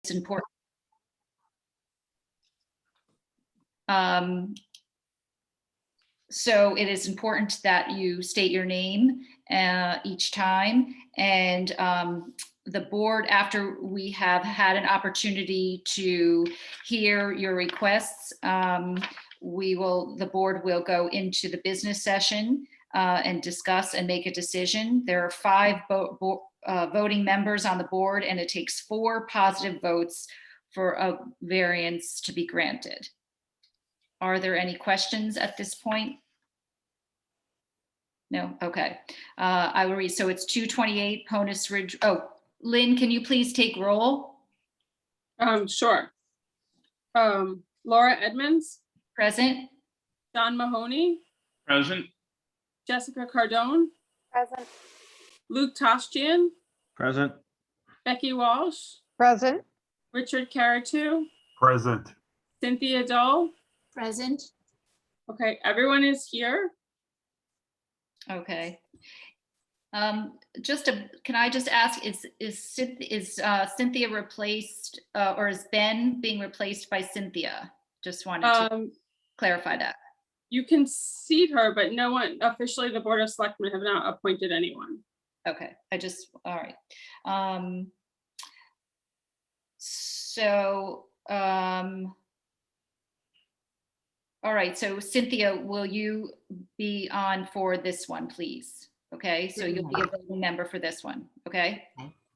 it's important. So it is important that you state your name each time, and the board, after we have had an opportunity to hear your requests, the board will go into the business session and discuss and make a decision. There are 5 voting members on the board, and it takes 4 positive votes for a variance to be granted. Are there any questions at this point? No? Okay. I will read. So it's 228 Ponus Ridge. Oh, Lynn, can you please take roll? Sure. Laura Edmonds. Present. John Mahoney. Present. Jessica Cardone. Present. Luke Toshjian. Present. Becky Walsh. Present. Richard Caratu. Present. Cynthia Dole. Present. Okay, everyone is here. Okay. Can I just ask, is Cynthia replaced, or is Ben being replaced by Cynthia? Just wanted to clarify that. You can seat her, but no one officially, the Board of Selectmen have not appointed anyone. Okay, all right. All right, so Cynthia, will you be on for this one, please? Okay, so you'll be a voting member for this one, okay?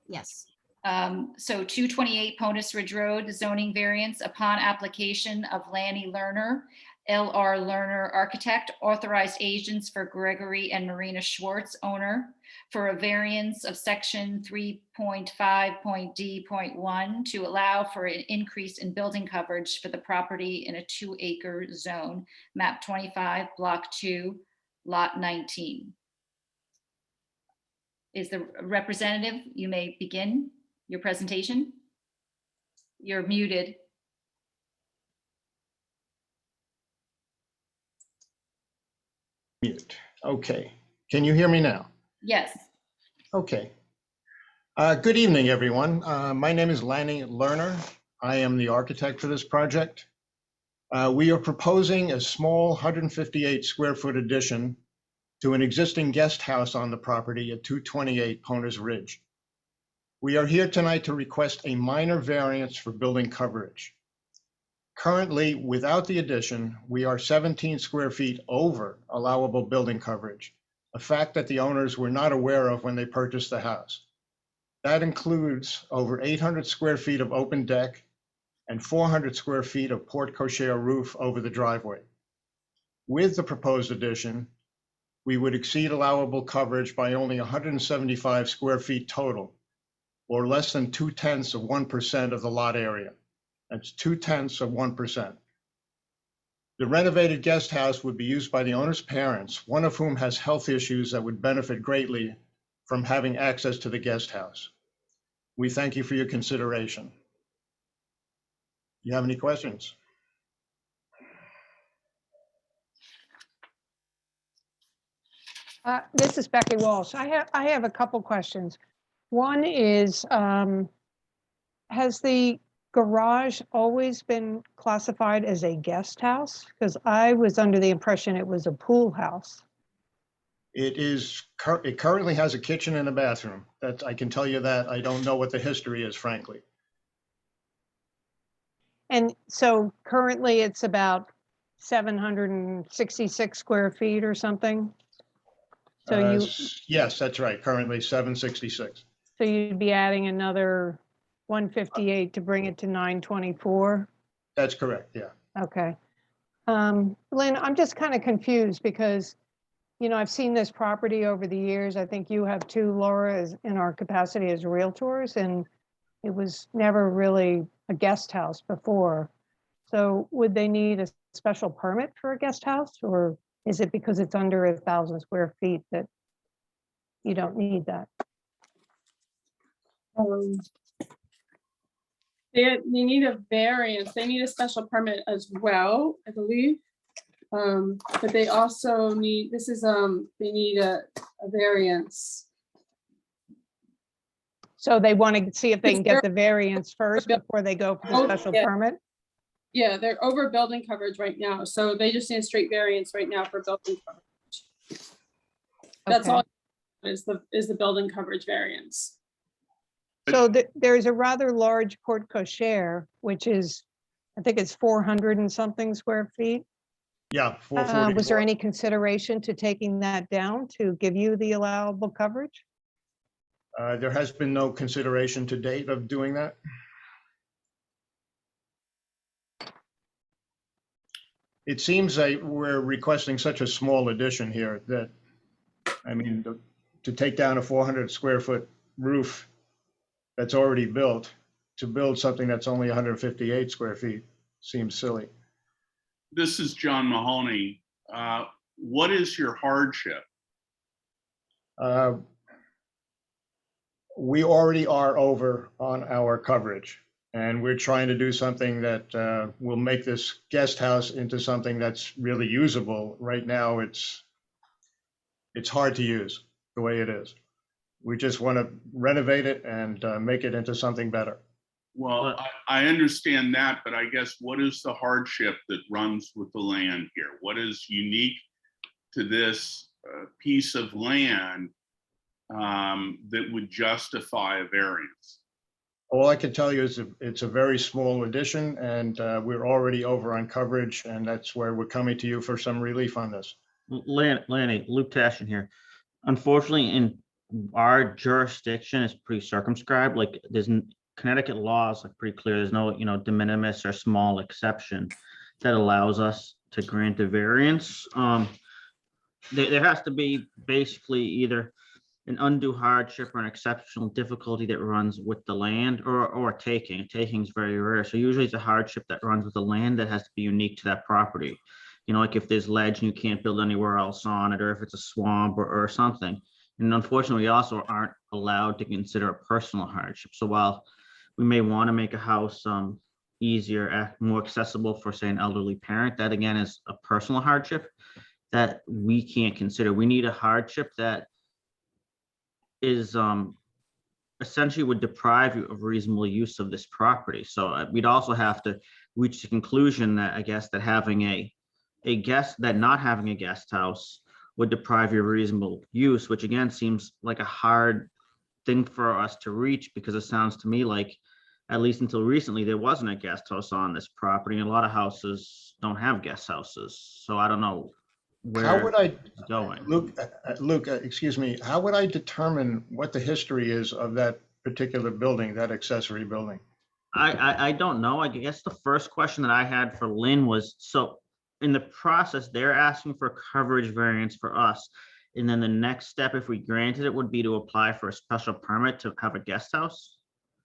Yes. So 228 Ponus Ridge Road, zoning variance upon application of Lanny Lerner, L.R. Lerner Architect, authorized agents for Gregory and Marina Schwartz, owner, for a variance of section 3.5.d.1 to allow for an increase in building coverage for the property in a 2-acre zone, map 25, block 2, lot 19. Is the representative, you may begin your presentation. You're muted. Mute. Okay. Can you hear me now? Yes. Okay. Good evening, everyone. My name is Lanny Lerner. I am the architect for this project. We are proposing a small 158 square foot addition to an existing guest house on the property at 228 Ponus Ridge. We are here tonight to request a minor variance for building coverage. Currently, without the addition, we are 17 square feet over allowable building coverage, a fact that the owners were not aware of when they purchased the house. That includes over 800 square feet of open deck and 400 square feet of porte cochere roof over the driveway. With the proposed addition, we would exceed allowable coverage by only 175 square feet total, or less than 0.2% of the lot area. That's 0.2%. The renovated guest house would be used by the owner's parents, one of whom has health issues that would benefit greatly from having access to the guest house. We thank you for your consideration. Do you have any questions? This is Becky Walsh. I have a couple questions. One is, has the garage always been classified as a guest house? Because I was under the impression it was a pool house. It currently has a kitchen and a bathroom. That I can tell you that. I don't know what the history is, frankly. And so currently it's about 766 square feet or something? So yes, that's right. Currently 766. So you'd be adding another 158 to bring it to 924? That's correct, yeah. Okay. Lynn, I'm just kind of confused because, you know, I've seen this property over the years. I think you have too, Laura, in our capacity as realtors, and it was never really a guest house before. So would they need a special permit for a guest house, or is it because it's under 1,000 square feet that you don't need that? They need a variance. They need a special permit as well, I believe. But they also need, they need a variance. So they want to see if they can It's their- get the variance first before they go for the Oh, special yeah. permit? Yeah, they're over building coverage right now, so they just need a straight variance right now for building coverage. That's Okay. all is the building coverage variance. So there's a rather large porte cochere, which is, I think it's 400 and something square feet. Yeah, Was there 444. any consideration to taking that down to give you the allowable coverage? There has been no consideration to date of doing that. It seems like we're requesting such a small addition here that, I mean, to take down a 400 square foot roof that's already built, to build something that's only 158 square feet seems silly. This is John Mahoney. What is your hardship? We already are over on our coverage, and we're trying to do something that will make this guest house into something that's really usable. Right now, it's hard to use the way it is. We just want to renovate it and make it into something better. Well, I understand that, but I guess what is the hardship that runs with the land here? What is unique to this piece of land that would justify a variance? All I can tell you is it's a very small addition, and we're already over on coverage, and that's where we're coming to you for some relief on this. Lanny, Luke Tashin here. Unfortunately, in our jurisdiction is pretty circumscribed. Like Connecticut law is like pretty clear. There's no, de minimis or small exception that allows us to grant a variance. There has to be basically either an undue hardship or an exceptional difficulty that runs with the land, or a taking. A taking is very rare. So usually it's a hardship that runs with the land that has to be unique to that property. Like if there's ledge and you can't build anywhere else on it, or if it's a swamp or something. And unfortunately, we also aren't allowed to consider a personal hardship. So while we may want to make a house easier, more accessible for, say, an elderly parent, that again is a personal hardship that we can't consider. We need a hardship that is essentially would deprive you of reasonable use of this property. So we'd also have to reach the conclusion that, I guess, that having not having a guest house would deprive you of reasonable use, which again seems like a hard thing for us to reach, because it sounds to me like, at least until recently, there wasn't a guest house on this property, and a lot of houses don't have guest houses. So I don't know How where would I, it's going. Luke, excuse me, how would I determine what the history is of that particular building, that accessory building? I don't know. I guess the first question that I had for Lynn was, so in the process, they're asking for coverage variance for us. And then the next step, if we granted it, would be to apply for a special permit to have a guest house?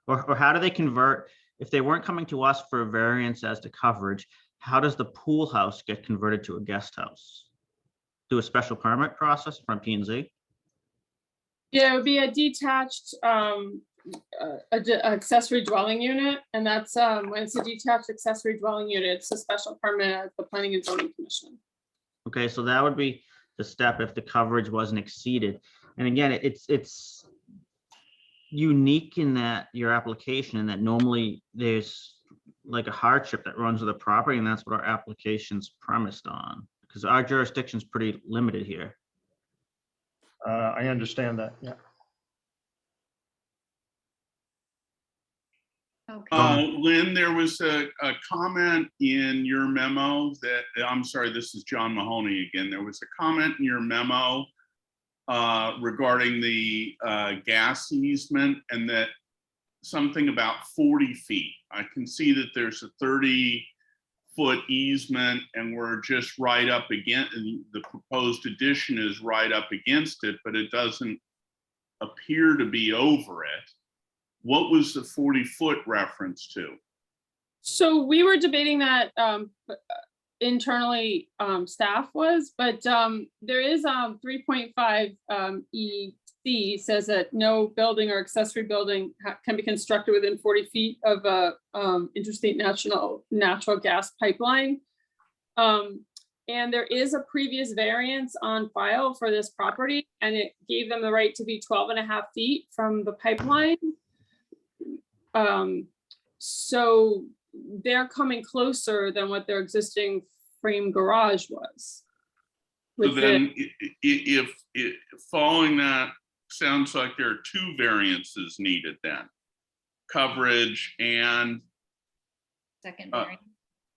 Or how do they convert, if they weren't coming to us for a variance as to coverage, how does the pool house get converted to a guest house? Do a special permit process from P&Z? Yeah, it would be a detached accessory dwelling unit, and that's when it's a detached accessory dwelling unit, it's a special permit at the Planning and Zoning Commission. Okay, so that would be the step if the coverage wasn't exceeded. And again, it's unique in that your application, and that normally there's like a hardship that runs with the property, and that's what our application's premised on, because our jurisdiction's pretty limited here. I understand that, yeah. Okay. Lynn, there was a comment in your memo that, I'm sorry, this is John Mahoney again. There was a comment in your memo regarding the gas easement, and that something about 40 feet. I can see that there's a 30-foot easement, and we're just right up against, the proposed addition is right up against it, but it doesn't appear to be over it. What was the 40-foot reference to? So we were debating that internally, staff was, but there is 3.5 EC says that no building or accessory building can be constructed within 40 feet of a interstate natural gas pipeline. And there is a previous variance on file for this property, and it gave them the right to be 12.5 feet from the pipeline. So they're coming closer than what their existing frame garage was. So with the- then if following that, sounds like there are two variances needed then. Coverage and Second Uh,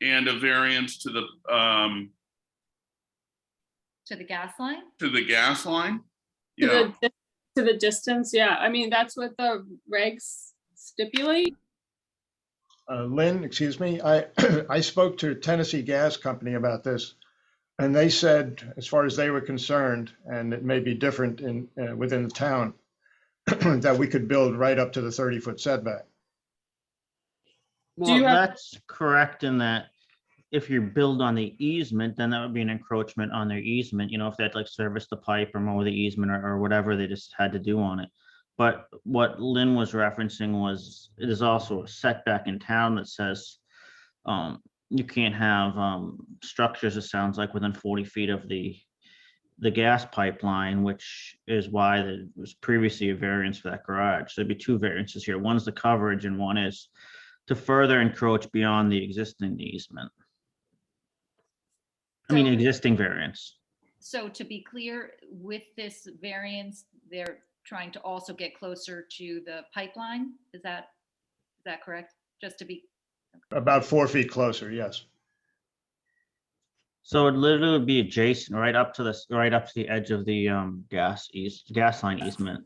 variance a variance to the to the gas line? gas line? To Yeah, to the distance, yeah, I mean, that's what the regs stipulate. Lynn, excuse me, I spoke to Tennessee Gas Company about this, and they said, as far as they were concerned, and it may be different in, within the town, that we could build right up to the 30-foot setback. Well, you have- that's correct in that if you build on the easement, then that would be an encroachment on their easement, you know, if they had to like service the pipe or mow the easement or whatever they just had to do on it. But what Lynn was referencing was, it is also a setback in town that says you can't have structures, it sounds like, within 40 feet of the gas pipeline, which is why there was previously a variance for that garage. So there'd be two variances here. One's the coverage and one is to further encroach beyond the existing easement. I mean, So- existing variance. So to be clear, with this variance, they're trying to also get closer to the pipeline? Is that correct? Just to be, About 4 feet closer, yes. So it literally would be adjacent, right up to this, right up to the edge of the gas line easement.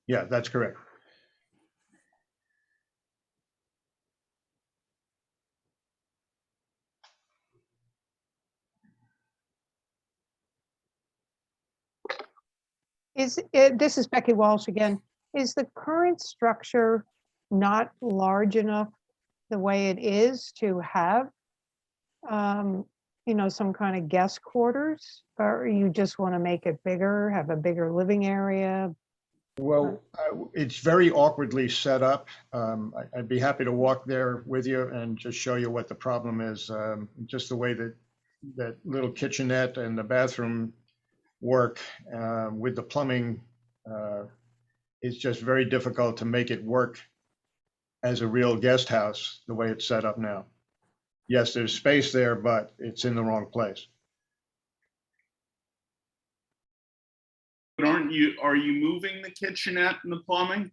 Yeah, that's correct. This is Becky Walsh again. Is the current structure not large enough the way it is to have, some kind of guest quarters? Or you just want to make it bigger, have a bigger living area? Well, it's very awkwardly set up. I'd be happy to walk there with you and just show you what the problem is. Just the way that little kitchenette and the bathroom work with the plumbing, it's just very difficult to make it work as a real guest house the way it's set up now. Yes, there's space there, but it's in the wrong place. but are you moving the kitchenette and the plumbing?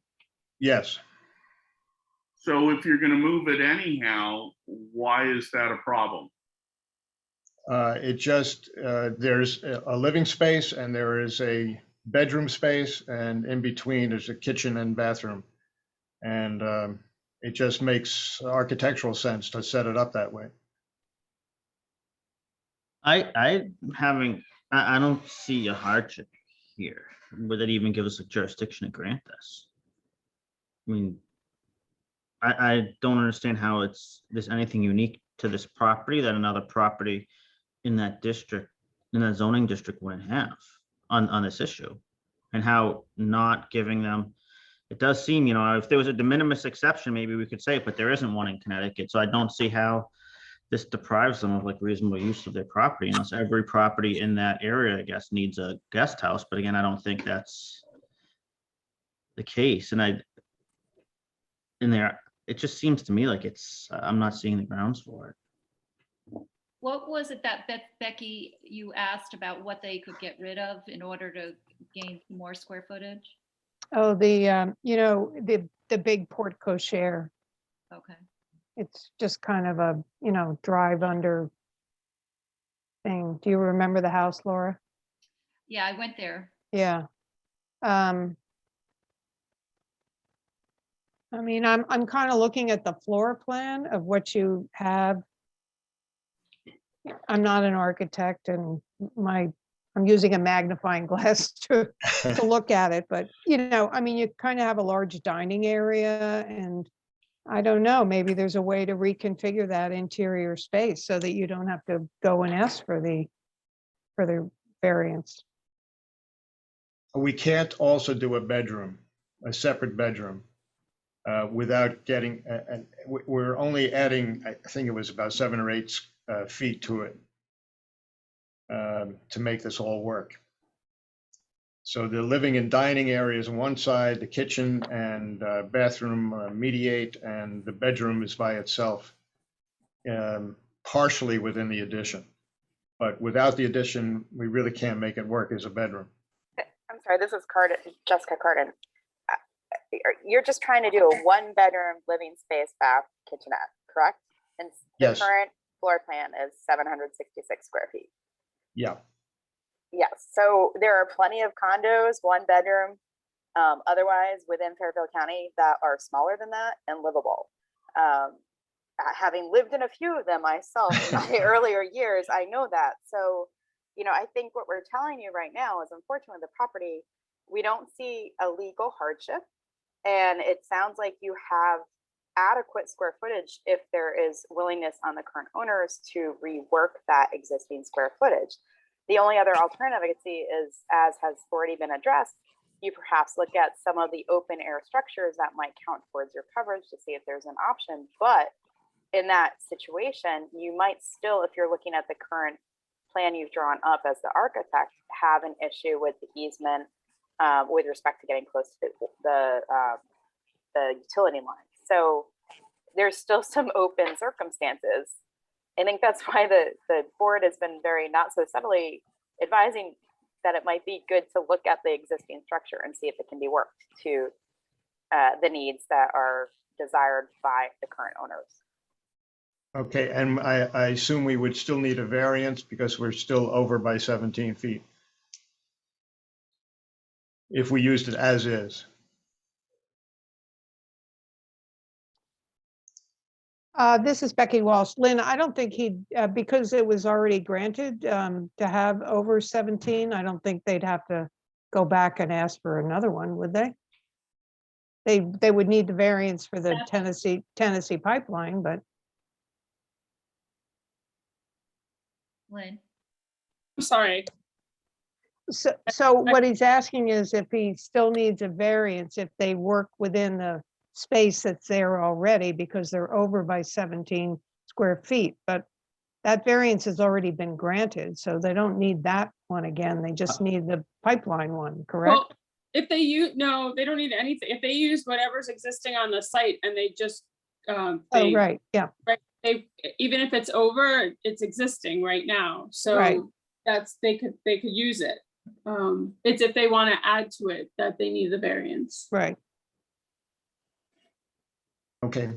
Yes. So if you're gonna move it anyhow, why is that a problem? It just, there's a living space and there is a bedroom space, and in between there's a kitchen and bathroom. And it just makes architectural sense to set it up that way. I don't see a hardship here. Would it even give us a jurisdiction to grant this? I mean, I don't understand how there's anything unique to this property that another property in that district, in that zoning district wouldn't have on this issue. And how not giving them, it does seem, if there was a de minimis exception, maybe we could say it, but there isn't one in Connecticut. So I don't see how this deprives them of like reasonable use of their property, unless every property in that area, I guess, needs a guest house. But again, I don't think that's the case. And it just seems to me like I'm not seeing the grounds for it. what was it that Becky, you asked about what they could get rid of in order to gain more square footage? Oh, the big porte cochere. Okay. It's just kind of a, drive under thing. Do you remember the house, Laura? Yeah, I went there. Yeah. I'm kind of looking at the floor plan of what you have. I'm not an architect and I'm using a magnifying glass to look at it, but you kind of have a large dining area, and I don't know, maybe there's a way to reconfigure that interior space so that you don't have to go and ask for the variance. We can't also do a separate bedroom, without getting, we're only adding, I think it was about 7 or 8 feet to it, to make this all work. So the living and dining areas on one side, the kitchen and bathroom mediate, and the bedroom is by itself, partially within the addition. But without the addition, we really can't make it work as a bedroom. I'm sorry, this is Jessica Carden. You're just trying to do a 1-bedroom living space, bath, kitchenette, correct? And the Yes. current floor plan is 766 square feet. Yeah. Yes, so there are plenty of condos, 1-bedroom, otherwise within Fairfield County that are smaller than that and livable. Having lived in a few of them myself in my earlier years, I know that. So, you know, I think what we're telling you right now is, unfortunately, the property, we don't see a legal hardship. And it sounds like you have adequate square footage if there is willingness on the current owners to rework that existing square footage. The only other alternative I could see is, as has already been addressed, you perhaps look at some of the open air structures that might count towards your coverage to see if there's an option. But in that situation, you might still, if you're looking at the current plan you've drawn up as the architect, have an issue with the easement with respect to getting close to the utility line. So there's still some open circumstances. I think that's why the board has been very not so subtly advising that it might be good to look at the existing structure and see if it can be worked to the needs that are desired by the current owners. Okay, and I assume we would still need a variance because we're still over by 17 feet. If we used it as is. This is Becky Walsh. Lynn, I don't think he'd, because it was already granted to have over 17, I don't think they'd have to go back and ask for another one, would they? They would need the variance for the Tennessee pipeline, but Lynn? I'm sorry. so what he's asking is if he still needs a variance, if they work within the space that's there already, because they're over by 17 square feet, but that variance has already been granted, so they don't need that one again. They just need the pipeline one, correct? Well, if they use, no, they don't need anything. If they use whatever's existing on the site and they just, Oh, right, yeah, they, even if it's over, it's existing right now. Right. So that's, they could use it. It's if they want to add to it that they need the variance. right. Okay,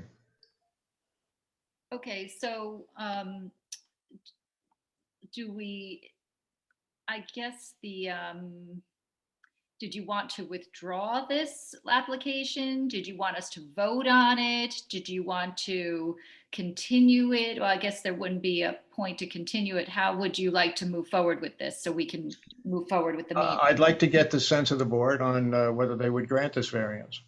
Okay, so do we, I guess did you want to withdraw this application? Did you want us to vote on it? Did you want to continue it? Well, I guess there wouldn't be a point to continue it. How would you like to move forward with this so we can move forward with the meeting? I'd like to get the sense of the board on whether they would grant this variance.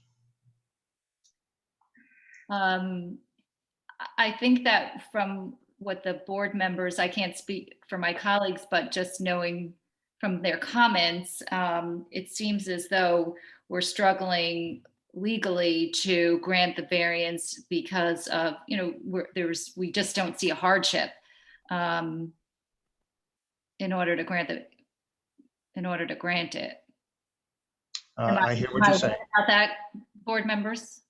I think that from what the board members, I can't speak for my colleagues, but just knowing from their comments, it seems as though we're struggling legally to grant the variance because of, you know, we just don't see a hardship in order to grant it. I hear what you're saying. About that, board members?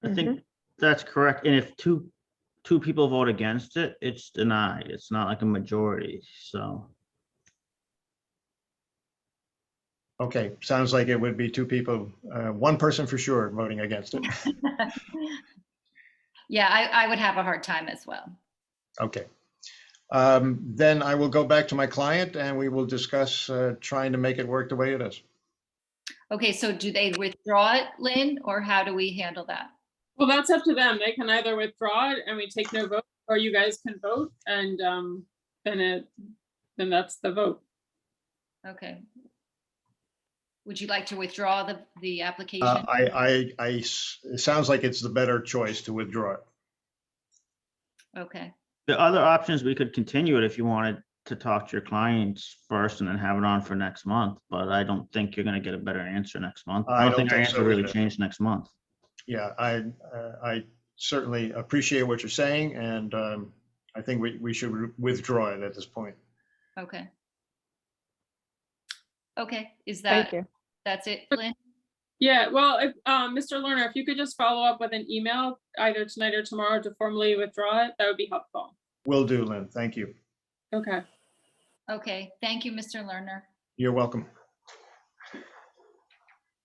I think that's correct. And if two people vote against it, it's denied. It's not like a majority, so. Okay, sounds like it would be two people, one person for sure voting against it. Yeah, I would have a hard time as well. Okay. Then I will go back to my client and we will discuss trying to make it work the way it is. Okay, so do they withdraw it, Lynn, or how do we handle that? Well, that's up to them. They can either withdraw it and we take no vote, or you guys can vote and then that's the vote. Okay. Would you like to withdraw the application? It sounds like it's the better choice to withdraw it. Okay. The other options, we could continue it if you wanted to talk to your clients first and then have it on for next month, but I don't think you're gonna get a better answer next month. I don't think our answer really changed next month. Yeah, I certainly appreciate what you're saying, and I think we should withdraw it at this point. Okay. Okay, is Thank that, you. that's it, Lynn? Yeah, well, if, Mr. Lerner, if you could just follow up with an email either tonight or tomorrow to formally withdraw it, that would be helpful. Will do, Lynn. Thank you. Okay. Okay, thank you, Mr. Lerner. You're welcome.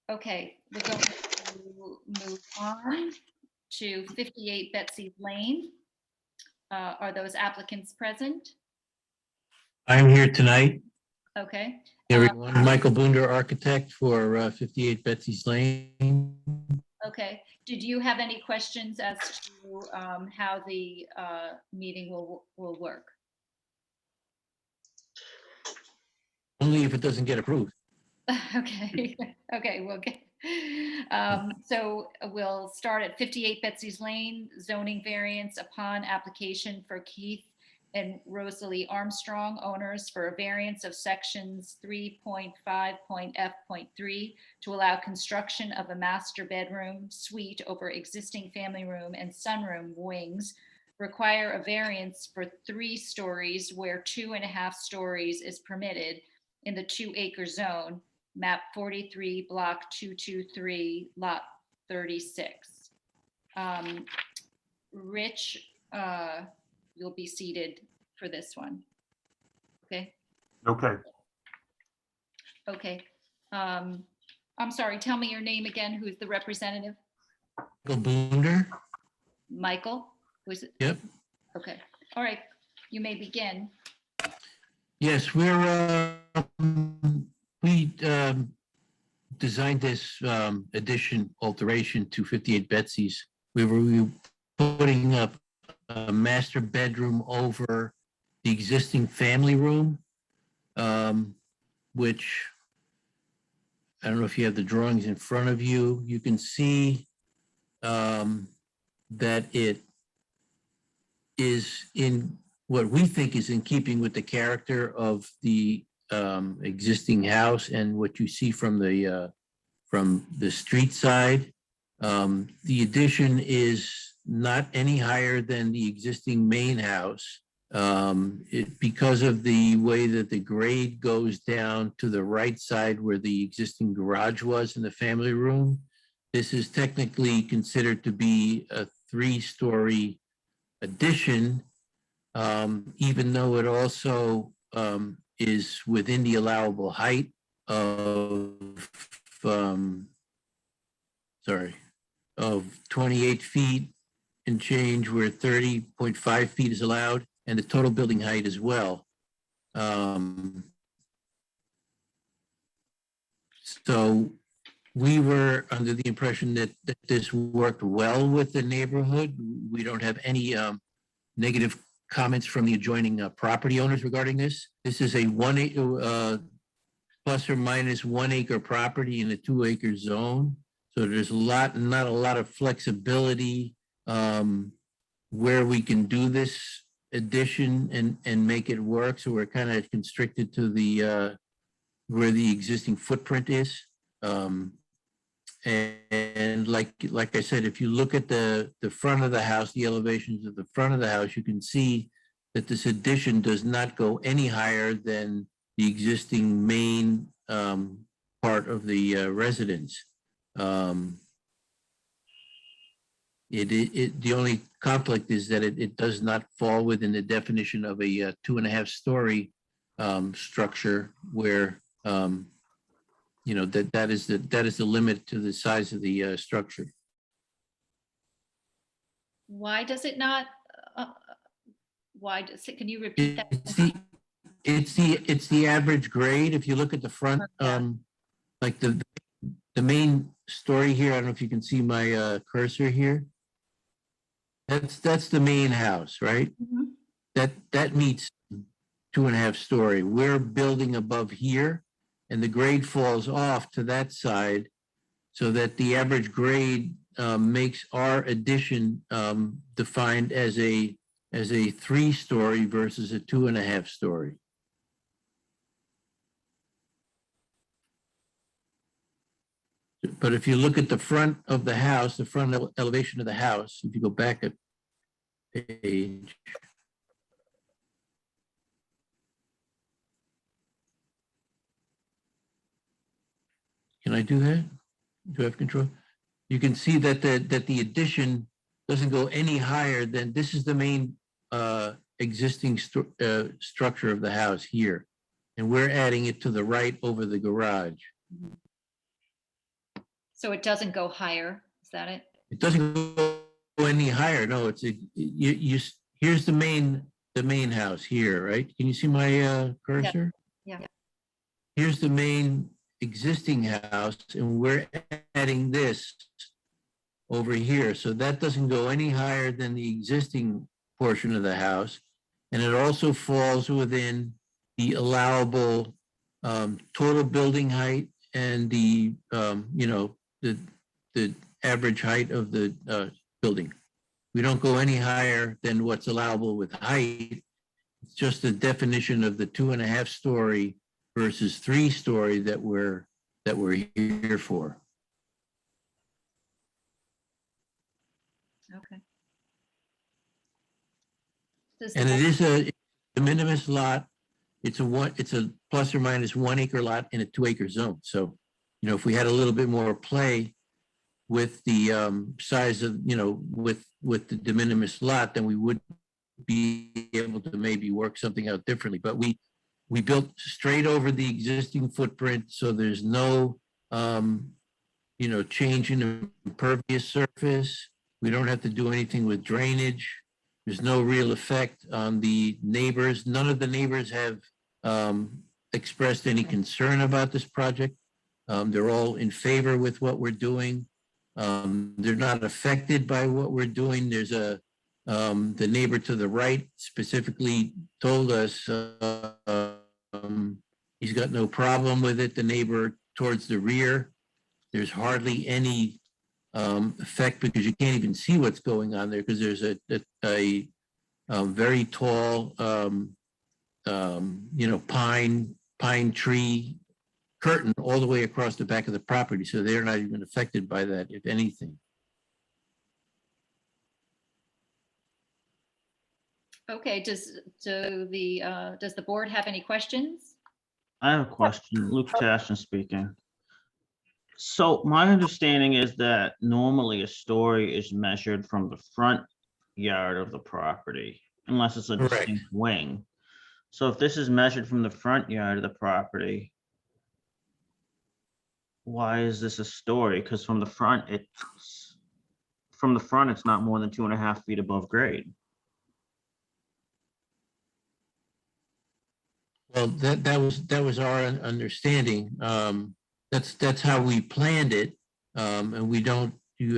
Okay, we're going to move on to 58 Betsy Lane. Are those applicants present? I'm here tonight, Okay, everyone. Michael Boonder, architect for 58 Betsy's Lane. okay. Did you have any questions as to how the meeting will work? Only if it doesn't get approved. Okay, okay, we'll get, so we'll start at 58 Betsy's Lane, zoning variance upon application for Keith and Rosalie Armstrong, owners, for a variance of sections 3.5.f.3 to allow construction of a master bedroom suite over existing family room and sunroom wings, require a variance for 3 stories where 2.5 stories is permitted in the 2-acre zone, map 43, block 223, lot 36. Rich, you'll be seated for this one. Okay, Okay. okay. I'm sorry, tell me your name again. Who's the representative? Michael Boonder. Michael? Was it? Yep. Okay, all right, you may begin. Yes, we designed this addition alteration to 58 Betsy's. We were putting up a master bedroom over the existing family room, which I don't know if you have the drawings in front of you. You can see that it is in what we think is in keeping with the character of the existing house and what you see from the street side. The addition is not any higher than the existing main house. Because of the way that the grade goes down to the right side where the existing garage was in the family room, this is technically considered to be a 3-story addition, even though it also is within the allowable height of, of 28 feet and change, where 30.5 feet is allowed, and the total building height as well. So we were under the impression that this worked well with the neighborhood. We don't have any negative comments from the adjoining property owners regarding this. This is a plus or minus 1 acre property in a 2-acre zone. So there's not a lot of flexibility where we can do this addition and make it work. So we're kind of constricted to the where the existing footprint is. And like I said, if you look at the front of the house, the elevations of the front of the house, you can see that this addition does not go any higher than the existing main part of the residence. The only conflict is that it does not fall within the definition of a 2.5-story structure, where you know, that is the limit to the size of the structure. Why does it not, can you repeat that? It's the average grade. If you look at the front, Yeah. like the main story here, I don't know if you can see my cursor here. That's the main house, right? Mhm. That meets 2.5 story. We're building above here, and the grade falls off to that side, so that the average grade makes our addition defined as a 3-story versus a 2.5-story. But if you look at the front of the house, the front elevation of the house, if you go back a page, Can I do that? Do I have control? You can see that the addition doesn't go any higher than, this is the main existing structure of the house here. And we're adding it to the right over the garage. So it doesn't go higher, is that it? It doesn't go any higher. No, here's the main house here, right? Can you see my cursor? Yeah. Here's the main existing house, and we're adding this over here. So that doesn't go any higher than the existing portion of the house. And it also falls within the allowable total building height and the average height of the building. We don't go any higher than what's allowable with height. It's just the definition of the 2.5 story versus 3 story that we're here for. Okay. Does And the- it is a de minimis lot. It's a plus or minus 1 acre lot in a 2 acre zone. So, if we had a little bit more play with the size of, with the de minimis lot, then we would be able to maybe work something out differently. But we built straight over the existing footprint, so there's no, change in impervious surface. We don't have to do anything with drainage. There's no real effect on the neighbors. None of the neighbors have expressed any concern about this project. They're all in favor with what we're doing. They're not affected by what we're doing. There's the neighbor to the right specifically told us he's got no problem with it. The neighbor towards the rear, there's hardly any effect because you can't even see what's going on there because there's a very tall, pine tree curtain all the way across the back of the property. So they're not even affected by that, if anything. Okay, does the board have any questions? I have a question. Luke Tashin speaking. So my understanding is that normally a story is measured from the front yard of the property, unless it's a Correct. distinct wing. So if this is measured from the front yard of the property, why is this a story? Because from the front, it's not more than 2.5 feet above grade. Well, that was our understanding. That's how we planned it. And we don't, see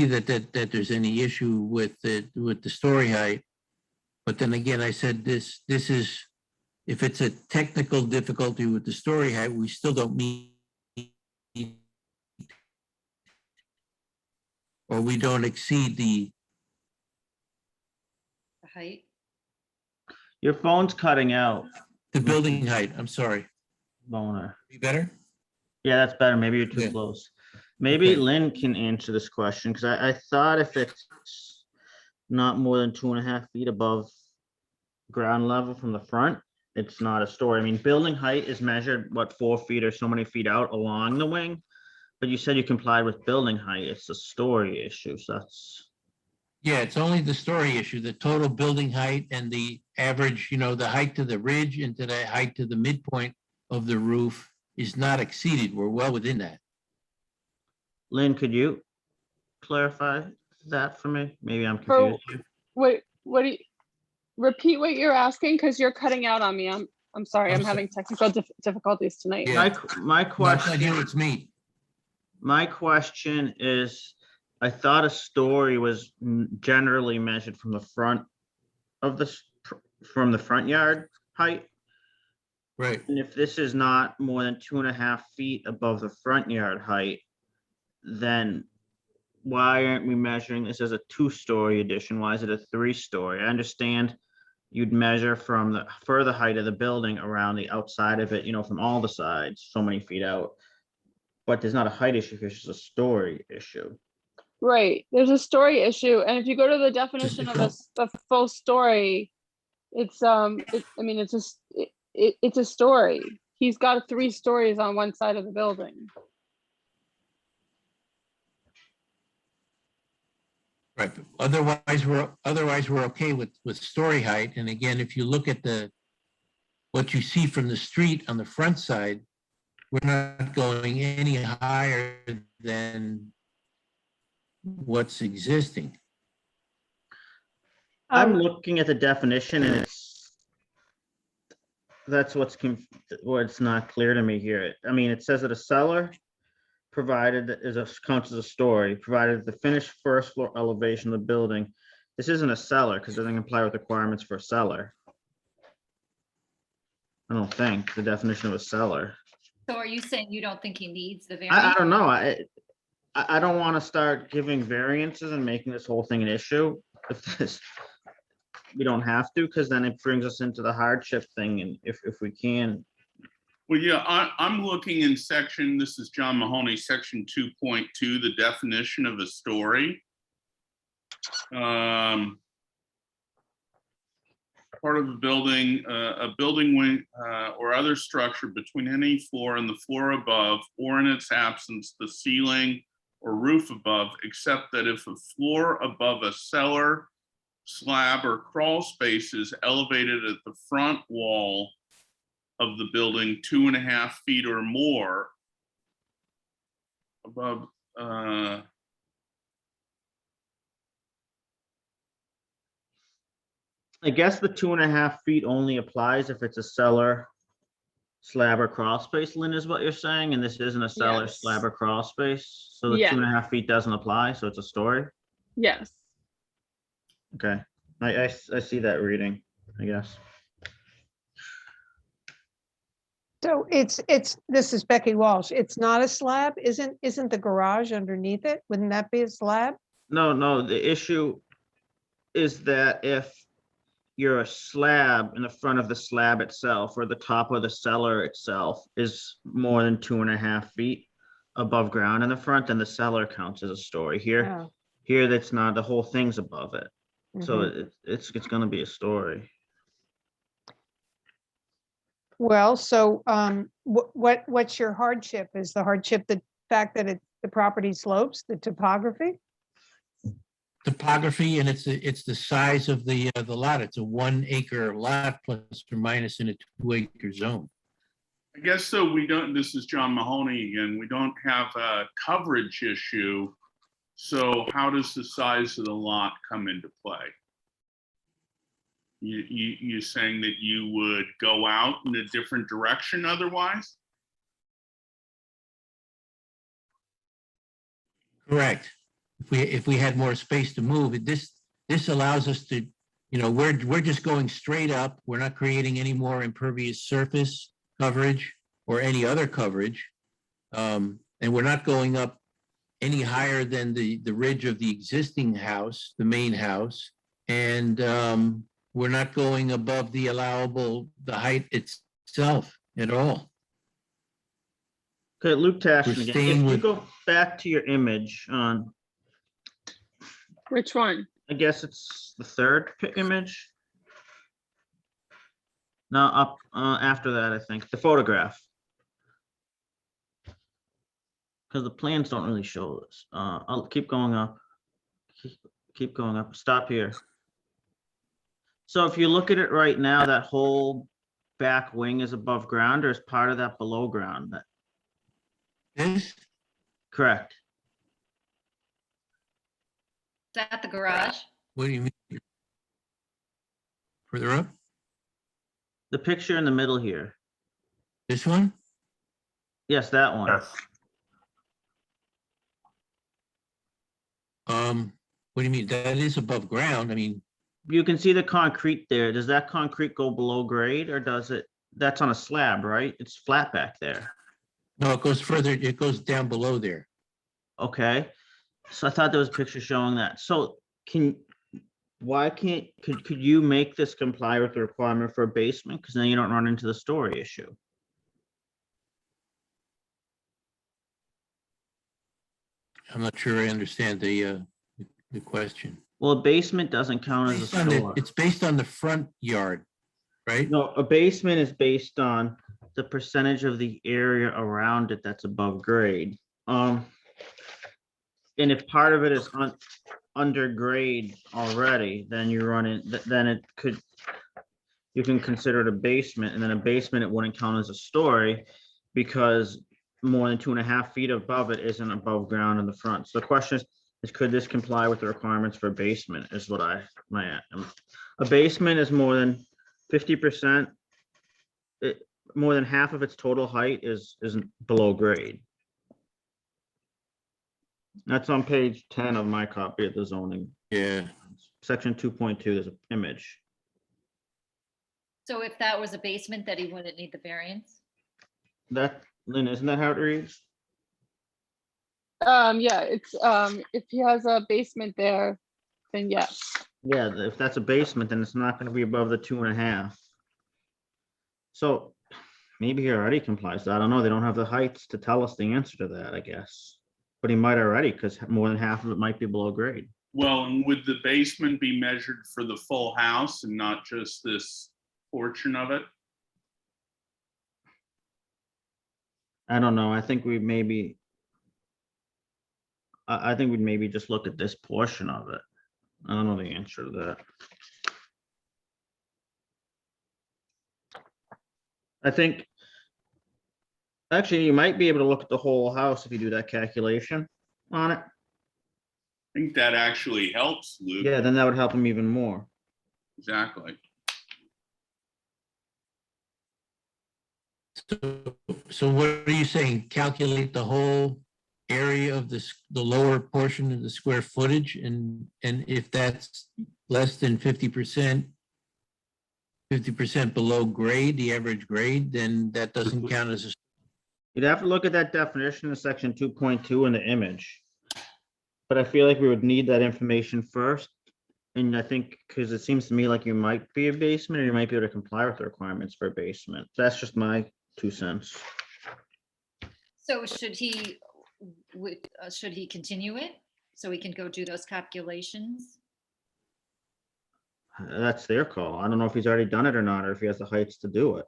that there's any issue with the story height. But then again, I said this is, if it's a technical difficulty with the story height, we still don't meet, or we don't exceed the Height? Your phone's cutting out, building height. I'm sorry. Boner. Be better? Yeah, that's better. Maybe you're too Yeah. close. Maybe Okay. Lynn can answer this question, because I thought if it's not more than 2.5 feet above ground level from the front, it's not a story. I mean, building height is measured, 4 feet or so many feet out along the wing? But you said you complied with building height. It's a story issue, so that's, Yeah, it's only the story issue, the total building height and the average, the height to the ridge and to the height to the midpoint of the roof is not exceeded. We're well within that. Lynn, could you clarify that for me? Maybe I'm For- confused here. Wait, what do you, repeat what you're asking? Because you're cutting out on me. I'm sorry, I'm I'm having technical difficulties tonight. Yeah. My Not question. you, it's me. My question is, I thought a story was generally measured from the front of from the front yard height. Right. And if this is not more than 2.5 feet above the front yard height, then why aren't we measuring this as a 2-story addition? Why is it a 3-story? I understand you'd measure from the further height of the building around the outside of it, from all the sides, so many feet out. But there's not a height issue, it's just a story issue. Right, there's a story issue, and if you go to the definition of a full story, it's it's a story. He's got 3 stories on one side of the building. Right, but otherwise we're okay with story height. And again, if you look at what you see from the street on the front side, we're not going any higher than what's existing. I'm looking at the definition and that's what's not clear to me here. I mean, it says that a cellar provided counts as a story, provided the finished first floor elevation of the building. This isn't a cellar because it doesn't comply with requirements for a cellar. I don't think the definition of a cellar. So are you saying you don't think he needs the I variance? don't know. I don't want to start giving variances and making this whole thing an issue. We don't have to, because then it brings us into the hardship thing, and if we can. Well, yeah, I'm looking in section, this is John Mahoney, section 2.2, the definition of a story. Part of a building wing or other structure between any floor and the floor above, or in its absence, the ceiling or roof above, except that if a floor above a cellar, slab, or crawl space is elevated at the front wall of the building 2.5 feet or more above I guess the 2.5 feet only applies if it's a cellar, slab, or crawl space, Lynn, is what you're saying, and this isn't a cellar, Yes. slab, or crawl space, so the Yeah. 2.5 feet doesn't apply, so it's a story. Yes. Okay, I see that reading, I guess. So this is Becky Walsh. It's not a slab? Isn't the garage underneath it? Wouldn't that be a slab? No, the issue is that if you're a slab in the front of the slab itself, or the top of the cellar itself is more than 2.5 feet above ground in the front, then the cellar counts as a story. Here, Oh, that's not, the whole thing's above it. So mhm. it's gonna be a story. Well, so what's your hardship? Is the hardship the fact that the property slopes, the topography? Topography, and it's the size of the lot. It's a 1 acre lot plus or minus in a 2 acre zone. I guess so. We don't, this is John Mahoney again, we don't have a coverage issue. So how does the size of the lot come into play? You saying that you would go out in a different direction otherwise? Correct. If we had more space to move, this allows us to, we're just going straight up. We're not creating any more impervious surface coverage or any other coverage. And we're not going up any higher than the ridge of the existing house, the main house. And we're not going above the allowable, the height itself at all. Okay, Luke Tashin We're again. staying If you with- go back to your image on, Which one? I guess it's the third image. No, up after that, I think, the photograph. Because the plans don't really show this. I'll keep going up. Keep going up. Stop here. So if you look at it right now, that whole back wing is above ground, or is part of that below ground? This, Correct. Is that the garage? what do you mean? Further up? The picture in the middle here. This one? Yes, that one. What do you mean? That is above ground. I mean, You can see the concrete there. Does that concrete go below grade, or does it? That's on a slab, right? It's flat back there. no, it goes further, it goes down below there. Okay. So I thought there was a picture showing that. So could you make this comply with the requirement for a basement? Because then you don't run into the story issue. I'm not sure I understand the question. Well, a basement doesn't count as a store. It's based on the front yard, right? No, a basement is based on the percentage of the area around it that's above grade. And if part of it is under grade already, then you run in, then it could, you can consider it a basement, and then a basement, it wouldn't count as a story because more than 2.5 feet above it isn't above ground in the front. So the question is could this comply with the requirements for a basement is what a basement is more than 50%. More than half of its total height isn't below grade. That's on page 10 of my copy of the zoning. Yeah. Section 2.2, there's an image. So if that was a basement, that he wouldn't need the variance? That, Lynn, isn't that how it reads? Yeah, it's, if he has a basement there, then yes. Yeah, if that's a basement, then it's not gonna be above the 2.5. So maybe he already complies. I don't know. They don't have the heights to tell us the answer to that, I guess. But he might already, because more than half of it might be below grade. Well, and would the basement be measured for the full house and not just this portion of it? I don't know. I think we maybe. I think we'd maybe just look at this portion of it. I don't know the answer to that. I think. Actually, you might be able to look at the whole house if you do that calculation on it. I think that actually helps, Luke. Yeah, then that would help him even more. Exactly. So what are you saying? Calculate the whole area of the lower portion of the square footage, and if that's less than 50%, 50% below grade, the average grade, then that doesn't count as a. You'd have to look at that definition in section 2.2 in the image. But I feel like we would need that information first. And I think, because it seems to me like you might be a basement, or you might be able to comply with the requirements for a basement. That's just my 2 cents. So should he continue it? So we can go do those calculations? That's their call. I don't know if he's already done it or not, or if he has the heights to do it.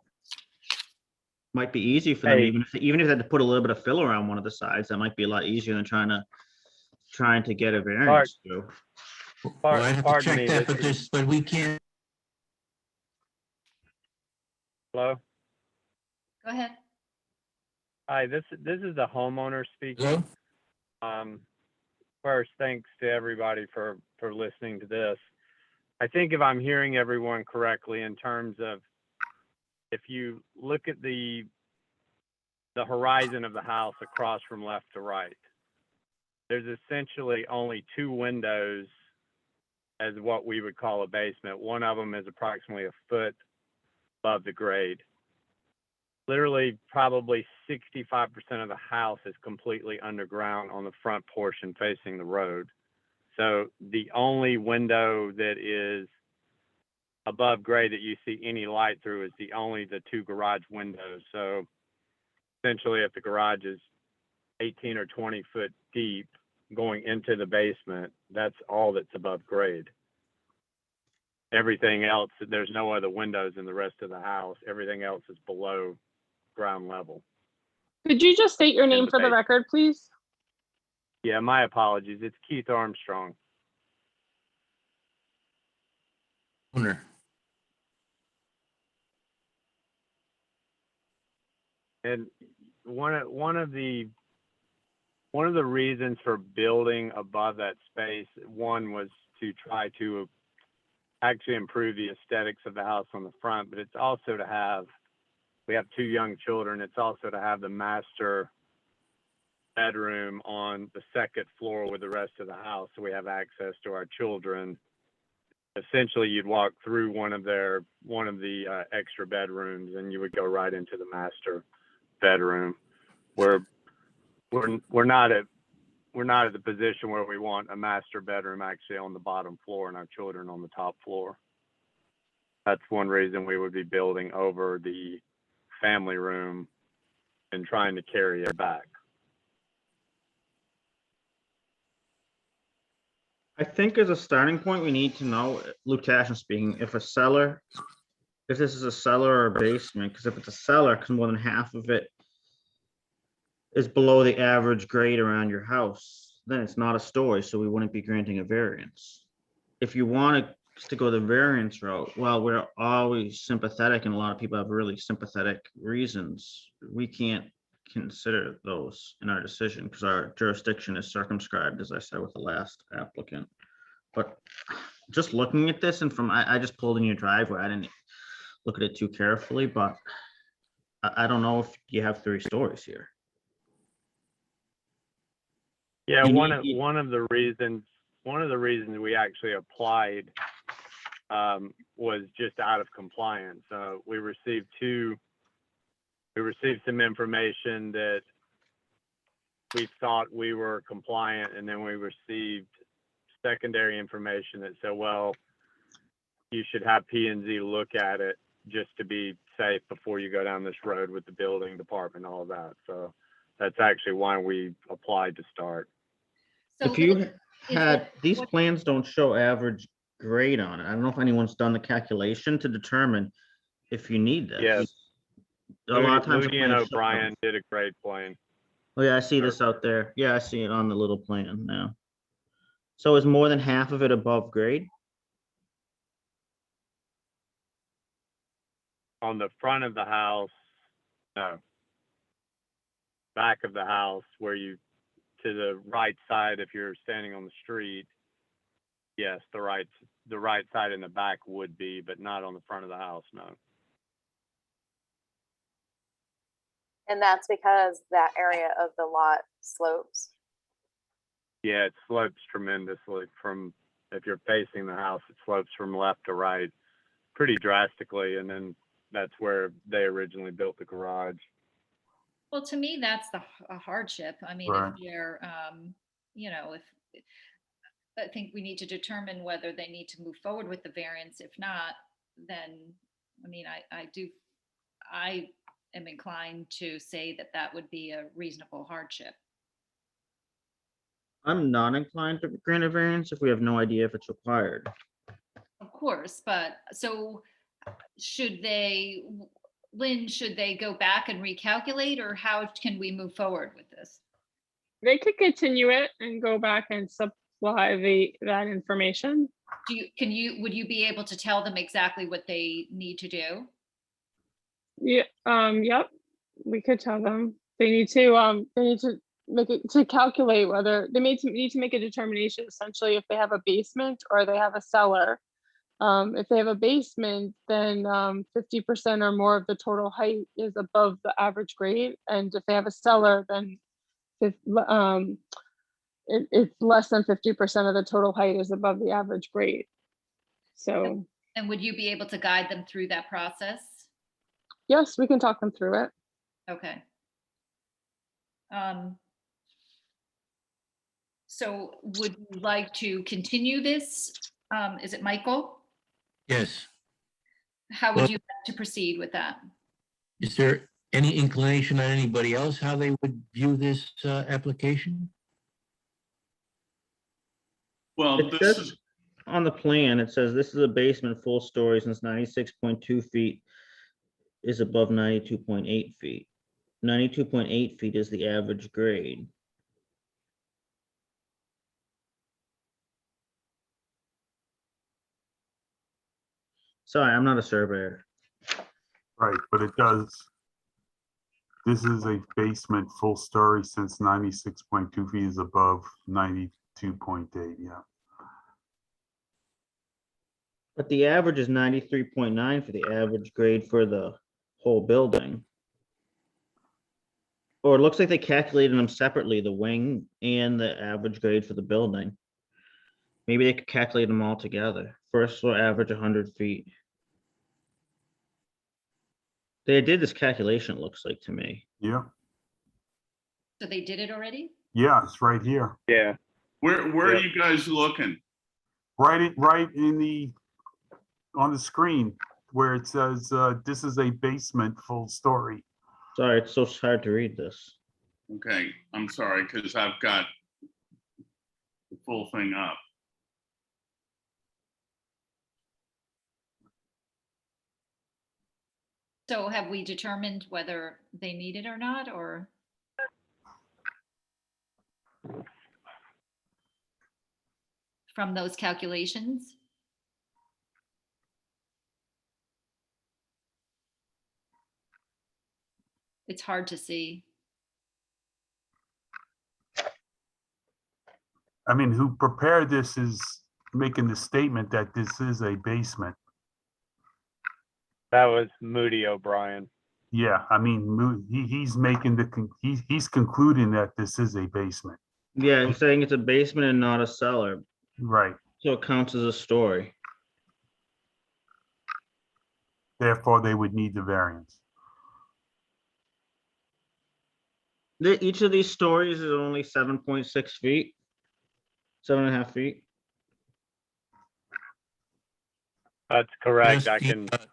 Might be easy for them, Hey. even if they had to put a little bit of fill around one of the sides, that might be a lot easier than trying to get a variance through. Well, I have to Pardon me, check that, this is- but we can't. Hello? Go ahead. Hi, this is the homeowner speaking. Hello? First, thanks to everybody for listening to this. I think if I'm hearing everyone correctly in terms of if you look at the horizon of the house across from left to right, there's essentially only 2 windows as what we would call a basement. One of them is approximately a foot above the grade. Literally, probably 65% of the house is completely underground on the front portion facing the road. So the only window that is above grade that you see any light through is the 2 garage windows. So essentially, if the garage is 18 or 20 foot deep going into the basement, that's all that's above grade. Everything else, there's no other windows in the rest of the house. Everything else is below ground level. Could you just state your name the for the base. record, please? Yeah, my apologies. It's Keith Armstrong. Owner. And one of the reasons for building above that space, one was to try to actually improve the aesthetics of the house on the front, but it's also to have, we have 2 young children, it's also to have the master bedroom on the 2nd floor with the rest of the house, so we have access to our children. Essentially, you'd walk through one of the extra bedrooms and you would go right into the master bedroom. We're not at the position where we want a master bedroom actually on the bottom floor and our children on the top floor. That's one reason we would be building over the family room and trying to carry it back. I think as a starting point, we need to know, Luke Tashin speaking, if a seller if this is a cellar or a basement, because if it's a cellar, because more than half of it is below the average grade around your house, then it's not a story, so we wouldn't be granting a variance. If you want to go the variance route, well, we're always sympathetic, and a lot of people have really sympathetic reasons. We can't consider those in our decision because our jurisdiction is circumscribed, as I said with the last applicant. But just looking at this, and I just pulled in your driveway, I didn't look at it too carefully, but I don't know if you have 3 stories here. Yeah, You one need- of the reasons we actually applied was just out of compliance. We received some information that we thought we were compliant, and then we received secondary information that said, well, you should have P&Z look at it just to be safe before you go down this road with the building department, all of that. So that's actually why we applied to start. So If you Lynn, had, these what- plans don't show average grade on it. I don't know if anyone's done the calculation to determine if you need this. Yes. A lot of times. the Moody and plans show O'Brien them. did a great plan. Oh yeah, I see this out there. Yeah, I see it on the little plan now. So is more than half of it above grade? On the front of the house, no. Back of the house, where you, to the right side, if you're standing on the street, yes, the right side in the back would be, but not on the front of the house, no. And that's because that area of the lot slopes. Yeah, it slopes tremendously from, if you're facing the house, it slopes from left to right pretty drastically, and then that's where they originally built the garage. Well, to me, that's a hardship. I mean, Right. if you're, you know, if I think we need to determine whether they need to move forward with the variance. If not, then, I mean, I am inclined to say that that would be a reasonable hardship. I'm not inclined to grant a variance if we have no idea if it's required. Of course, but so should they, Lynn, should they go back and recalculate, or how can we move forward with this? They could continue it and go back and supply that information. Would you be able to tell them exactly what they need to do? Yeah, yep, we could tell them. They need to make it, to calculate whether they need to make a determination essentially if they have a basement or they have a cellar. If they have a basement, then 50% or more of the total height is above the average grade. And if they have a cellar, then it's less than 50% of the total height is above the average grade. So And would you be able to guide them through that process? yes, we can talk them through it. Okay. So would you like to continue this? Is it Michael? Yes. How Well- would you like to proceed with that? Is there any inclination on anybody else how they would view this application? Well, It this says is, on the plan, it says this is a basement full story since 96.2 feet is above 92.8 feet. 92.8 feet is the average grade. Sorry, I'm not a surveyor. Right, but it does. This is a basement full story since 96.2 feet is above 92.8, yeah. But the average is 93.9 for the average grade for the whole building. Or it looks like they calculated them separately, the wing and the average grade for the building. Maybe they could calculate them all together. First floor average 100 feet. They did this calculation, it looks like to me. Yeah, So they did it already? yeah, it's right here. Yeah. where are Yep. you guys looking? Right in the, on the screen where it says, this is a basement full story. Sorry, it's so hard to read this. Okay, I'm sorry, because I've got the full thing up. So have we determined whether they need it or not, or? From those calculations? It's hard to see. I mean, who prepared this is making the statement that this is a basement. That was Moody O'Brien. Yeah, I mean, he's making he's concluding that this is a basement. Yeah, he's saying it's a basement and not a cellar, Right. so it counts as a story. Therefore, they would need the variance. Each of these stories is only 7.6 feet, 7.5 feet. That's correct. Yes, I Keith. can,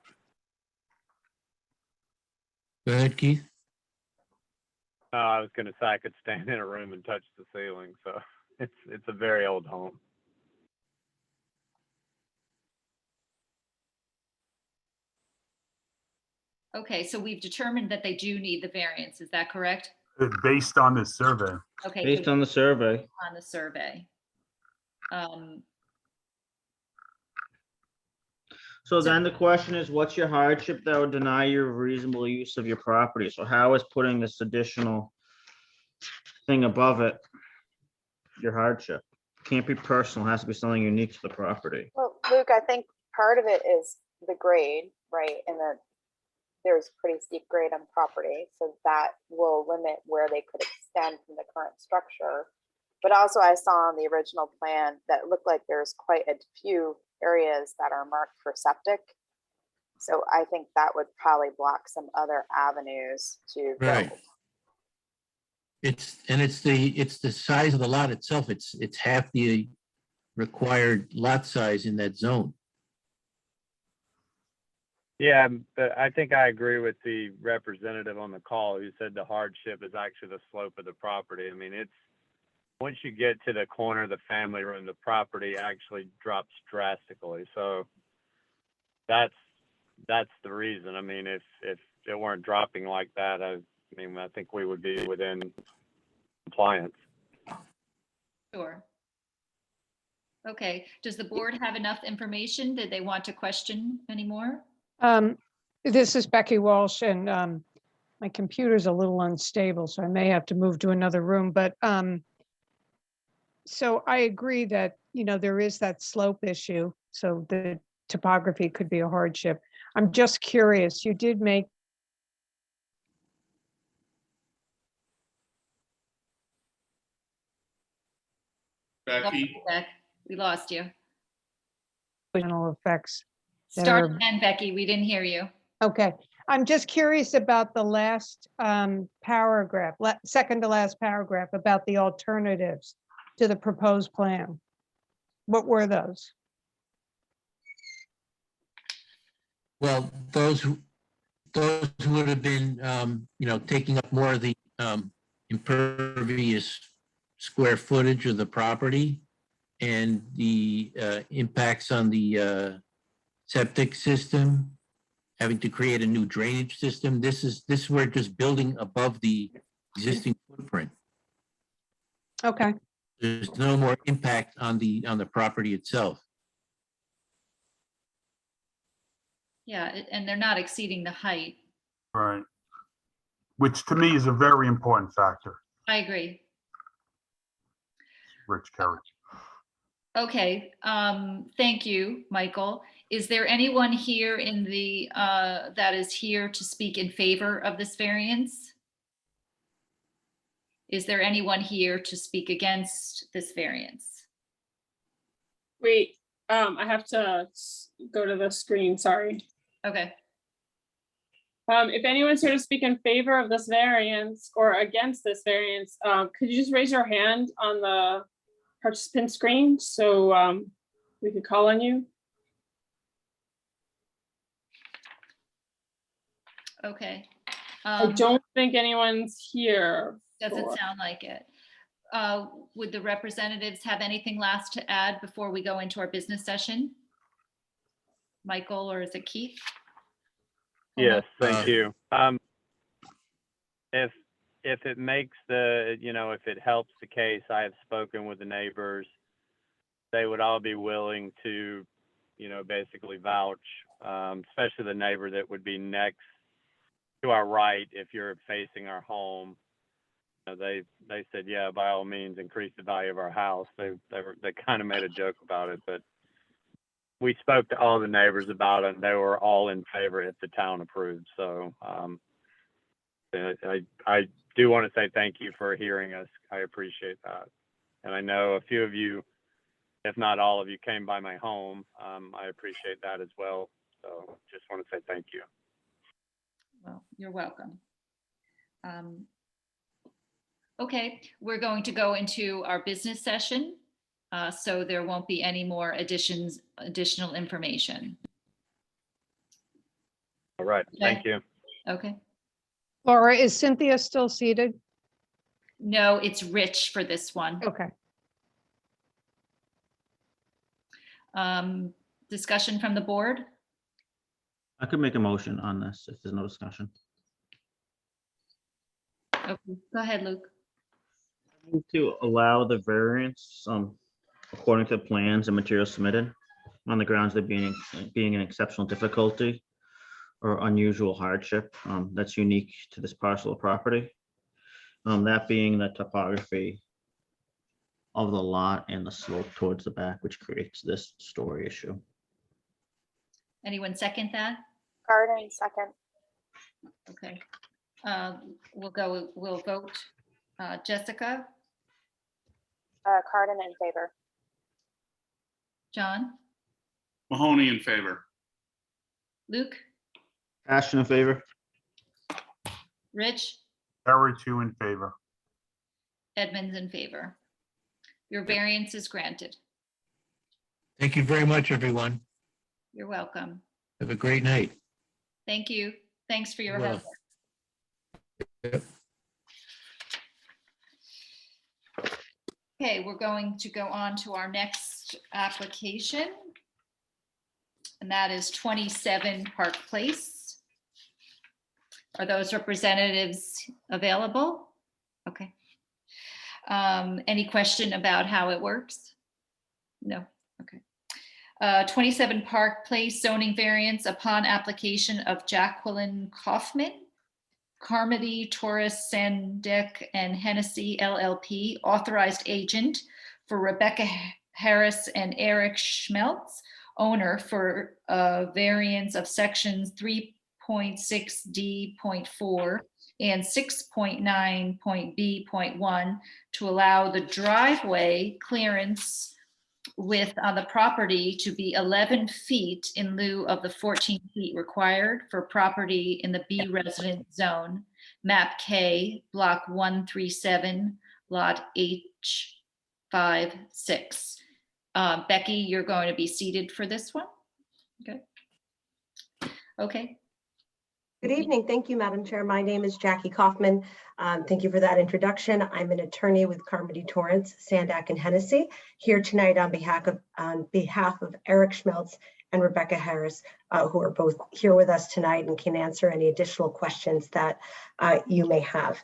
Go ahead, Keith. I was gonna say I could stand in a room and touch the ceiling, so it's a very old home. Okay, so we've determined that they do need the variance, is that correct? Based on the survey. Okay, Based on the survey. on the survey. So then the question is, what's your hardship that would deny your reasonable use of your property? So how is putting this additional thing above it your hardship? Can't be personal, has to be something unique to the property. Well, Luke, I think part of it is the grade, right? And that there's pretty steep grade on property, so that will limit where they could extend from the current structure. But also I saw on the original plan that it looked like there's quite a few areas that are marked for septic. So I think that would probably block some other avenues to Right. build. It's the size of the lot itself. It's half the required lot size in that zone. Yeah, but I think I agree with the representative on the call who said the hardship is actually the slope of the property. I mean, it's, once you get to the corner of the family room, the property actually drops drastically. So that's the reason. I mean, if it weren't dropping like that, I think we would be within compliance. Sure. Okay, does the board have enough information? Did they want to question anymore? This is Becky Walsh, and my computer's a little unstable, so I may have to move to another room, but so I agree that, there is that slope issue, so the topography could be a hardship. I'm just curious, you did make Becky, Beck, we lost you. additional effects. that Start are- again, Becky, we didn't hear you. Okay, I'm just curious about the last paragraph, second to last paragraph about the alternatives to the proposed plan. What were those? Well, those would have been, taking up more of the impervious square footage of the property and the impacts on the septic system, having to create a new drainage system. This we're just building above the existing footprint. Okay, There's no more impact on the property itself. Yeah, and they're not exceeding the height. Right. Which to me is a very important factor, I agree. Rich Kerry. Okay, thank you, Michael. Is there anyone here in the, that is here to speak in favor of this variance? Is there anyone here to speak against this variance? Wait, I have to go to the screen, sorry. Okay, If anyone's here to speak in favor of this variance or against this variance, could you just raise your hand on the participant screen so we could call on you? okay. I don't think anyone's here. Doesn't for- sound like it. Would the representatives have anything last to add before we go into our business session? Michael, or is it Keith? Yes, thank Uh, you. If it makes the, if it helps the case, I have spoken with the neighbors. They would all be willing to, basically vouch, especially the neighbor that would be next to our right if you're facing our home. They said, yeah, by all means, increase the value of our house. They kind of made a joke about it, but we spoke to all the neighbors about it, and they were all in favor if the town approved. So I do want to say thank you for hearing us. I appreciate that. And I know a few of you, if not all of you, came by my home. I appreciate that as well. So just want to say thank you. Well, you're welcome. Okay, we're going to go into our business session. So there won't be any more additional information. All right. Thank you. Okay. Laura, is Cynthia still seated? No, it's Rich for this one. Okay. Discussion from the board? I could make a motion on this if there's no discussion. Okay, go ahead, Luke. Move to allow the variance, according to plans and materials submitted on the grounds of being an exceptional difficulty or unusual hardship that's unique to this parcel of property. That being the topography of the lot and the slope towards the back, which creates this story issue. Anyone second that? Garden, second. Okay. We'll vote. Jessica, Cardin in favor. John, Mahoney in favor. Luke, Ashton in favor. Rich, Harry, 2 in favor. Edmonds in favor. Your variance is granted. Thank you very much, everyone. You're welcome. Have a great night. Thank you. Thanks for your Well. help. Yep. Okay, we're going to go on to our next application. And that is 27 Park Place. Are those representatives available? Okay. Any question about how it works? No, okay. 27 Park Place zoning variance upon application of Jacqueline Kaufman, Carmody, Torres, Sandek, and Hennessy LLP, authorized agent for Rebecca Harris and Eric Schmeltz, owner, for a variance of sections 3.6D.4 and 6.9.B.1 to allow the driveway clearance width on the property to be 11 feet in lieu of the 14 feet required for property in the B resident zone, map K, block 137, lot H56. Becky, you're going to be seated for this one? Okay. Okay. Good evening. Thank you, Madam Chair. My name is Jackie Kaufman. Thank you for that introduction. I'm an attorney with Carmody, Torrance, Sandak, and Hennessy, here tonight on behalf of Eric Schmeltz and Rebecca Harris, who are both here with us tonight and can answer any additional questions that you may have.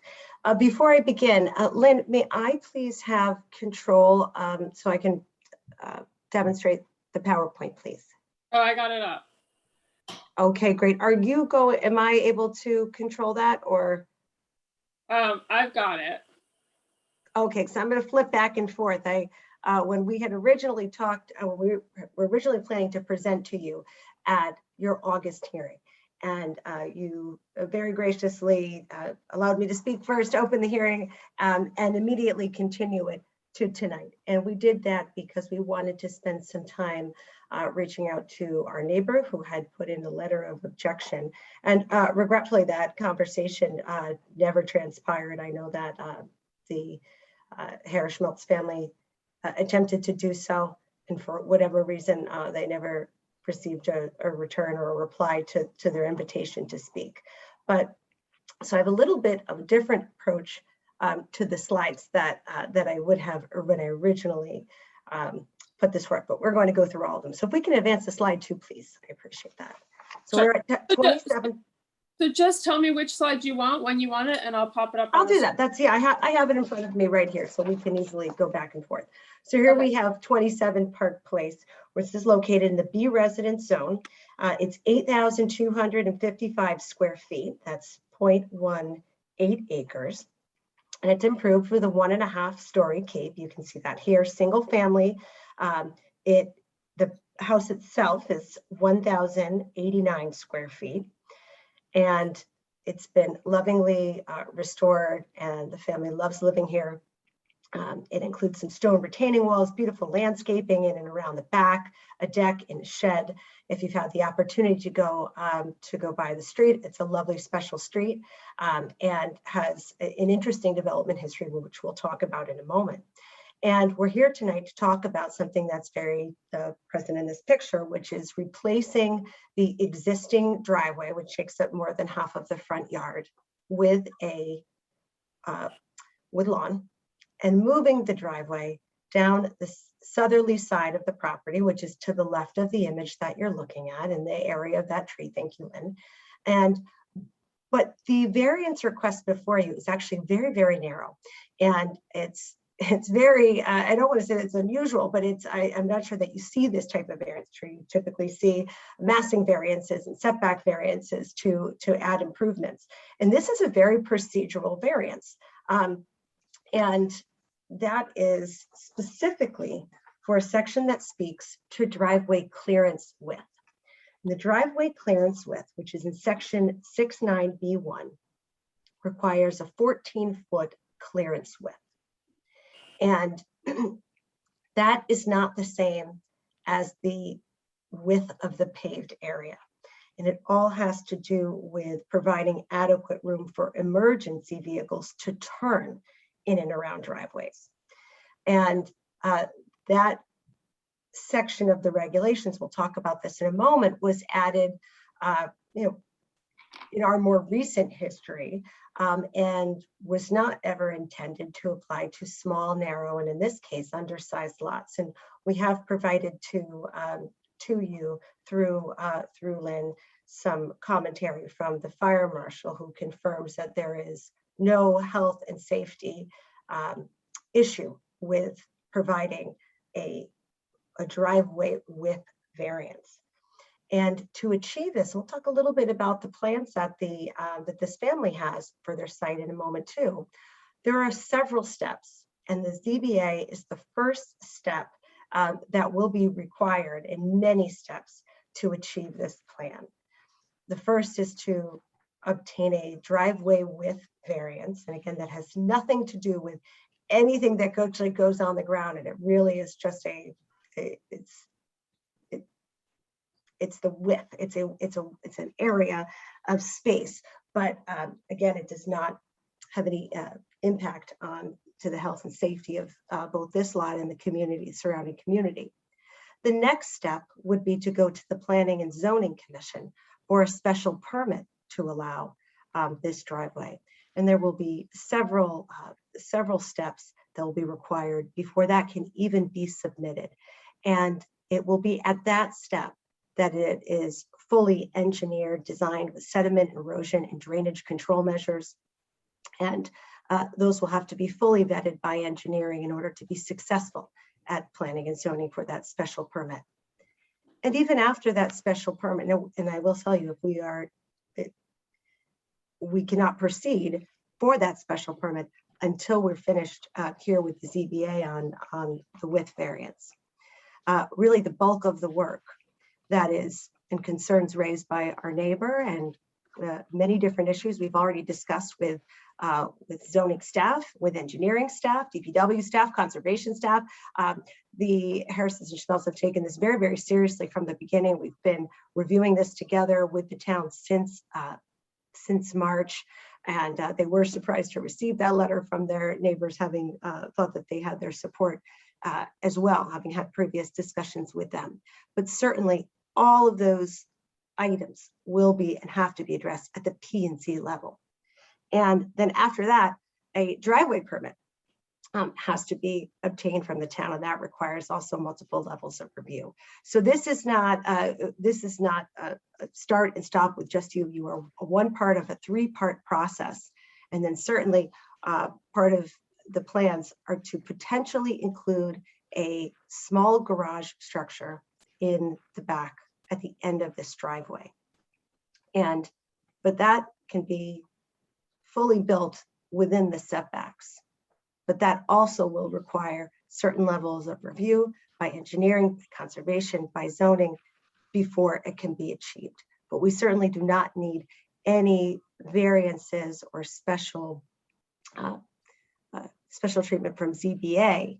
Before I begin, Lynn, may I please have control so I can demonstrate the PowerPoint, please? Oh, I got it up. Okay, great. Am I able to control that, or? I've got it. Okay, so I'm going to flip back and forth. When we had originally talked, we were originally planning to present to you at your August hearing, and you very graciously allowed me to speak first, open the hearing, and immediately continue it to tonight. And we did that because we wanted to spend some time reaching out to our neighbor who had put in a letter of objection. And regretfully, that conversation never transpired. I know that the Harris Schmeltz family attempted to do so, and for whatever reason, they never received a return or a reply to their invitation to speak. But so I have a little bit of a different approach to the slides that I would have when I originally put this forth, but we're going to go through all of them. So if we can advance the slide 2, please, I appreciate that. So we're at 27. So just tell me which slide you want, when you want it, and I'll pop it up. I'll on the do that. That's, yeah, I have it in front of me right here, so we can easily go back and forth. So here we have 27 Park Place, which is located in the B residence zone. It's 8,255 square feet. That's 0.18 acres. And it's improved with a 1.5 story cape. You can see that here, single family. The house itself is 1,089 square feet. And it's been lovingly restored, and the family loves living here. It includes some stone retaining walls, beautiful landscaping in and around the back, a deck and a shed. If you've had the opportunity to go by the street, it's a lovely special street, and has an interesting development history, which we'll talk about in a moment. And we're here tonight to talk about something that's very present in this picture, which is replacing the existing driveway, which takes up more than half of the front yard, with a wood lawn, and moving the driveway down the southerly side of the property, which is to the left of the image that you're looking at in the area of that tree. Thank you, Lynn. But the variance request before you is actually very, very narrow, and it's very, I don't want to say it's unusual, but I'm not sure that you see this type of variance tree. You typically see massing variances and setback variances to add improvements. And this is a very procedural variance. And that is specifically for a section that speaks to driveway clearance width. And the driveway clearance width, which is in section 69B1, requires a 14-foot clearance width. And that is not the same as the width of the paved area. And it all has to do with providing adequate room for emergency vehicles to turn in and around driveways. And that section of the regulations, we'll talk about this in a moment, was added in our more recent history, and was not ever intended to apply to small, narrow, and in this case, undersized lots. And we have provided to you through Lynn some commentary from the fire marshal, who confirms that there is no health and safety issue with providing a driveway width variance. And to achieve this, we'll talk a little bit about the plans that that this family has for their site in a moment too. There are several steps, and the ZBA is the first step that will be required in many steps to achieve this plan. The first is to obtain a driveway width variance. And again, that has nothing to do with anything that actually goes on the ground. And it really is just it's the width. It's an area of space, but again, it does not have any impact to the health and safety of both this lot and the community, surrounding community. The next step would be to go to the Planning and Zoning Commission for a special permit to allow this driveway. And there will be several steps that will be required before that can even be submitted. And it will be at that step that it is fully engineered, designed with sediment, erosion, and drainage control measures. And those will have to be fully vetted by engineering in order to be successful at planning and zoning for that special permit. And even after that special permit, and I will tell you, if we cannot proceed for that special permit until we're finished here with the ZBA on the width variance. Really the bulk of the work that is, and concerns raised by our neighbor, and many different issues we've already discussed with zoning staff, with engineering staff, DPW staff, conservation staff. The Harrisons and Schmelz have taken this very, very seriously from the beginning. We've been reviewing this together with the town since March, and they were surprised to receive that letter from their neighbors, having thought that they had their support as well, having had previous discussions with them. But certainly all of those items will be and have to be addressed at the P&Z level. And then after that, a driveway permit has to be obtained from the town, and that requires also multiple levels of review. So this is not a start and stop with just you. You are one part of a three-part process, and then certainly part of the plans are to potentially include a small garage structure in the back at the end of this driveway. But that can be fully built within the setbacks. But that also will require certain levels of review by engineering, by conservation, by zoning before it can be achieved. But we certainly do not need any variances or special treatment from ZBA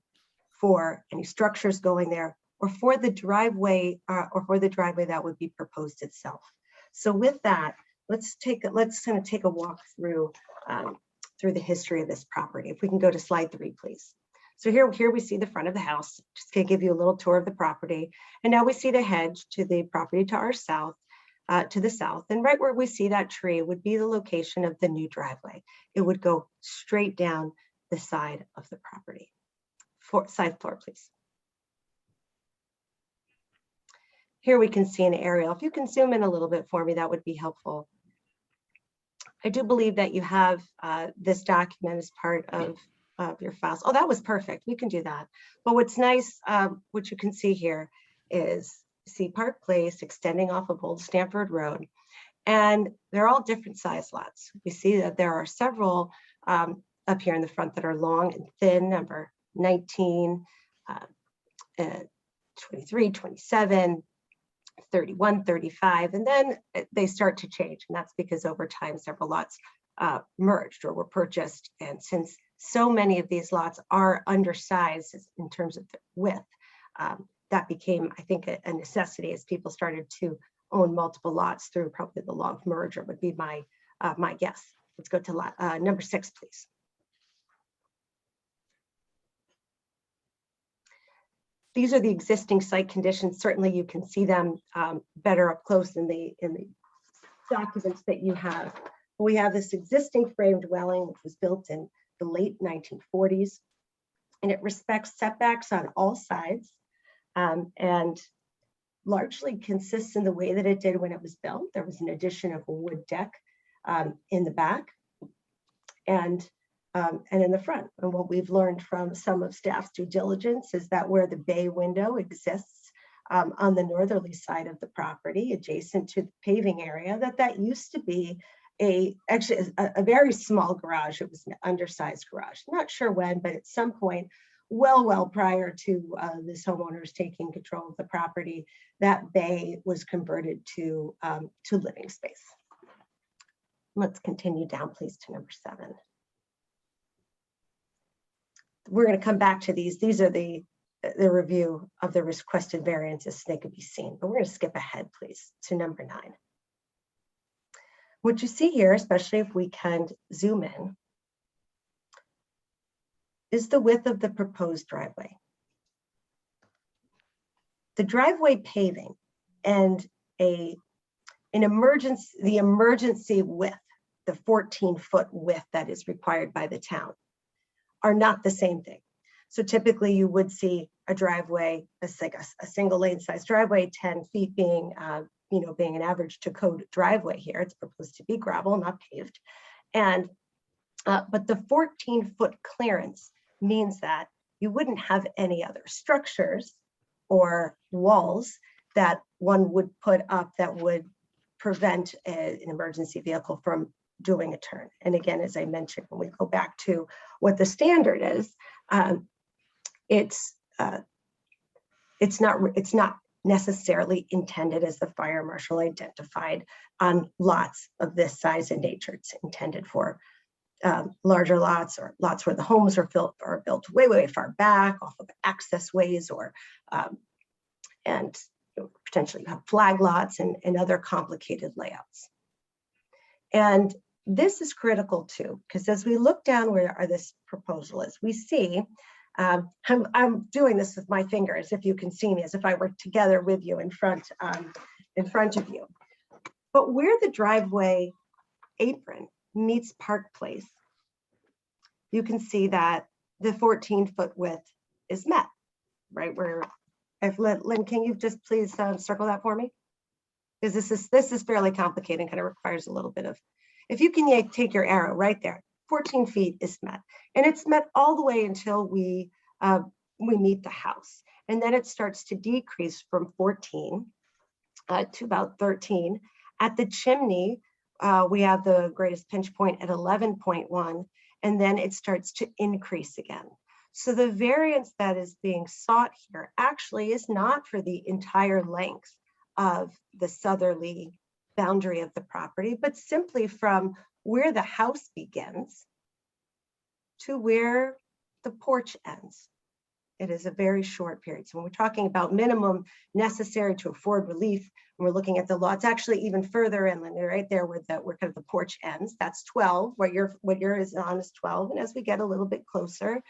for any structures going there, or for the driveway that would be proposed itself. So with that, let's kind of take a walk through the history of this property. If we can go to slide 3, please. So here we see the front of the house. Just gonna give you a little tour of the property. And now we see the hedge to the property to our south, to the south. And right where we see that tree would be the location of the new driveway. It would go straight down the side of the property. Side floor, please. Here we can see an aerial. If you can zoom in a little bit for me, that would be helpful. I do believe that you have this document as part of your files. Oh, that was perfect. We can do that. But what's nice, what you can see here is see Park Place extending off of Old Stamford Road. And they're all different size lots. We see that there are several up here in the front that are long and thin, number 19, 23, 27, 31, 35, and then they start to change. And that's because over time, several lots merged or were purchased. And since so many of these lots are undersized in terms of the width, that became, I think, a necessity as people started to own multiple lots through probably the law of merger would be my guess. Let's go to number 6, please. These are the existing site conditions. Certainly you can see them better up close in the documents that you have. We have this existing frame dwelling, which was built in the late 1940s, and it respects setbacks on all sides and largely consists in the way that it did when it was built. There was an addition of a wood deck in the back and in the front. And what we've learned from some of staff's due diligence is that where the bay window exists on the northerly side of the property, adjacent to the paving area, that used to be actually a very small garage. It was an undersized garage. Not sure when, but at some point, well prior to this homeowners taking control of the property, that bay was converted to living space. Let's continue down, please, to number 7. We're going to come back to these. These are the review of the requested variances so they could be seen, but we're going to skip ahead, please, to number 9. What you see here, especially if we can zoom in, is the width of the proposed driveway. The driveway paving and the emergency width, the 14-foot width that is required by the town, are not the same thing. So typically you would see a driveway, a single lane size driveway, 10 feet being an average to code driveway here. It's proposed to be gravel, not paved. And but the 14-foot clearance means that you wouldn't have any other structures or walls that one would put up that would prevent an emergency vehicle from doing a turn. And again, as I mentioned, when we go back to what the standard is, it's not necessarily intended as the fire marshal identified on lots of this size and nature. It's intended for larger lots or lots where the homes are built way far back off of access ways, or and potentially you have flag lots and other complicated layouts. And this is critical too, because as we look down where this proposal is, we see, I'm doing this with my fingers, if you can see me, as if I were together with you in front of you. But where the driveway apron meets Park Place, you can see that the 14-foot width is met, right? Where, if Lynn, can you just please circle that for me? Because this is fairly complicated and kind of requires a little bit of, if you can take your arrow right there, 14 feet is met. And it's met all the way until we meet the house. And then it starts to decrease from 14 to about 13. At the chimney, we have the greatest pinch point at 11.1, and then it starts to increase again. So the variance that is being sought here actually is not for the entire length of the southerly boundary of the property, but simply from where the house begins to where the porch ends. It is a very short period. So when we're talking about minimum necessary to afford relief, when we're looking at the law, it's actually even further inland, right there where kind of the porch ends. That's 12. What yours is on is 12. And as we get a little bit closer,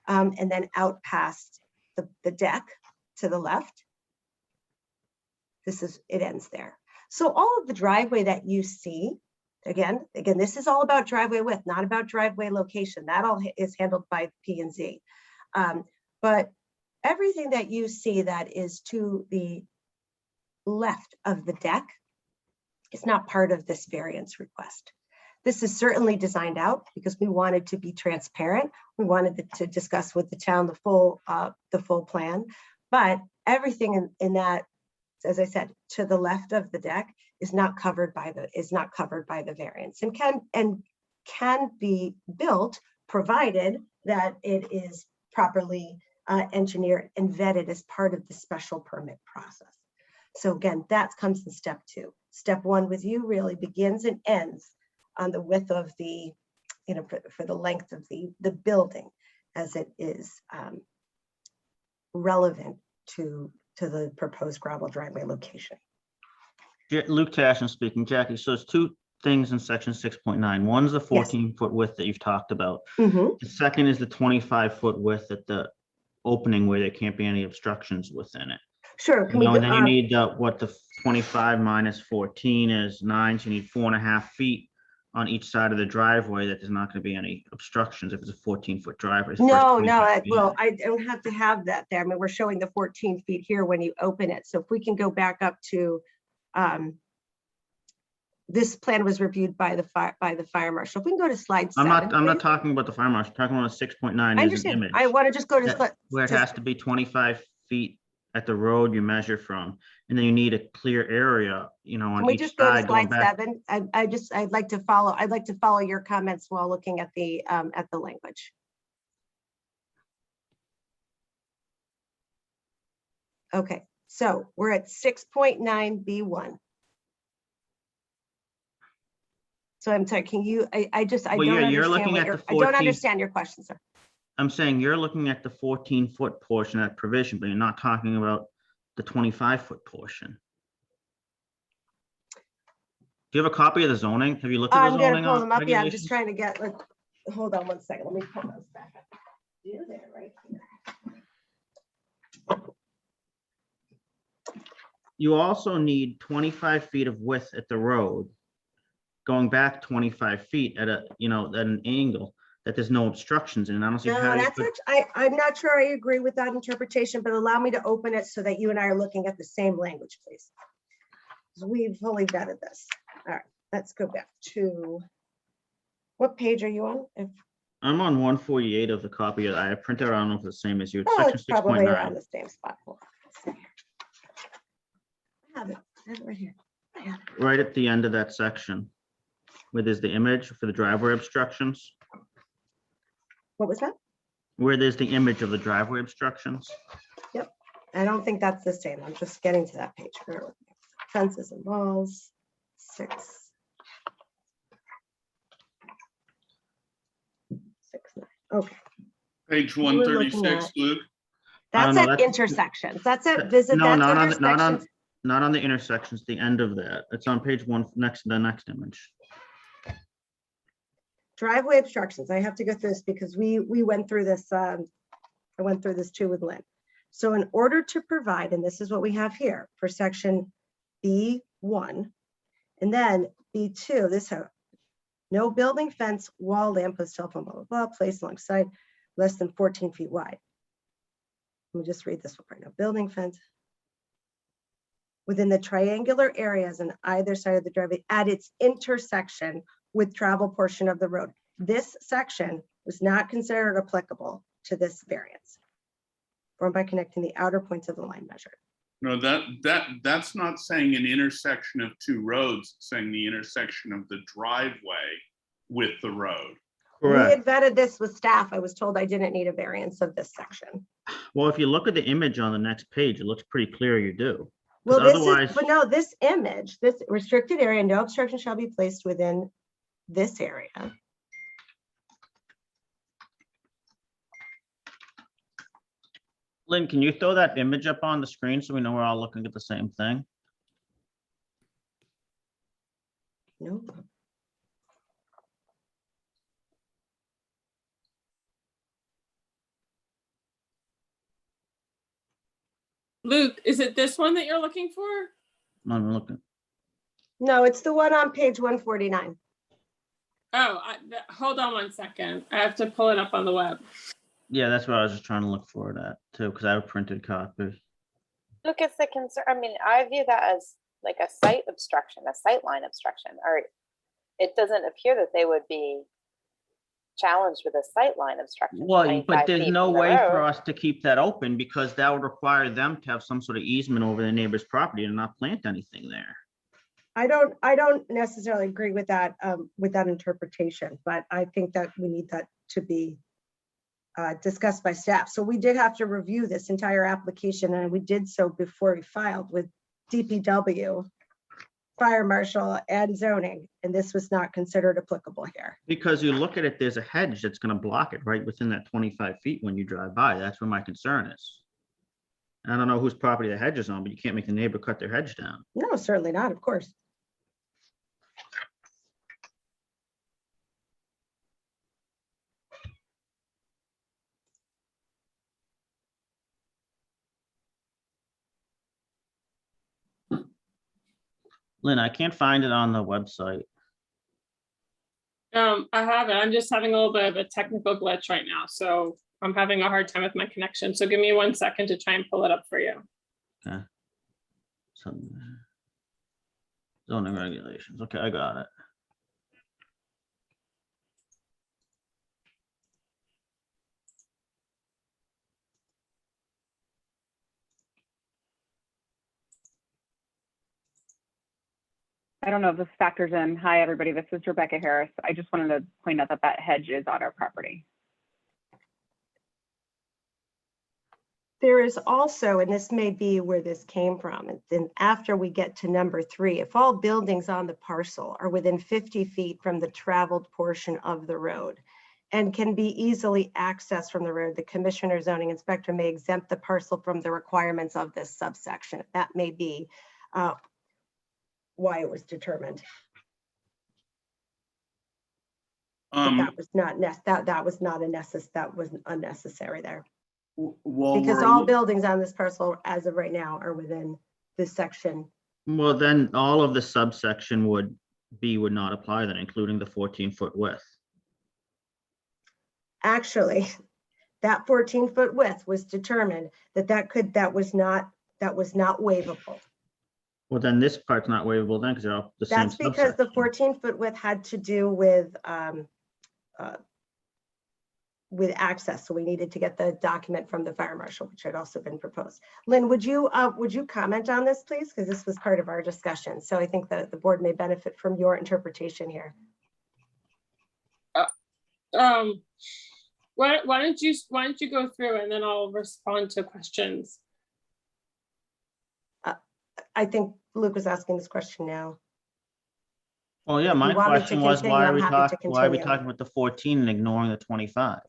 and then out past the deck to the left, it ends there. So all of the driveway that you see, again, this is all about driveway width, not about driveway location. That all is handled by P&Z. But everything that you see that is to the left of the deck is not part of this variance request. This is certainly designed out because we wanted to be transparent. We wanted to discuss with the town the full plan, but everything in that, as I said, to the left of the deck is not covered by the variance, and can be built provided that it is properly engineered and vetted as part of the special permit process. So again, that comes in step 2. Step 1 with you really begins and ends on the width of the, for the length of the building as it is relevant to the proposed gravel driveway location. Luke Tashin speaking. Jackie, so there's two things in section 6.9. One's the 14-foot width that you've talked about. Mm-hmm. The second is the 25-foot width at the opening where there can't be any obstructions within it. Sure. Can we And then you need what the 25 minus 14 is 9, so you need 4.5 feet on each side of the driveway that there's not going to be any obstructions if it's a 14-foot driveway. No, I don't have to have that there. I mean, we're showing the 14 feet here when you open it. So if we can go back up to, this plan was reviewed by the fire marshal. If we can go to slide 7. I'm not talking about the fire marshal. I'm talking about 6.9. I understand. I want to just go to where it has to be 25 feet at the road you measure from, and then you need a clear area, on Can we each just go to side slide going back. 7? I'd like to follow your comments while looking at the language. Okay, so we're at 6.9B1. So I'm sorry, can you, I don't understand your question, sir. I'm saying you're looking at the 14-foot portion of that provision, but you're not talking about the 25-foot portion. Do you have a copy of the zoning? Have you looked at the zoning? I'm gonna pull them up. Yeah, I'm just regulations? trying to get, hold on one second. Let me pull those back up. Yeah, they're right here. You also need 25 feet of width at the road, going back 25 feet at at an angle that there's no obstructions in. And I don't see No, how you that's could. I'm not sure I agree with that interpretation, but allow me to open it so that you and I are looking at the same language, please. We've fully vetted this. All right, let's go back to, what page are you on? I'm on 148 of the copy that I have printed. I don't know if it's the same as you. It's Oh, section it's probably 6.9. around the same spot. Hold on, let's see here. I have it right here. I have it. Right at the end of that section, where there's the image for the driveway obstructions, What was that? where there's the image of the driveway obstructions. Yep, I don't think that's the same. I'm just getting to that page. Bear with me. Fences and walls, 6. 6, 9. Okay, Page We're looking 136, at- Luke. that's no, at that's- intersections. That's at visit. No, That's not on, intersections. not on the intersections, the end of that. It's on page 1 next to the next image. Driveway obstructions. I have to go through this because we went through this. I went through this too with Lynn. So in order to provide, and this is what we have here for section B1, and then B2, this have no building, fence, wall, lamppost, telephone, blah, blah, blah, placed alongside. less than 14 feet wide. Let me just read this one right now. Building fence within the triangular areas on either side of the driveway at its intersection with travel portion of the road. This section was not considered applicable to this variance, formed by connecting the outer points of the line measured. No, that's not saying an intersection of two roads, it's saying the intersection of the driveway with the road. We Correct. had vetted this with staff. I was told I didn't need a variance of this section. Well, if you look at the image on the next page, it looks pretty clear you do. Well, 'Cause this otherwise- is, but no, this image, this restricted area, no obstruction shall be placed within this area. Lynn, can you throw that image up on the screen so we know we're all looking at the same thing? No. Luke, is it this one that you're looking for? I'm looking. No, it's the one on page 149. Oh, hold on one second. I have to pull it up on the web. Yeah, that's what I was just trying to look for that too, because I have a printed copy. Look, it's the concern. I mean, I view that as like a site obstruction, a sight line obstruction, or it doesn't appear that they would be challenged with a sight line obstruction. Well, 25 but there's feet no from the way for road. us to keep that open because that would require them to have some sort of easement over their neighbor's property and not plant anything there. I don't necessarily agree with that interpretation, but I think that we need that to be discussed by staff. So we did have to review this entire application, and we did so before we filed with DPW, fire marshal, and zoning, and this was not considered applicable here. Because you look at it, there's a hedge that's gonna block it right within that 25 feet when you drive by. That's where my concern is. And I don't know whose property the hedge is on, but you can't make the neighbor cut their hedge down. No, certainly not, of course. Lynn, I can't find it on the website. I have it. I'm just having a little bit of a technical glitch right now, so I'm having a hard time with my connection. So give me 1 second to try and pull it up for you. Okay. Zoning regulations. Okay, I got it. I don't know if this factors in. Hi, everybody. This is Rebecca Harris. I just wanted to point out that that hedge is on our property. There is also, and this may be where this came from, and then after we get to number 3, if all buildings on the parcel are within 50 feet from the traveled portion of the road and can be easily accessed from the road, the commissioner or zoning inspector may exempt the parcel from the requirements of this subsection. That may be why it was determined. But that was not that was unnecessary there. Well, Because all buildings on this parcel as of right now are within this section. Well, then all of the subsection would not apply then, including the 14-foot width. Actually, that 14-foot width was determined that was not waivable. Well, then this part's not waivable then because they're all the same. That's because the subsection. 14-foot width had to do with access. So we needed to get the document from the fire marshal, which had also been proposed. Lynn, would you comment on this, please? Because this was part of our discussion. So I think that the board may benefit from your interpretation here. Why don't you go through and then I'll respond to questions. I think Luke was asking this question now. Well, yeah, If you my want me to question was, continue, why are I'm we happy to talking continue. about the 14 and ignoring the 25?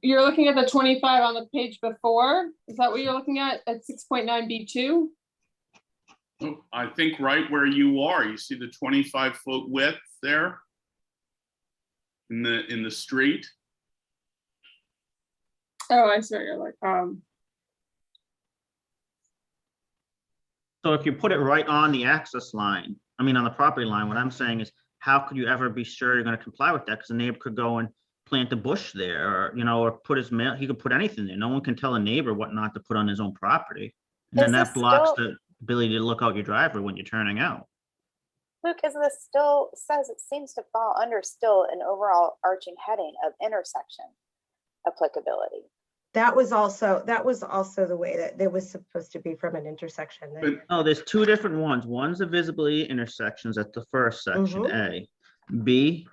You're looking at the 25 on the page before? Is that what you're looking at 6.9B2? I think right where you are, you see the 25-foot width there in the street. Oh, I see what you're like. So if you put it right on the access line, I mean, on the property line, what I'm saying is how could you ever be sure you're gonna comply with that? Because the neighbor could go and plant a bush there, or, you know, or put his mail, he could put anything there. No one can tell a neighbor what not to put on his own property. And then Is that this blocks still- the ability to look out your driveway when you're turning out. Luke, is this still, says it seems to fall under still an overall arching heading of intersection applicability. That was also the way that it was supposed to be from an intersection. But- Oh, there's two different ones. One's the visibility intersections at the first section, A. B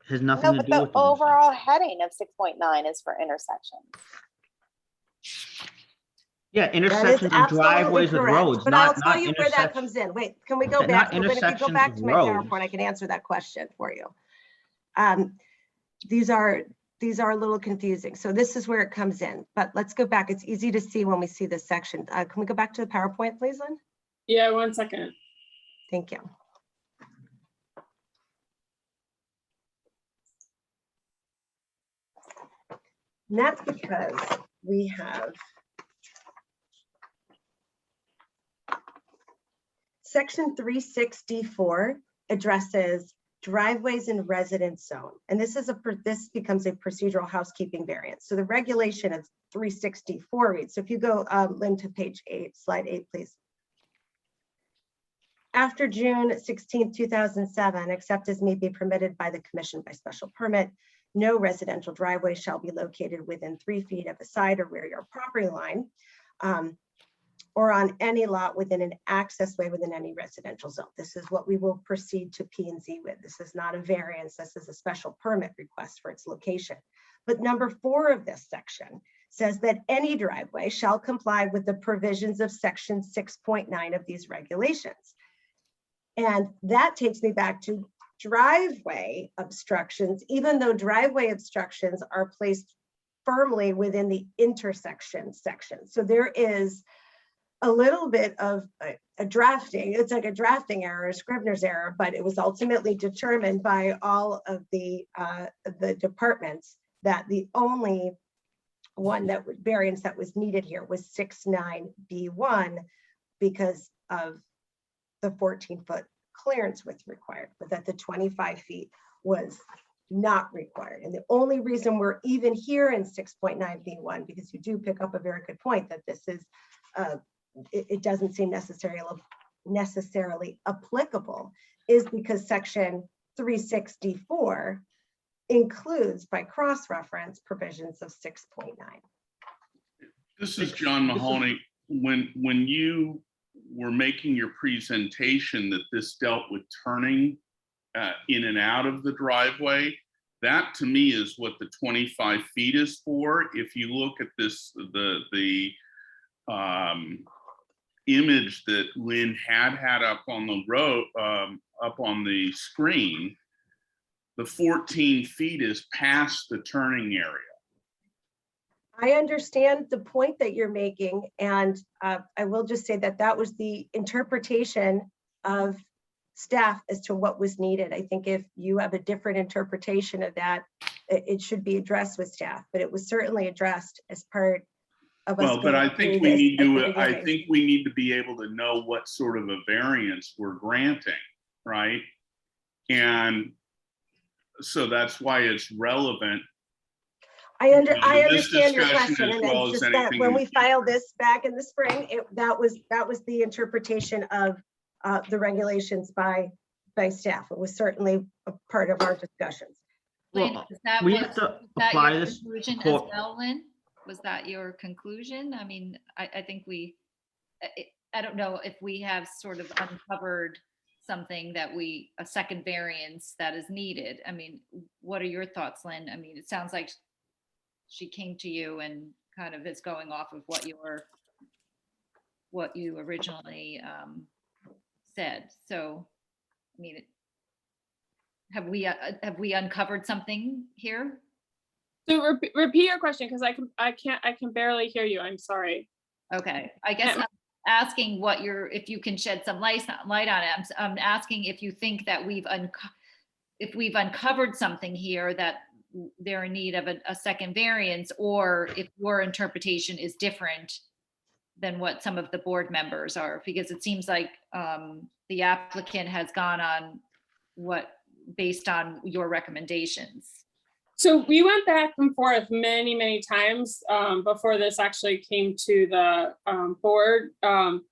has nothing No, to but do the with the overall heading of 6.9 is for intersections. Yeah, That is intersections on absolutely driveways with correct, roads, but I'll not tell you where that intersections. comes in. Wait, can we go Okay, back? not But if you go intersections back with to my roads. PowerPoint, I can answer that question for you. These are a little confusing. So this is where it comes in, but let's go back. It's easy to see when we see this section. Can we go back to the PowerPoint, please, Lynn? Yeah, 1 second. Thank you. And that's because we have Section 36D4 addresses driveways in residence zone. And this becomes a procedural housekeeping variance. So the regulation of 364 reads, so if you go, Lynn, to page 8, slide 8, please. After June 16, 2007, except as may be permitted by the commission by special permit, no residential driveway shall be located within 3 feet of a side or rear yard property line, or on any lot within an access way within any residential zone. This is what we will proceed to P&Z with. This is not a variance. This is a special permit request for its location. But number 4 of this section says that any driveway shall comply with the provisions of section 6.9 of these regulations. And that takes me back to driveway obstructions, even though driveway obstructions are placed firmly within the intersection section. So there is a little bit of a drafting, it's like a drafting error, a Scrivener's error, but it was ultimately determined by all of the departments that the only one that would variance that was needed here was 6.9B1 because of the 14-foot clearance was required, but that the 25 feet was not required. And the only reason we're even here in 6.9B1, because you do pick up a very good point that this is, it doesn't seem necessarily applicable, is because section 364 includes by cross-reference provisions of 6.9. This is John Mahoney. When you were making your presentation that this dealt with turning in and out of the driveway, that to me is what the 25 feet is for. If you look at this, the image that Lynn had up on the road, up on the screen, the 14 feet is past the turning area. I understand the point that you're making, and I will just say that that was the interpretation of staff as to what was needed. I think if you have a different interpretation of that, it should be addressed with staff, but it was certainly addressed as part of us. Well, but I think we need to, I think we need to be able to know what sort of a variance we're granting, right? And so that's why it's relevant. I understand your discussion question, as and well it's as just that anything when in we the filed this back in the spring, that was the interpretation of the regulations by staff. It was certainly a part of our discussions. Lynn, Well, is that we what- have to is that apply your this conclusion as court- well, Lynn? Was that your conclusion? I mean, I think I don't know if we have sort of uncovered something that a second variance that is needed. I mean, what are your thoughts, Lynn? I mean, it sounds like she came to you and kind of is going off of what you originally said. So, I mean, have we uncovered something here? So repeat your question, because I can barely hear you. I'm sorry. Okay, I guess I'm asking if you can shed some light on it. I'm asking if you think that if we've uncovered something here that they're in need of a second variance, or if your interpretation is different than what some of the board members are, because it seems like the applicant has gone on what based on your recommendations? So we went back and forth many, many times before this actually came to the board.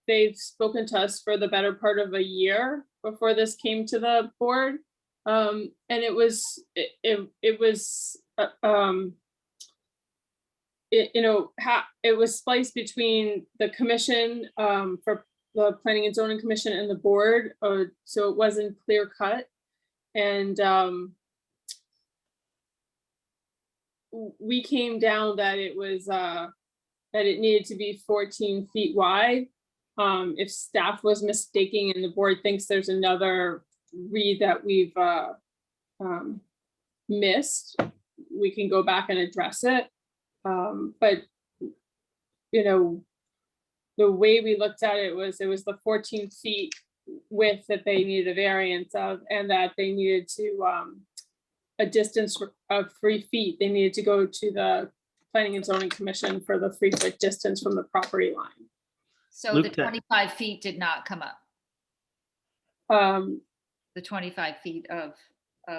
They've spoken to us for the better part of a year before this came to the board. And it was it was spliced between the commission for the Planning and Zoning Commission and the board, so it wasn't clear cut. And we came down that it was that it needed to be 14 feet wide. If staff was mistaking and the board thinks there's another read that we've missed, we can go back and address it. But you know, the way we looked at it was the 14 feet width that they needed a variance of, and that they needed to a distance of 3 feet. They needed to go to the Planning and Zoning Commission for the 3-foot distance from the property line. So Luke, the 25 feet did not come up, the 25 feet of.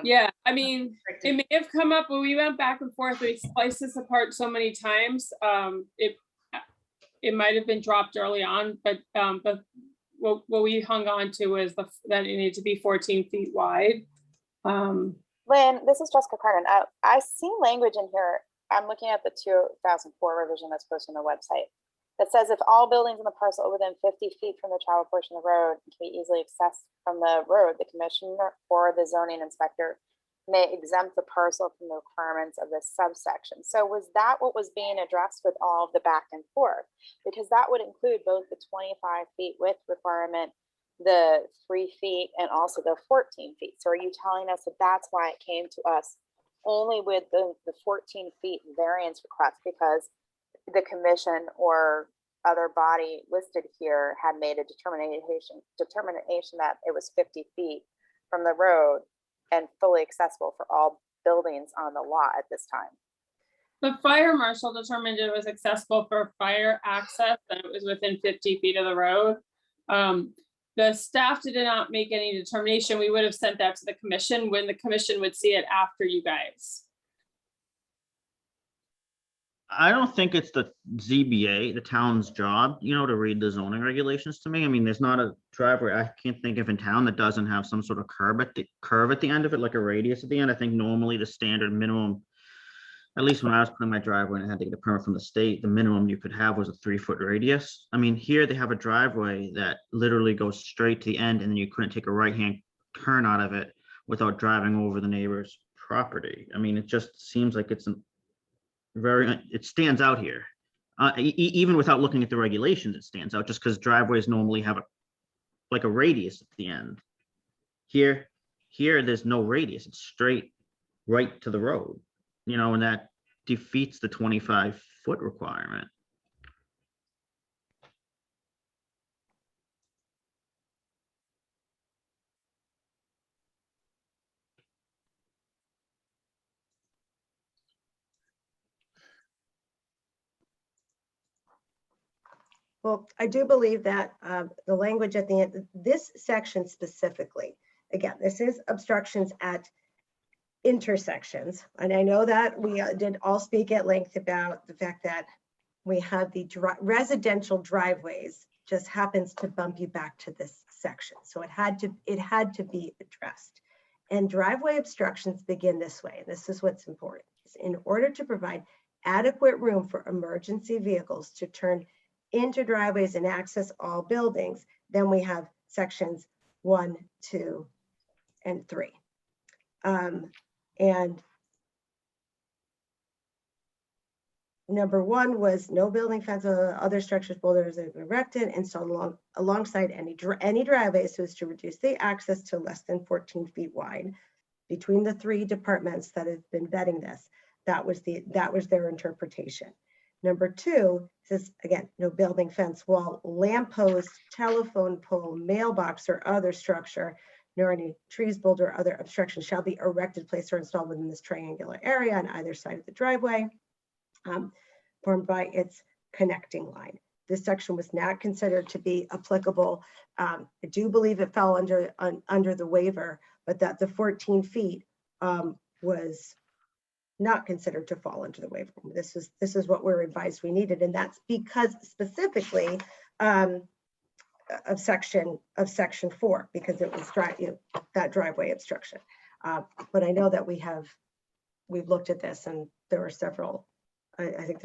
Yeah, I mean, it may have come up, but we went back and forth. We spliced this apart so many times. It might have been dropped early on, but what we hung on to was that it needed to be 14 feet wide. Lynn, this is Jessica Carden. I see language in here. I'm looking at the 2004 revision that's posted on the website that says if all buildings in the parcel are within 50 feet from the travel portion of the road can be easily accessed from the road, the commissioner or the zoning inspector may exempt the parcel from the requirements of this subsection. So was that what was being addressed with all of the back and forth? Because that would include both the 25 feet width requirement, the 3 feet, and also the 14 feet. So are you telling us that that's why it came to us only with the 14 feet variance request, because the commission or other body listed here had made a determination that it was 50 feet from the road and fully accessible for all buildings on the lot at this time? The fire marshal determined it was accessible for fire access and it was within 50 feet of the road. The staff did not make any determination. We would have sent that to the commission when the commission would see it after you guys. I don't think it's the ZBA, the town's job, you know, to read the zoning regulations to me. I mean, there's not a driveway I can't think of in town that doesn't have some sort of curve at the end of it, like a radius at the end. I think normally the standard minimum, at least when I was putting my driveway and I had to get a permit from the state, the minimum you could have was a 3-foot radius. I mean, here they have a driveway that literally goes straight to the end and then you couldn't take a right-hand turn out of it without driving over the neighbor's property. I mean, it just seems like it's it stands out here. Even without looking at the regulations, it stands out just because driveways normally have a radius at the end. Here there's no radius. It's straight right to the road, you know, and that defeats the 25-foot requirement. Well, I do believe that the language at the end, this section specifically, again, this is obstructions at intersections. And I know that we did all speak at length about the fact that we have the residential driveways just happens to bump you back to this section. So it had to be addressed. And driveway obstructions begin this way. And this is what's important. In order to provide adequate room for emergency vehicles to turn into driveways and access all buildings, then we have sections 1, 2, and 3. And number 1 was no building, fence, or other structures, boulders are erected, installed alongside any driveways so as to reduce the access to less than 14 feet wide between the 3 departments that have been vetting this. That was their interpretation. Number 2 says, again, no building, fence, wall, lamppost, telephone pole, mailbox, or other structure, nor any trees, boulder, or other obstructions shall be erected, placed, or installed within this triangular area on either side of the driveway, formed by its connecting line. This section was not considered to be applicable. I do believe it fell under the waiver, but that the 14 feet was not considered to fall into the waiver. This is what we're advised we needed, and that's because specifically of section 4, because it was that driveway obstruction. But I know that we've looked at this, and there were several. I think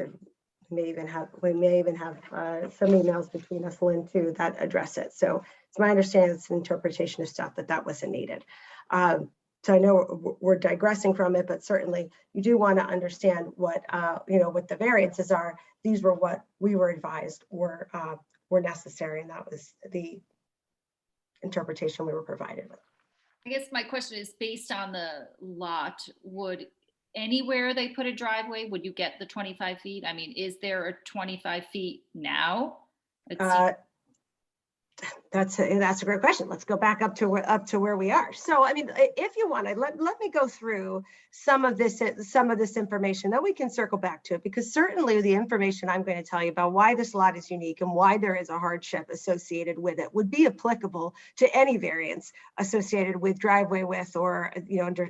we may even have some emails between us, Lynn, too, that address it. So it's my understanding it's an interpretation of stuff that wasn't needed. So I know we're digressing from it, but certainly you do want to understand what what the variances are. These were what we were advised were necessary, and that was the interpretation we were provided with. I guess my question is, based on the lot, would anywhere they put a driveway, would you get the 25 feet? I mean, is there a 25 feet now? That's a great question. Let's go back up to where we are. So, I mean, if you want to, let me go through some of this information, then we can circle back to it, because certainly the information I'm going to tell you about why this lot is unique and why there is a hardship associated with it would be applicable to any variance associated with driveway width or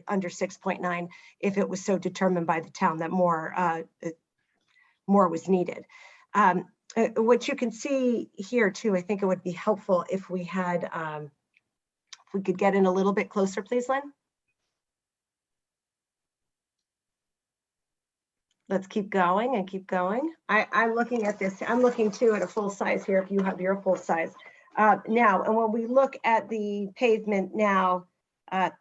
under 6.9 if it was so determined by the town that more was needed. What you can see here too, I think it would be helpful if we had, if we could get in a little bit closer, please, Lynn. Let's keep going and keep going. I'm looking at this. I'm looking too at a full size here if you have your full size. Now, and when we look at the pavement now,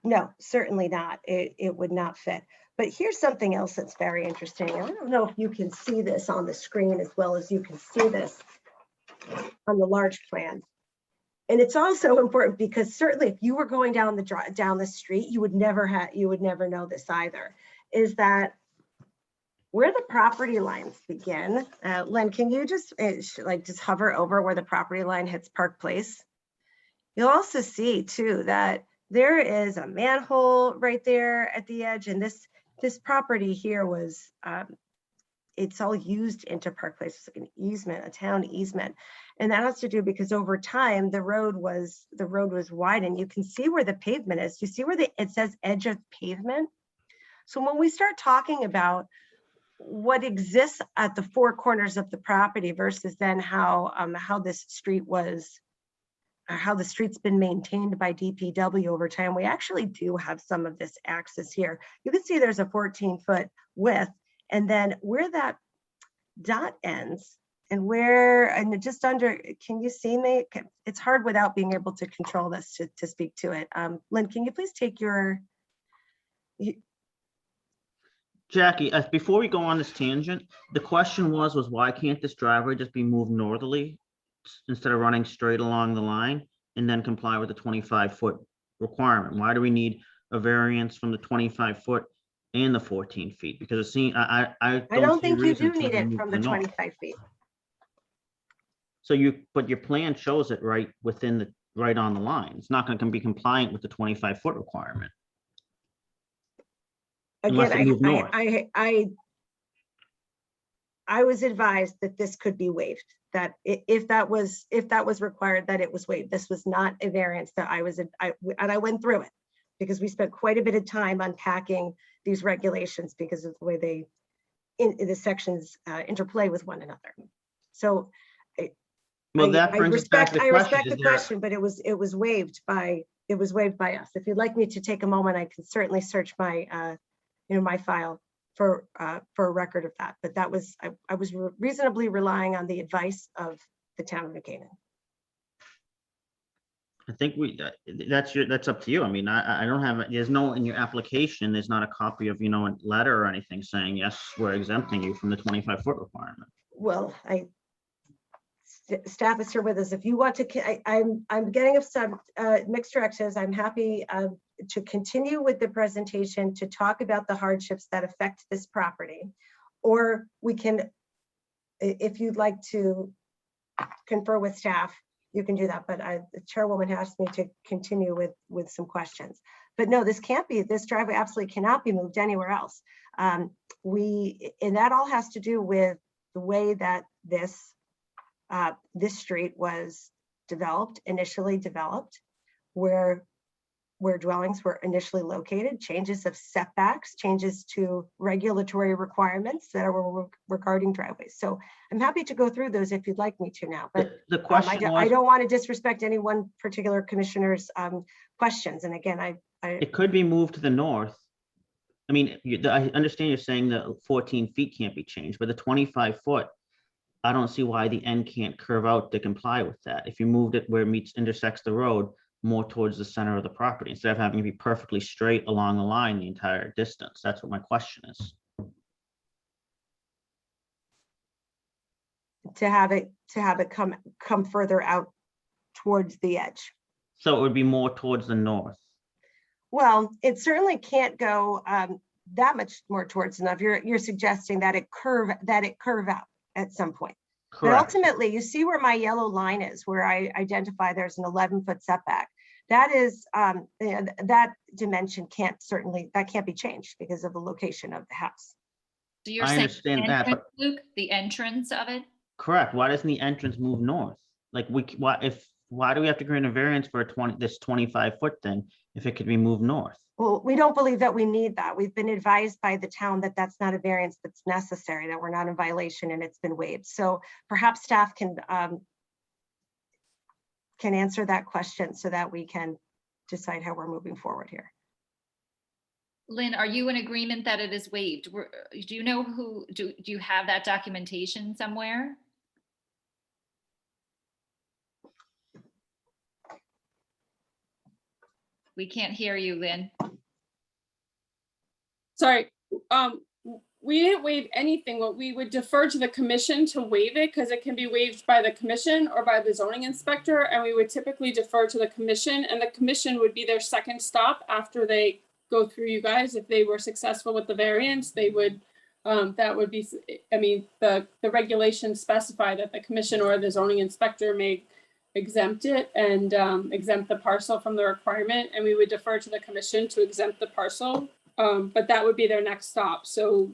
no, certainly not. It would not fit. But here's something else that's very interesting. I don't know if you can see this on the screen as well as you can see this on the large plan. And it's also important because certainly if you were going down the street, you would never know this either, is that where the property lines begin. Len, can you just hover over where the property line hits Park Place? You'll also see too that there is a manhole right there at the edge, and this property here was, it's all used into Park Place. It's like an easement, a town easement. And that has to do because over time, the road was widened. You can see where the pavement is. You see where it says edge of pavement? So when we start talking about what exists at the four corners of the property versus then how this street was, how the street's been maintained by DPW over time, we actually do have some of this access here. You can see there's a 14-foot width, and then where that dot ends and just under, can you see me? It's hard without being able to control this to speak to it. Lynn, can you please take your... Jackie, before we go on this tangent, the question was why can't this driveway just be moved northerly instead of running straight along the line and then comply with the 25-foot requirement? Why do we need a variance from the 25-foot and the 14 feet? Because it seems I don't think you do need it from the 25 feet. So but your plan shows it right on the line. It's not going to be compliant with the 25-foot requirement. Again, I was advised that this could be waived, that if that was required, that it was waived. This was not a variance that I went through it because we spent quite a bit of time unpacking these regulations because of the way the sections interplay with one another. So I respect the question, but it was waived by us. If you'd like me to take a moment, I can certainly search my my file for a record of that. But that was, I was reasonably relying on the advice of the town of New Canaan. I think that's up to you. I mean, I don't have, there's no, in your application, there's not a copy of, a letter or anything saying, yes, we're exempting you from the 25-foot requirement. Well, staff is here with us. If you want to, I'm getting some mixed directions. I'm happy to continue with the presentation to talk about the hardships that affect this property, or we can, if you'd like to confer with staff, you can do that. But the chairwoman asked me to continue with some questions. But no, this driveway absolutely cannot be moved anywhere else. And that all has to do with the way that this street was initially developed, where where dwellings were initially located, changes of setbacks, changes to regulatory requirements that are regarding driveways. So I'm happy to go through those if you'd like me to now, but The question I was, don't want to disrespect any one particular commissioner's questions. And again, it could be moved to the north. I mean, I understand you're saying that 14 feet can't be changed, but the 25 foot, I don't see why the end can't curve out to comply with that. If you moved it where it intersects the road more towards the center of the property, instead of having to be perfectly straight along the line the entire distance. That's what my question is. to have it come further out towards the edge. So it would be more towards the north. Well, it certainly can't go that much more towards enough. You're suggesting that it curve out at some point. But Correct. ultimately, you see where my yellow line is, where I identify there's an 11-foot setback. That is that dimension can't be changed because of the location of the house. So you're I saying understand the that, entrance, but Luke, the entrance of it? correct. Why doesn't the entrance move north? Like why do we have to grant a variance for this 25-foot thing if it could be moved north? Well, we don't believe that we need that. We've been advised by the town that that's not a variance that's necessary, that we're not in violation and it's been waived. So perhaps staff can answer that question so that we can decide how we're moving forward here. Lynn, are you in agreement that it is waived? Do you know do you have that documentation somewhere? We can't hear you, Lynn. Sorry, we didn't waive anything. What we would defer to the commission to waive it because it can be waived by the commission or by the zoning inspector. And we would typically defer to the commission, and the commission would be their second stop after they go through you guys. If they were successful with the variance, they would, that would be, I mean, the regulations specify that the commission or the zoning inspector may exempt it and exempt the parcel from the requirement. And we would defer to the commission to exempt the parcel. But that would be their next stop. So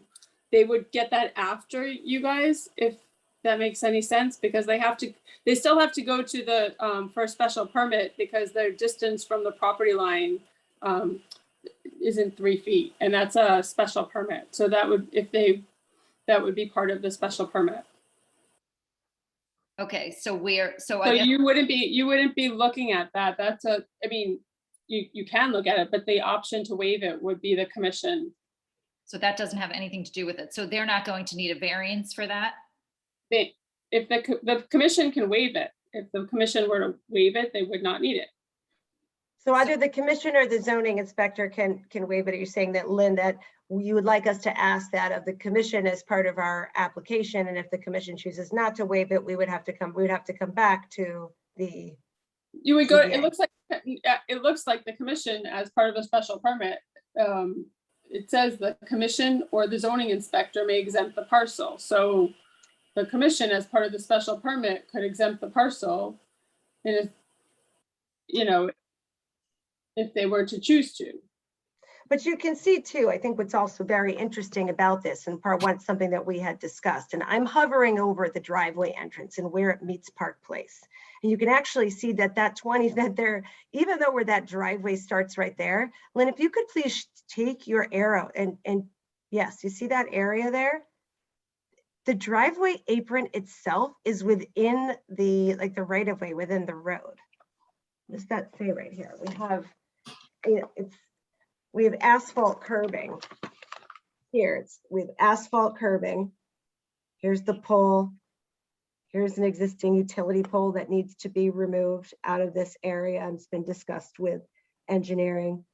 they would get that after you guys, if that makes any sense, because they still have to go to the, for a special permit because their distance from the property line isn't 3 feet, and that's a special permit. So that would, that would be part of the special permit. Okay, so So I guess, you wouldn't be looking at that. That's I mean, you can look at it, but the option to waive it would be the commission. so that doesn't have anything to do with it. So they're not going to need a variance for that? If the commission can waive it, if the commission were to waive it, they would not need it. So either the commission or the zoning inspector can waive it. Are you saying that, Lynn, that you would like us to ask that of the commission as part of our application? And if the commission chooses not to waive it, we would have to come back to the. You would go, ZBA. it looks like the commission as part of a special permit. It says the commission or the zoning inspector may exempt the parcel. So the commission as part of the special permit could exempt the parcel. And if, you know, if they were to choose to. But you can see too, I think what's also very interesting about this, and part one, something that we had discussed, and I'm hovering over the driveway entrance and where it meets Park Place. And you can actually see that even though where that driveway starts right there, Lynn, if you could please take your arrow and yes, you see that area there? The driveway apron itself is within the right of way within the road. What does that say right here? We have asphalt curbing. Here, we have asphalt curbing. Here's the pole. Here's an existing utility pole that needs to be removed out of this area, and it's been discussed with engineering.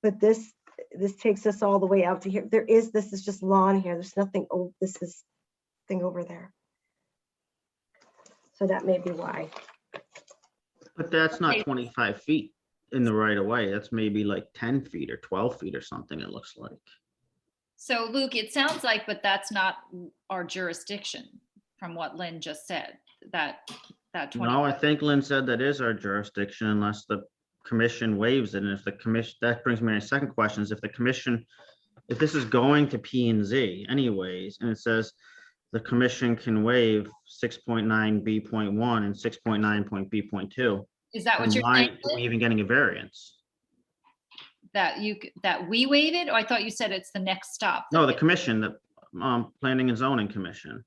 But this takes us all the way out to here. This is just lawn here. There's nothing, this is thing over there. So that may be why. But that's not 25 feet in the right of way. That's maybe like 10 feet or 12 feet or something, it looks like. So Luke, it sounds like, but that's not our jurisdiction from what Lynn just said, that 20. No, I think Lynn said that is our jurisdiction unless the commission waives it. And if the commission, that brings me to my second question, is if the commission, if this is going to P&Z anyways, and it says the commission can waive 6.9 B.1 and 6.9 B.2, Is that what then you're why saying? are we even getting a variance? That that we waive it? Or I thought you said it's the next stop. No, the commission, the Planning and Zoning Commission.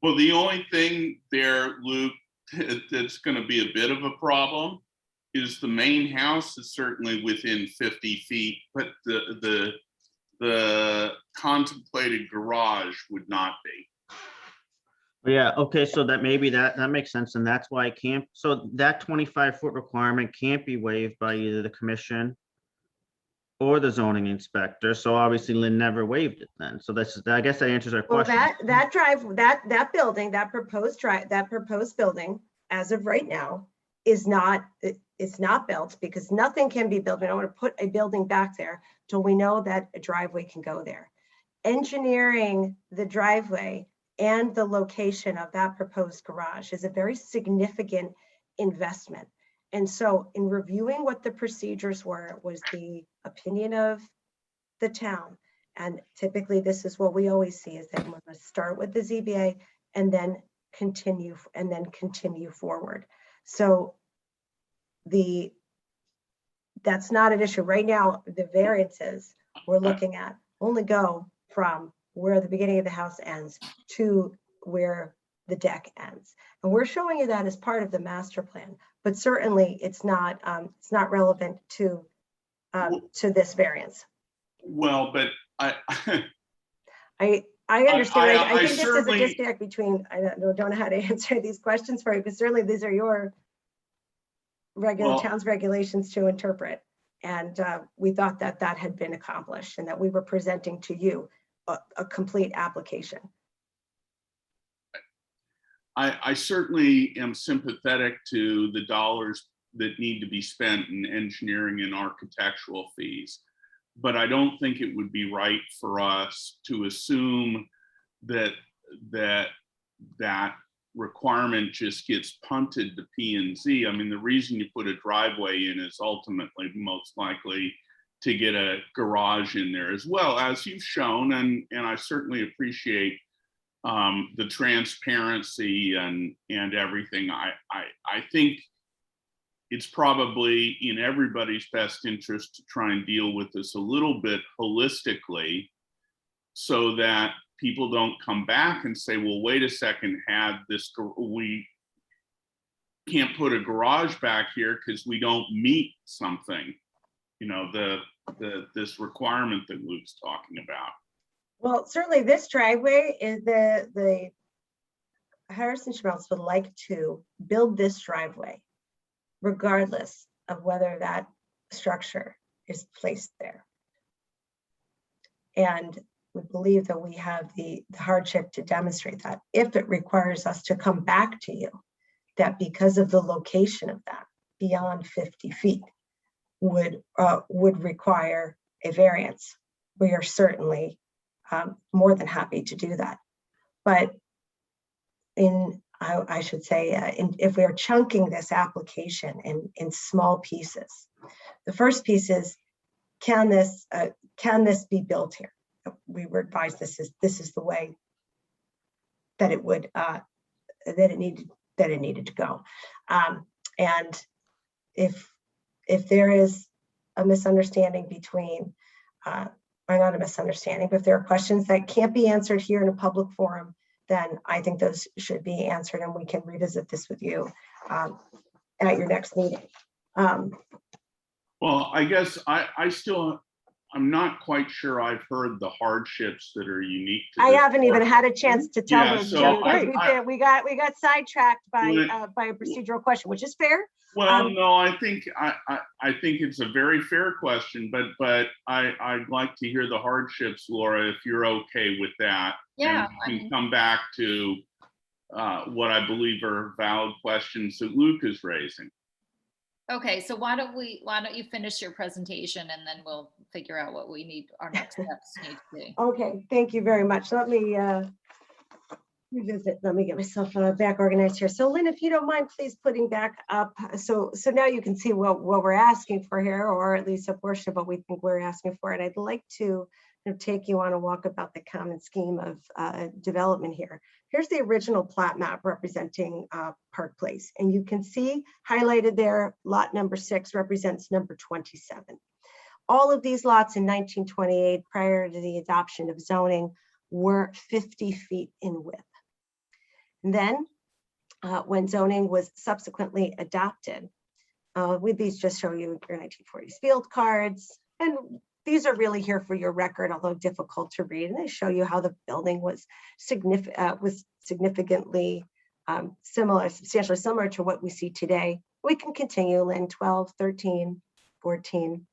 Well, the only thing there, Luke, that's going to be a bit of a problem is the main house is certainly within 50 feet, but the contemplated garage would not be. Yeah, okay, so that maybe that makes sense, and that's why it can't, so that 25-foot requirement can't be waived by either the commission or the zoning inspector, so obviously Lynn never waived it then, so that's, I guess that answers our Well, question. that building, that proposed building, as of right now, is not, it's not built because nothing can be built. We don't want to put a building back there till we know that a driveway can go there. Engineering the driveway and the location of that proposed garage is a very significant investment. And so in reviewing what the procedures were, was the opinion of the town. And typically this is what we always see, is that we're going to start with the ZBA and then continue forward. So that's not an issue right now. The variances we're looking at only go from where the beginning of the house ends to where the deck ends. And we're showing you that as part of the master plan, but certainly it's not relevant to this variance. Well, but I understand. I think this is a certainly- disconnect between, I don't know how to answer these questions for you, but certainly these are your town's regulations to interpret. And we thought that that had been accomplished and that we were presenting to you a complete application. I certainly am sympathetic to the dollars that need to be spent in engineering and architectural fees, but I don't think it would be right for us to assume that requirement just gets punted to P&Z. I mean, the reason you put a driveway in is ultimately most likely to get a garage in there as well, as you've shown, and I certainly appreciate the transparency and everything. I think it's probably in everybody's best interest to try and deal with this a little bit holistically so that people don't come back and say, well, wait a second, we can't put a garage back here because we don't meet something, this requirement that Luke's talking about. Well, certainly this driveway is the Harrison Schmelz would like to build this driveway regardless of whether that structure is placed there. And we believe that we have the hardship to demonstrate that if it requires us to come back to you, that because of the location of that beyond 50 feet would require a variance. We are certainly more than happy to do that. But I should say, if we are chunking this application in small pieces, the first piece is, can this be built here? We were advised this is the way that it would that it needed to go. And if there is a misunderstanding between, or not a misunderstanding, but if there are questions that can't be answered here in a public forum, then I think those should be answered, and we can revisit this with you at your next meeting. Well, I guess I'm not quite sure I've heard the hardships that are unique to I this haven't even project. had a chance to tell Yeah, them. so we got sidetracked by a procedural question, which is fair. Well, no, I think it's a very fair question, but I'd like to hear the hardships, Laura, if you're okay with that. Yeah, and we can come back to what I believe are valid questions that Luke is raising. Okay, so why don't you finish your presentation and then we'll figure out what we need, our next steps need to be. Okay, thank you very much. Let me revisit. Let me get myself back organized here. So Lynn, if you don't mind, please putting back up. So now you can see what we're asking for here, or at least a portion of what we think we're asking for. And I'd like to take you on a walk about the common scheme of development here. Here's the original plat map representing Park Place. And you can see highlighted there, lot number 6 represents number 27. All of these lots in 1928, prior to the adoption of zoning, were 50 feet in width. And then when zoning was subsequently adopted, these just show you your 1940s field cards. And these are really here for your record, although difficult to read. And they show you how the building was significantly substantially similar to what we see today. We can continue, Lynn, 12, 13, 14.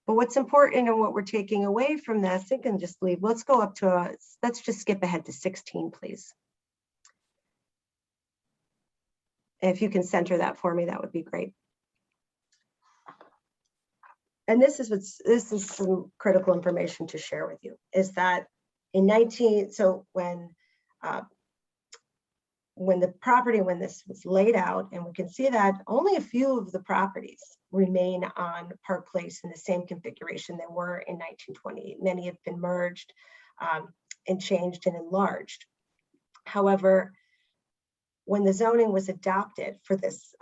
But what's important and what we're taking away from this, I can just leave, let's go up to, let's just skip ahead to 16, please. If you can center that for me, that would be great. And this is some critical information to share with you, is that in when this was laid out, and we can see that only a few of the properties remain on Park Place in the same configuration they were in 1928. Many have been merged and changed and enlarged. However, when the zoning was adopted for this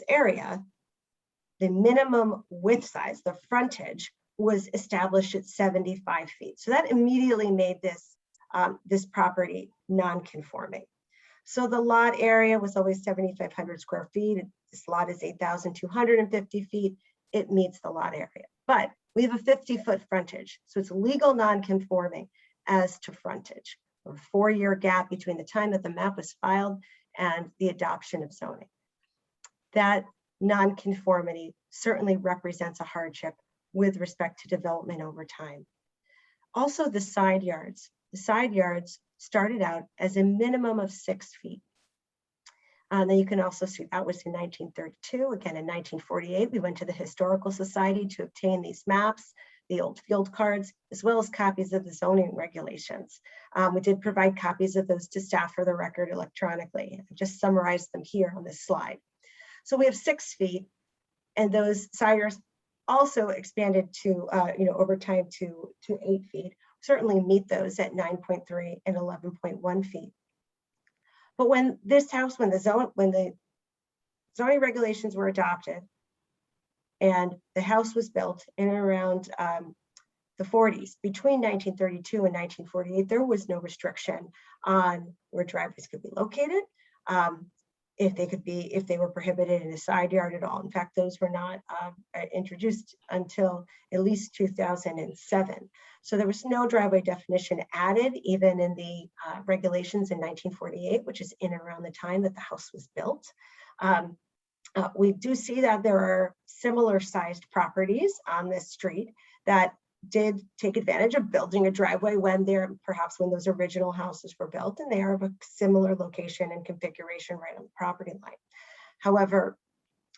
area, the minimum width size, the frontage, was established at 75 feet. So that immediately made this property non-conforming. So the lot area was always 7,500 square feet. This lot is 8,250 feet. It meets the lot area, but we have a 50-foot frontage. So it's legal non-conforming as to frontage. A 4-year gap between the time that the map was filed and the adoption of zoning. That non-conformity certainly represents a hardship with respect to development over time. Also, the side yards. The side yards started out as a minimum of 6 feet. And then you can also see that was in 1932. Again, in 1948, we went to the Historical Society to obtain these maps, the old field cards, as well as copies of the zoning regulations. We did provide copies of those to staff for the record electronically. I just summarized them here on this slide. So we have 6 feet, and those side yards also expanded to, over time to 8 feet. Certainly meet those at 9.3 and 11.1 feet. But when the zoning regulations were adopted and the house was built in and around the 40s, between 1932 and 1948, there was no restriction on where driveways could be located, if they were prohibited in a side yard at all. In fact, those were not introduced until at least 2007. So there was no driveway definition added, even in the regulations in 1948, which is in and around the time that the house was built. We do see that there are similar sized properties on this street that did take advantage of building a driveway when those original houses were built, and they are of a similar location and configuration right on the property line. However,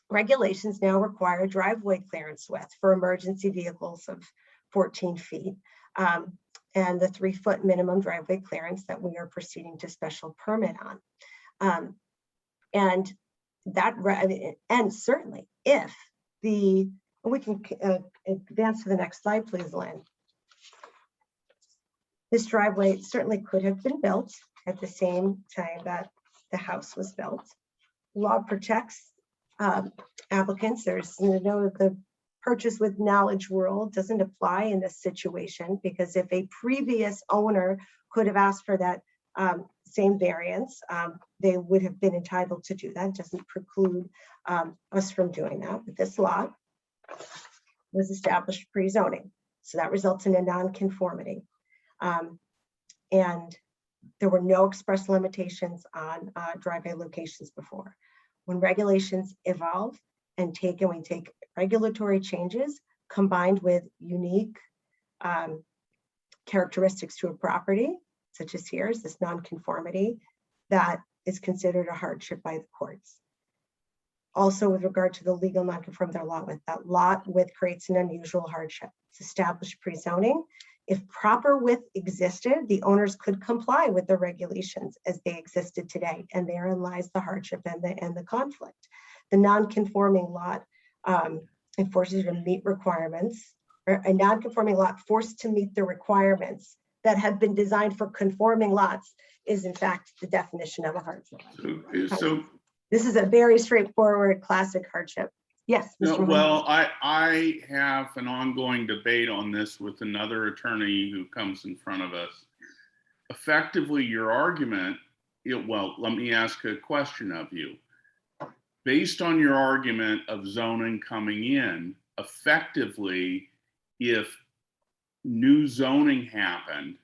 regulations now require driveway clearance width for emergency vehicles of 14 feet and the 3-foot minimum driveway clearance that we are proceeding to special permit on. And certainly if we can advance to the next slide, please, Lynn. This driveway certainly could have been built at the same time that the house was built. Law protects applicants. There's the purchase with knowledge rule doesn't apply in this situation, because if a previous owner could have asked for that same variance, they would have been entitled to do that. It doesn't preclude us from doing that. But this lot was established pre-zoning, so that results in a non-conformity. And there were no express limitations on driveway locations before. When regulations evolve and we take regulatory changes combined with unique characteristics to a property, such as here is this non-conformity, that is considered a hardship by the courts. Also, with regard to the legal non-conformity lot width, that lot width creates an unusual hardship. It's established pre-zoning. If proper width existed, the owners could comply with the regulations as they existed today, and therein lies the hardship and the conflict. The non-conforming lot enforces you to meet requirements or a non-conforming lot forced to meet the requirements that have been designed for conforming lots is in fact the definition of a hardship. So This is a very straightforward classic hardship. Yes, no, Mr. Mahoney. well, I have an ongoing debate on this with another attorney who comes in front of us. Effectively, your argument, well, let me ask a question of you. Based on your argument of zoning coming in, effectively, if new zoning happened,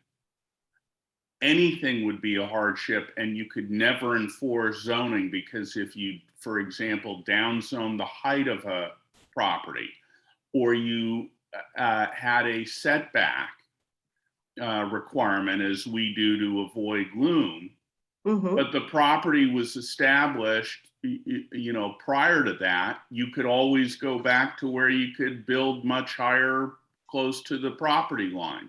anything would be a hardship and you could never enforce zoning, because if you, for example, downzone the height of a property, or you had a setback requirement as we do to avoid gloom, but the property was established, you know, prior to that, you could always go back to where you could build much higher close to the property line.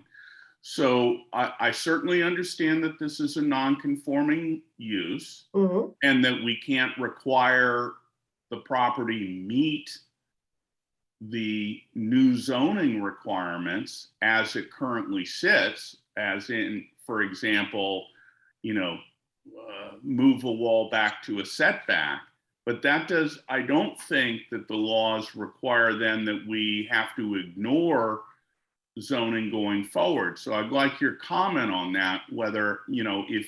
So I certainly understand that this is a non-conforming use and that we can't require the property meet the new zoning requirements as it currently sits, as in, for example, you know, move a wall back to a setback. But that does, I don't think that the laws require then that we have to ignore zoning going forward. So I'd like your comment on that, whether, you know, if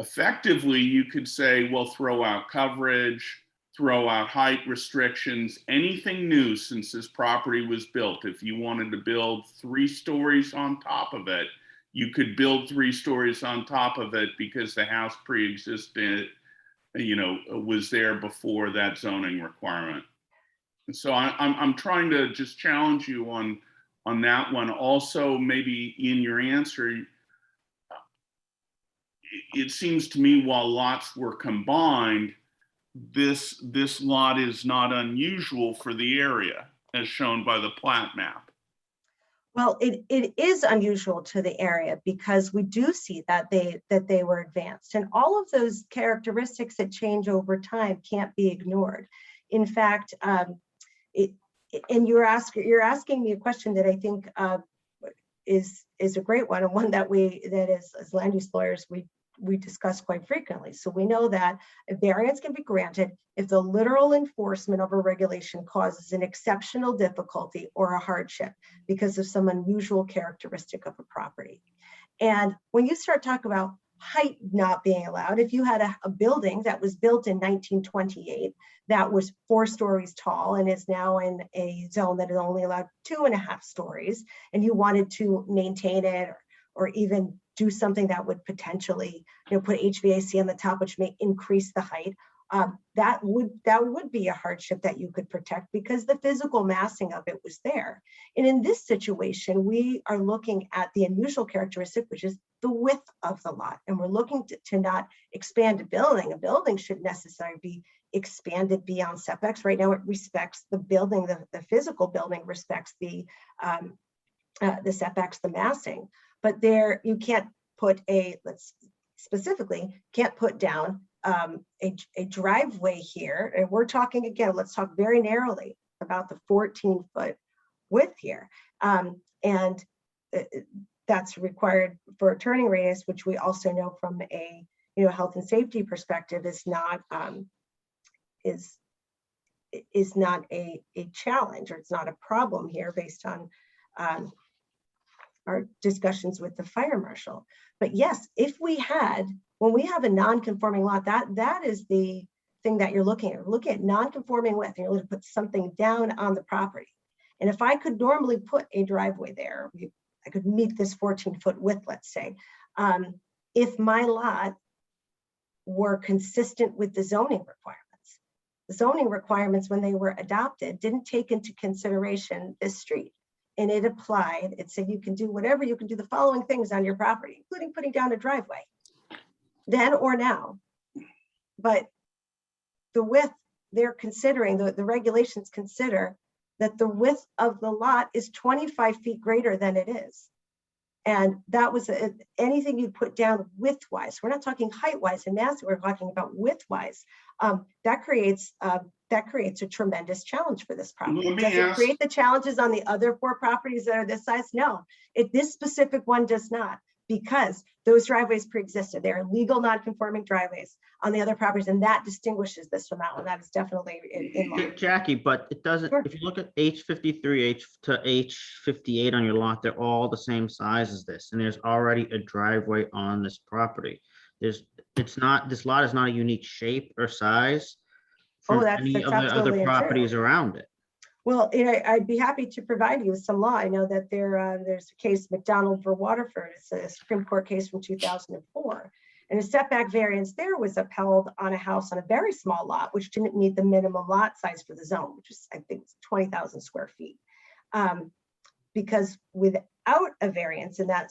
effectively you could say, well, throw out coverage, throw out height restrictions, anything new since this property was built. If you wanted to build 3 stories on top of it, you could build 3 stories on top of it because the house pre-existed, you know, was there before that zoning requirement. And so I'm trying to just challenge you on that one. Also, maybe in your answer, it seems to me while lots were combined, this lot is not unusual for the area as shown by the plat map. Well, it is unusual to the area because we do see that they were advanced, and all of those characteristics that change over time can't be ignored. In fact, and you're asking me a question that I think is a great one, and one that as land use lawyers we discuss quite frequently. So we know that a variance can be granted if the literal enforcement of a regulation causes an exceptional difficulty or a hardship because of some unusual characteristic of a property. And when you start talking about height not being allowed, if you had a building that was built in 1928 that was 4 stories tall and is now in a zone that is only allowed 2.5 stories, and you wanted to maintain it or even do something that would potentially, you know, put HVAC on the top, which may increase the height, that would be a hardship that you could protect because the physical massing of it was there. And in this situation, we are looking at the unusual characteristic, which is the width of the lot. And we're looking to not expand a building. A building shouldn't necessarily be expanded beyond setbacks. Right now, it respects the building, the physical building respects the setbacks, the massing. But there, you can't put can't put down a driveway here. And we're talking, again, let's talk very narrowly about the 14-foot width here. And that's required for a turning radius, which we also know from a health and safety perspective is not a challenge, or it's not a problem here based on our discussions with the fire marshal. But yes, when we have a non-conforming lot, that is the thing that you're looking at. We're looking at non-conforming width, and you're looking to put something down on the property. And if I could normally put a driveway there, I could meet this 14-foot width, let's say. If my lot were consistent with the zoning requirements. The zoning requirements, when they were adopted, didn't take into consideration this street. And it applied, it said you can do whatever, you can do the following things on your property, including putting down a driveway, then or now. But the width, they're considering, the regulations consider that the width of the lot is 25 feet greater than it is. And that was anything you put down width-wise. We're not talking height-wise and mass, we're talking about width-wise. That creates a tremendous challenge for this property. Let me Does it ask- create the challenges on the other 4 properties that are this size? No, this specific one does not, because those driveways pre-existed. They're legal non-conforming driveways on the other properties, and that distinguishes this from that one. That is definitely in line. Jackie, but it doesn't, Sure. if you look at H53 to H58 on your lot, they're all the same size as this, and there's already a driveway on this property. This lot is not a unique shape or size Oh, from that's any of the absolutely other untrue. properties around it. Well, I'd be happy to provide you with some law. I know that there's a case, McDonald v. Waterford. It's a Supreme Court case from 2004. And a setback variance there was upheld on a house on a very small lot, which didn't meet the minimum lot size for the zone, which is, I think, 20,000 square feet. Because without a variance in that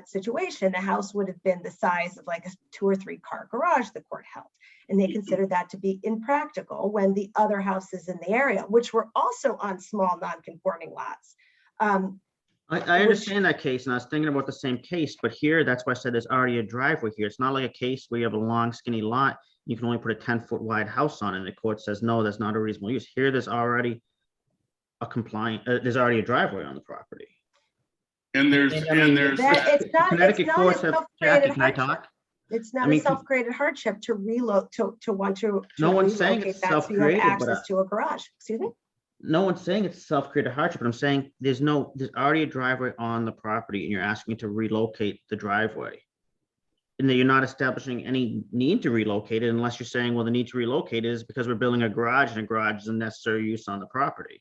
situation, the house would have been the size of like a 2 or 3 car garage, the court held. And they considered that to be impractical when the other houses in the area, which were also on small non-conforming lots. I understand that case, and I was thinking about the same case, but here, that's why I said there's already a driveway here. It's not like a case where you have a long skinny lot, you can only put a 10-foot wide house on it, and the court says, no, that's not a reasonable use. Here, there's already a there's already a driveway on the property. And there's, I mean, there's, It's not Connecticut a courts have, self-created Jackie, can I hardship. talk? It's not I mean, a self-created hardship to want to No one's saying relocate it's that so you have self-created, but access to a garage. Excuse me? No one's saying it's a self-created hardship, but I'm saying there's already a driveway on the property and you're asking to relocate the driveway. And that you're not establishing any need to relocate it unless you're saying, well, the need to relocate it is because we're building a garage and a garage is a necessary use on the property.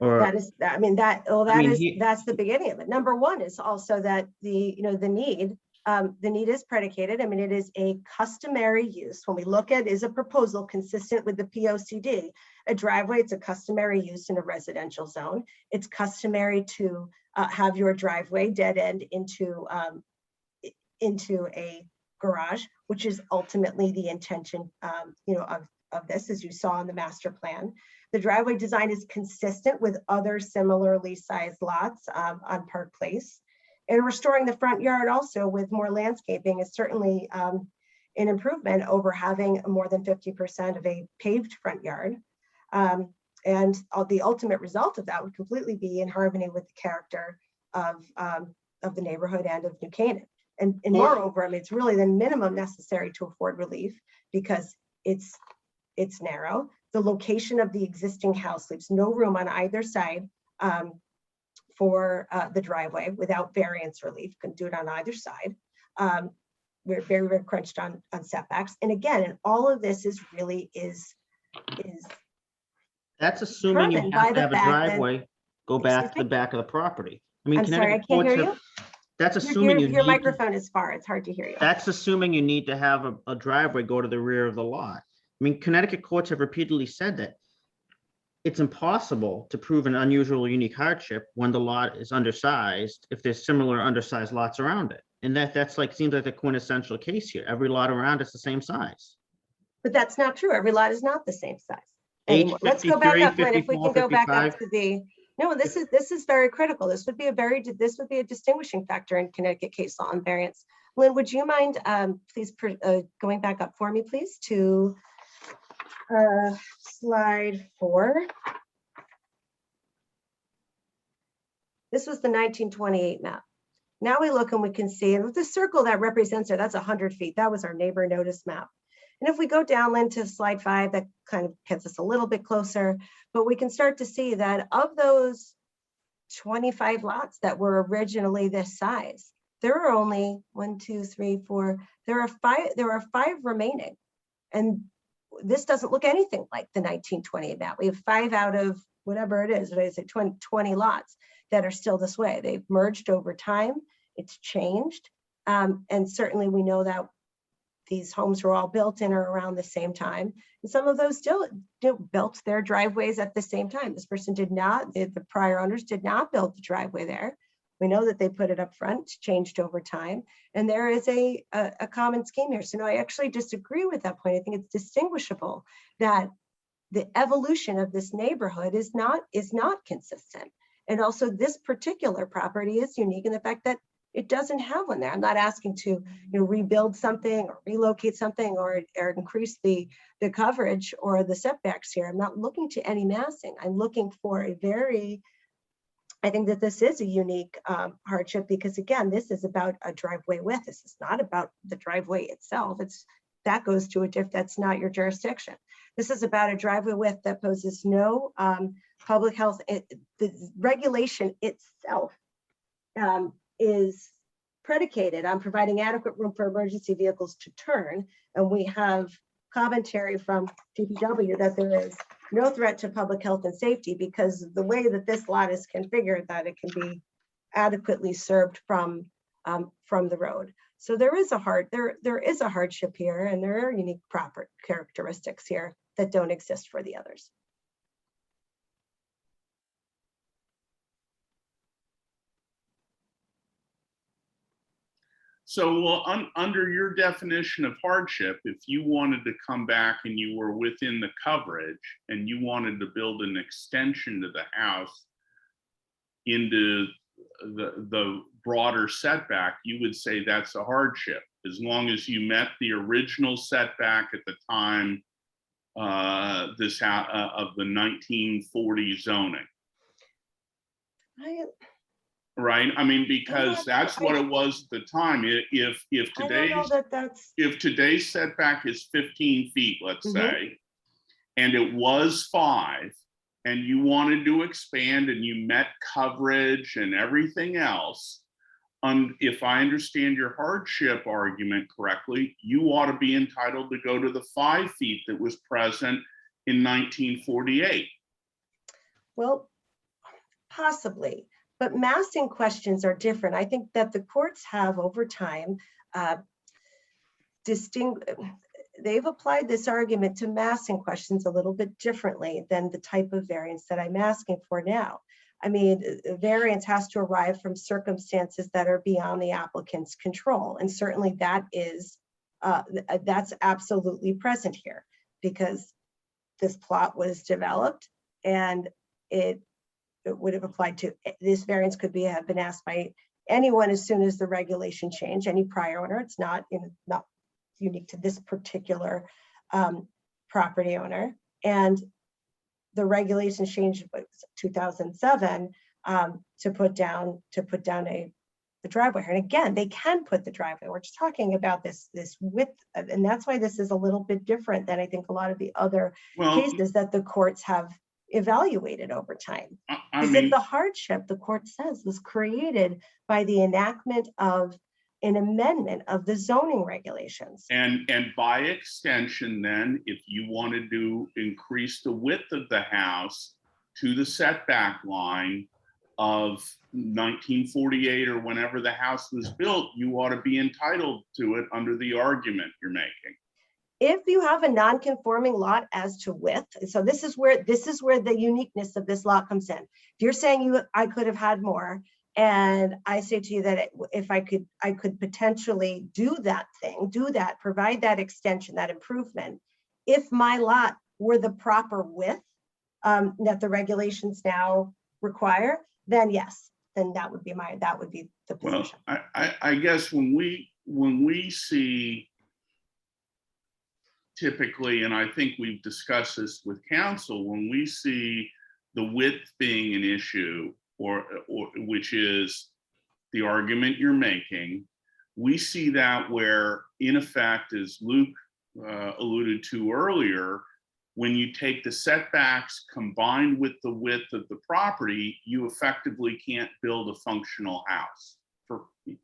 Or That is, I mean, that's the beginning of it. Number one is also that the need is predicated. I mean, it is a customary use. When we look at, is a proposal consistent with the POCD, a driveway, it's a customary use in a residential zone. It's customary to have your driveway dead end into a garage, which is ultimately the intention, of this, as you saw in the master plan. The driveway design is consistent with other similarly sized lots on Park Place. And restoring the front yard also with more landscaping is certainly an improvement over having more than 50% of a paved front yard. And the ultimate result of that would completely be in harmony with the character of the neighborhood and of New Canaan. And moreover, I mean, it's really the minimum necessary to afford relief because it's narrow. The location of the existing house leaves no room on either side for the driveway without variance relief. Can do it on either side. We're very, very crunched on setbacks. And again, and all of this is that's assuming you determined by have to the have a fact that- driveway go back to the me? back of the property. I mean, I'm sorry, I Connecticut can't courts hear have- you. That's assuming you Your need, microphone is far. It's hard to hear you. that's assuming you need to have a driveway go to the rear of the lot. I mean, Connecticut courts have repeatedly said that it's impossible to prove an unusual or unique hardship when the lot is undersized if there's similar undersized lots around it. And that's like, seems like the quintessential case here. Every lot around it's the same size. But that's not true. Every lot is not the same size anymore. Let's go back up, Lynn, if we can go back up to the, no, this is very critical. This would be a distinguishing factor in Connecticut case law and variance. Lynn, would you mind please going back up for me, please, to slide 4. This was the 1928 map. Now we look and we can see, and with the circle that represents it, that's 100 feet. That was our neighbor notice map. And if we go down, Lynn, to slide 5, that kind of gets us a little bit closer, but we can start to see that of those 25 lots that were originally this size, there are only 1, 2, 3, 4, there are 5 remaining. And this doesn't look anything like the 1928 map. We have 5 out of whatever it is, what is it, 20 lots that are still this way. They've merged over time, it's changed. And certainly we know that these homes were all built in or around the same time. And some of those still built their driveways at the same time. This person did not, the prior owners did not build the driveway there. We know that they put it up front, changed over time. And there is a common scheme here. So no, I actually disagree with that point. I think it's distinguishable that the evolution of this neighborhood is not consistent. And also this particular property is unique in the fact that it doesn't have one there. I'm not asking to, rebuild something or relocate something or increase the coverage or the setbacks here. I'm not looking to any massing. I'm looking for I think that this is a unique hardship because again, this is about a driveway width. This is not about the driveway itself. That goes to that's not your jurisdiction. This is about a driveway width that poses no public health. The regulation itself is predicated on providing adequate room for emergency vehicles to turn. And we have commentary from DPW that there is no threat to public health and safety because of the way that this lot is configured, that it can be adequately served from the road. So there is a hardship here, and there are unique proper characteristics here that don't exist for the others. So, well, under your definition of hardship, if you wanted to come back and you were within the coverage and you wanted to build an extension to the house into the broader setback, you would say that's a hardship, as long as you met the original setback at the time of the 1940 zoning. Right, I mean, because that's what it was at the time. If today's setback is 15 feet, let's say, and it was 5, and you wanted to expand and you met coverage and everything else, if I understand your hardship argument correctly, you ought to be entitled to go to the 5 feet that was present in 1948. Well, possibly. But massing questions are different. I think that the courts have over time they've applied this argument to massing questions a little bit differently than the type of variance that I'm asking for now. I mean, variance has to arrive from circumstances that are beyond the applicant's control. And certainly that is, that's absolutely present here because this plot was developed and it would have applied to, this variance could have been asked by anyone as soon as the regulation changed, any prior owner. It's not unique to this particular property owner. And the regulation changed in 2007 to put down the driveway here. And again, they can put the driveway. We're just talking about this width, and that's why this is a little bit different than I think a lot of the other cases that the courts have evaluated over time. Because if the hardship, the court says, was created by the enactment of an amendment of the zoning regulations. And by extension, then, if you wanted to increase the width of the house to the setback line of 1948 or whenever the house was built, you ought to be entitled to it under the argument you're making. If you have a non-conforming lot as to width, so this is where the uniqueness of this lot comes in. If you're saying I could have had more, and I say to you that if I could potentially do that, provide that extension, that improvement, if my lot were the proper width that the regulations now require, then yes, then that would be the position. Well, I guess when we see typically, and I think we've discussed this with counsel, when we see the width being an issue, or which is the argument you're making, we see that where, in effect, as Luke alluded to earlier, when you take the setbacks combined with the width of the property, you effectively can't build a functional house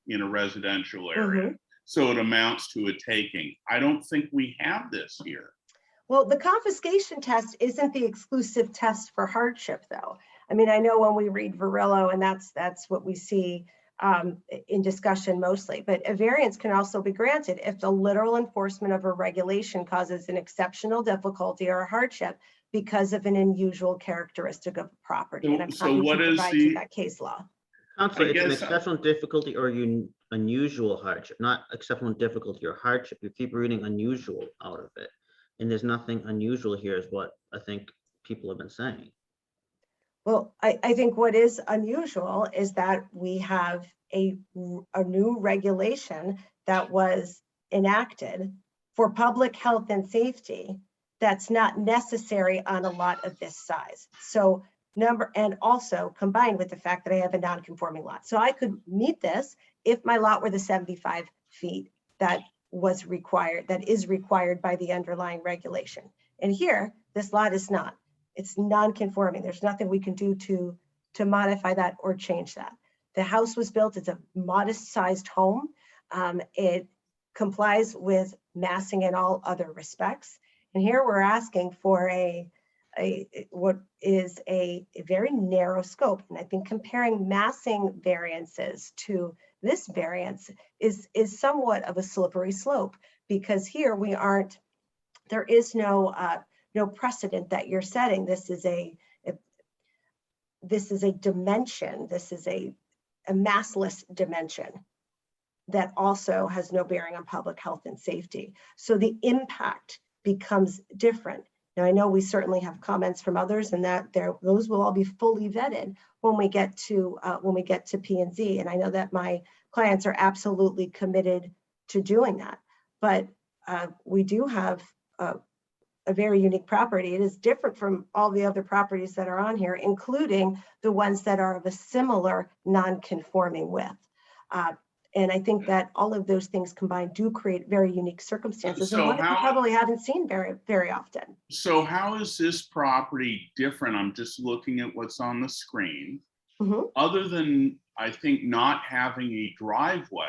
in a residential area. So it amounts to a taking. I don't think we have this here. Well, the confiscation test isn't the exclusive test for hardship, though. I mean, I know when we read Varillo, and that's what we see in discussion mostly, but a variance can also be granted if the literal enforcement of a regulation causes an exceptional difficulty or a hardship because of an unusual characteristic of property. And I'm happy to provide you that case law. Counselor, it's an exceptional difficulty or unusual hardship, not exceptional difficulty or hardship. You keep reading unusual out of it. And there's nothing unusual here is what I think people have been saying. Well, I think what is unusual is that we have a new regulation that was enacted for public health and safety that's not necessary on a lot of this size. So and also combined with the fact that I have a non-conforming lot. So I could meet this if my lot were the 75 feet that was required, that is required by the underlying regulation. And here, this lot is not. It's non-conforming. There's nothing we can do to modify that or change that. The house was built, it's a modest sized home. It complies with massing in all other respects. And here we're asking for what is a very narrow scope. And I think comparing massing variances to this variance is somewhat of a slippery slope, because here we aren't, there is no precedent that you're setting. This is a dimension. This is a massless dimension that also has no bearing on public health and safety. So the impact becomes different. Now, I know we certainly have comments from others, and that those will all be fully vetted when we get to P&Z. And I know that my clients are absolutely committed to doing that. But we do have a very unique property. It is different from all the other properties that are on here, including the ones that are of a similar non-conforming width. And I think that all of those things combined do create very unique circumstances, and one that you probably haven't seen very, very often. So how is this property different? I'm just looking at what's on the screen. Mm-hmm. Other than, I think, not having a driveway,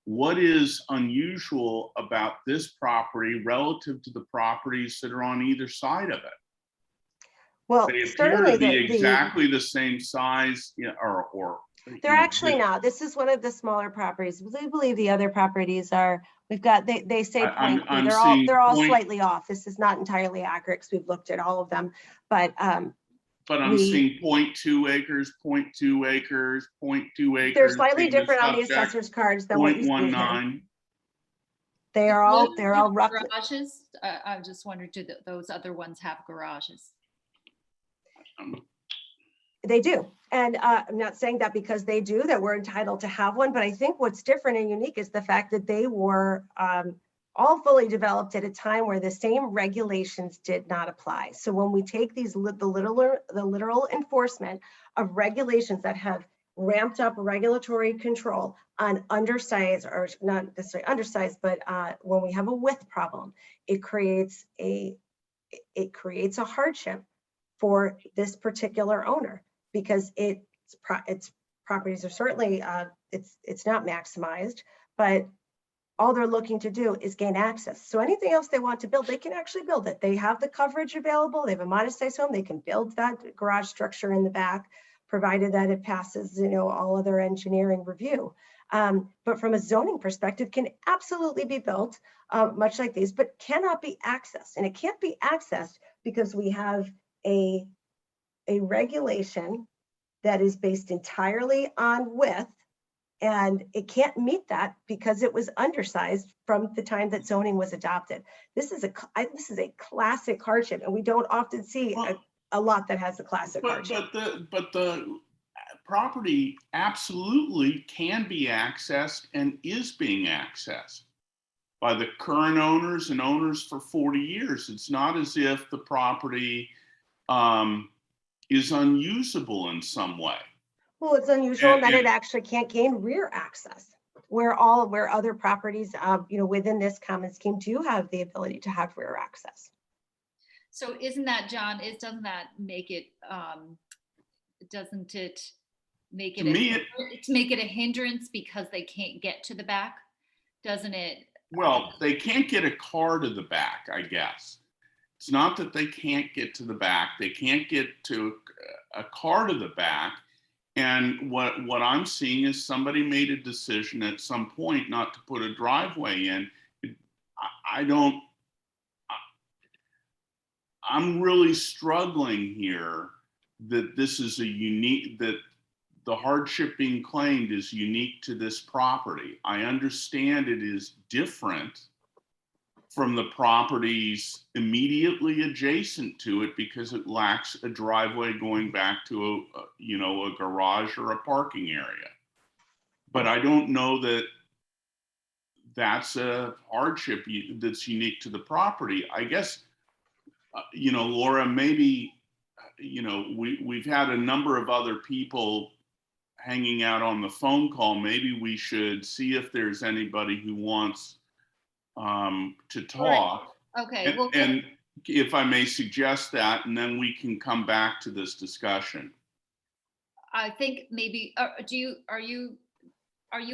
what is unusual about this property relative to the properties that are on either side of it? Well, They appear certainly to be exactly the same size, or they're actually not. This is one of the smaller properties. We believe the other properties are, we've got, they say they're all slightly off. This is not entirely accurate because we've looked at all of them, but I'm seeing 0.2 acres, 0.2 acres, 0.2 acres. They're slightly different on the assessor's cards than what you see here. They're all roughly. Garages? I'm just wondering, do those other ones have garages? They do. And I'm not saying that because they do, that we're entitled to have one, but I think what's different and unique is the fact that they were all fully developed at a time where the same regulations did not apply. So when we take the literal enforcement of regulations that have ramped up regulatory control on undersized, or not necessarily undersized, but when we have a width problem, it creates a hardship for this particular owner, because its properties are certainly, it's not maximized, but all they're looking to do is gain access. So anything else they want to build, they can actually build it. They have the coverage available. They have a modest sized home. They can build that garage structure in the back, provided that it passes, all other engineering review. But from a zoning perspective, can absolutely be built, much like these, but cannot be accessed. And it can't be accessed because we have a regulation that is based entirely on width, and it can't meet that because it was undersized from the time that zoning was adopted. This is a classic hardship, and we don't often see a lot that has a classic hardship. But the property absolutely can be accessed and is being accessed by the current owners and owners for 40 years. It's not as if the property is unusable in some way. Well, it's unusual that it actually can't gain rear access, where other properties, within this common scheme do have the ability to have rear access. So isn't that, John, doesn't it make it a hindrance because they can't get to the back? Doesn't it? Well, they can't get a car to the back, I guess. It's not that they can't get to the back. They can't get to a car to the back. And what I'm seeing is somebody made a decision at some point not to put a driveway in. I'm really struggling here that this is that the hardship being claimed is unique to this property. I understand it is different, from the properties immediately adjacent to it because it lacks a driveway going back to a garage or a parking area. But I don't know that that's a hardship that's unique to the property. I guess, Laura, maybe, we've had a number of other people hanging out on the phone call. Maybe we should see if there's anybody who wants to talk. Okay, well, And if I may suggest that, and then we can come back to this discussion. I think maybe, are you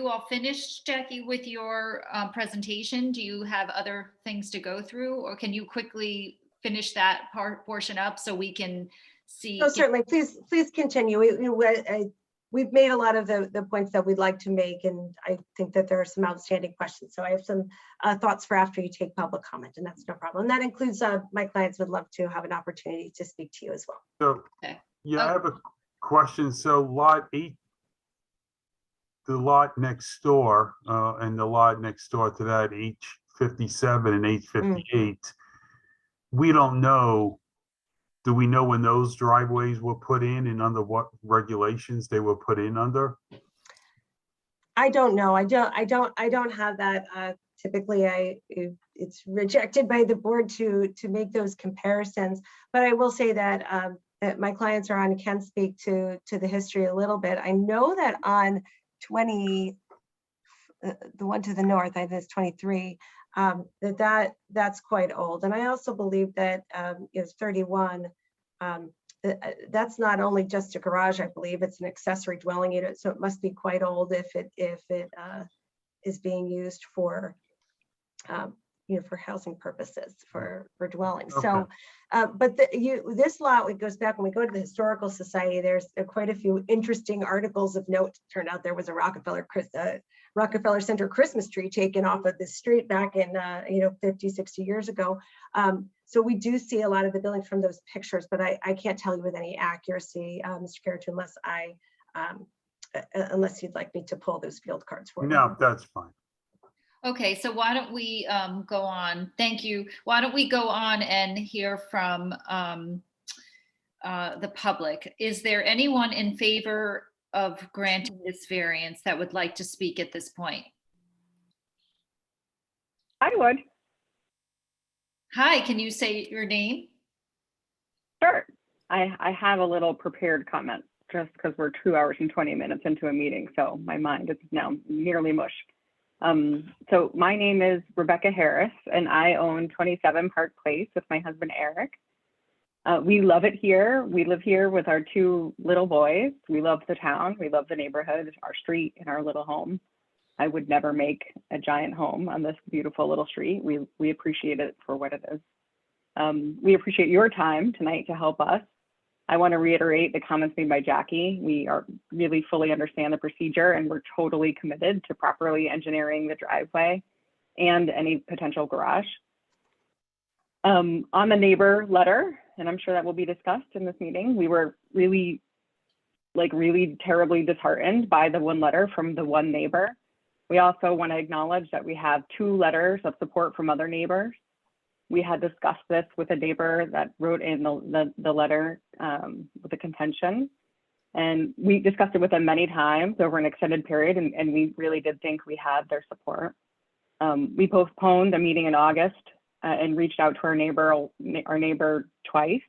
all finished, Jackie, with your presentation? Do you have other things to go through, or can you quickly finish that portion up so we can see? So certainly, please continue. We've made a lot of the points that we'd like to make, and I think that there are some outstanding questions. So I have some thoughts for after you take public comment, and that's no problem. And that includes my clients would love to have an opportunity to speak to you as well. So, Okay. yeah, I have a question. So lot 8, the lot next door, and the lot next door to that, H57 and H58, we don't know. Do we know when those driveways were put in and under what regulations they were put in under? I don't know. I don't have that. Typically, it's rejected by the board to make those comparisons. But I will say that that my clients are on, can speak to the history a little bit. I know that on 20, the one to the north, I think it's 23. That's quite old, and I also believe that it's 31. That's not only just a garage. I believe it's an accessory dwelling unit, so it must be quite old if it is being used for for housing purposes, for dwelling. Okay. So, but this lot, it goes back when we go to the Historical Society. There's quite a few interesting articles of note. Turned out there was a Rockefeller Center Christmas tree taken off of this street back in 50, 60 years ago. So we do see a lot of the buildings from those pictures, but I can't tell you with any accuracy, Mr. Carrington, unless you'd like me to pull those field cards for you. No, that's fine. Okay, so why don't we go on? Thank you. Why don't we go on and hear from the public? Is there anyone in favor of granting this variance that would like to speak at this point? I would. Hi, can you say your name? Sure. I have a little prepared comment just because we're 2 hours and 20 minutes into a meeting, so my mind is now nearly mush. So my name is Rebecca Harris, and I own 27 Park Place with my husband, Eric. We love it here. We live here with our 2 little boys. We love the town. We love the neighborhood, our street, and our little home. I would never make a giant home on this beautiful little street. We appreciate it for what it is. We appreciate your time tonight to help us. I want to reiterate the comments made by Jackie. We really fully understand the procedure, and we're totally committed to properly engineering the driveway and any potential garage. On the neighbor letter, and I'm sure that will be discussed in this meeting, we were really terribly disheartened by the one letter from the one neighbor. We also want to acknowledge that we have 2 letters of support from other neighbors. We had discussed this with a neighbor that wrote in the letter with a contention. And we discussed it with them many times over an extended period, and we really did think we had their support. We postponed a meeting in August and reached out to our neighbor twice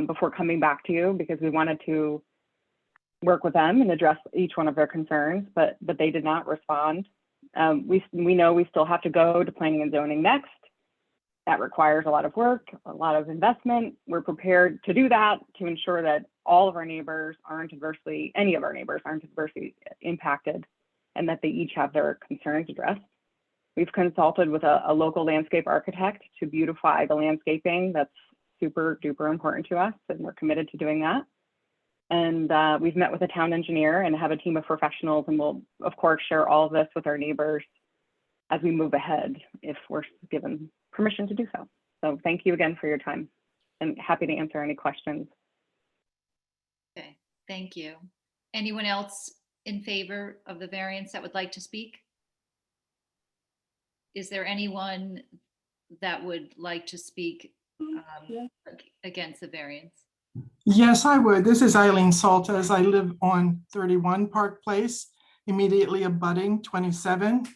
before coming back to you, because we wanted to work with them and address each one of their concerns, but they did not respond. We know we still have to go to planning and zoning next. That requires a lot of work, a lot of investment. We're prepared to do that to ensure that all of our neighbors any of our neighbors aren't adversely impacted, and that they each have their concerns addressed. We've consulted with a local landscape architect to beautify the landscaping. That's super duper important to us, and we're committed to doing that. And we've met with a town engineer and have a team of professionals, and we'll of course share all of this with our neighbors as we move ahead if we're given permission to do so. So thank you again for your time, and happy to answer any questions. Okay, thank you. Anyone else in favor of the variance that would like to speak? Is there anyone that would like to speak Yeah. against the variance? Yes, I would. This is Eileen Salters. I live on 31 Park Place, immediately abutting 27.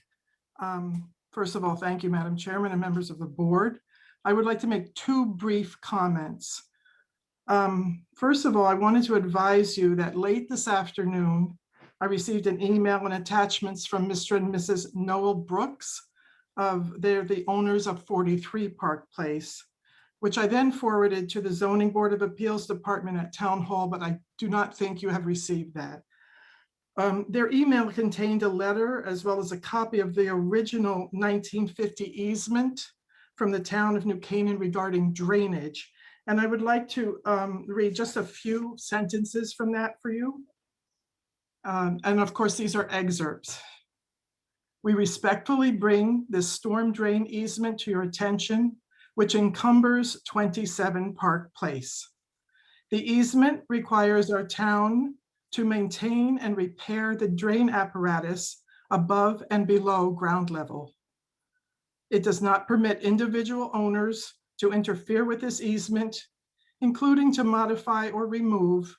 First of all, thank you, Madam Chairman and members of the board. I would like to make two brief comments. First of all, I wanted to advise you that late this afternoon, I received an email and attachments from Mr. and Mrs. Noel Brooks. They're the owners of 43 Park Place, which I then forwarded to the Zoning Board of Appeals Department at Town Hall, but I do not think you have received that. Their email contained a letter as well as a copy of the original 1950 easement from the town of New Canaan regarding drainage. And I would like to read just a few sentences from that for you. And of course, these are excerpts. We respectfully bring this storm drain easement to your attention, which encumbers 27 Park Place. The easement requires our town to maintain and repair the drain apparatus above and below ground level. It does not permit individual owners to interfere with this easement, including to modify or remove,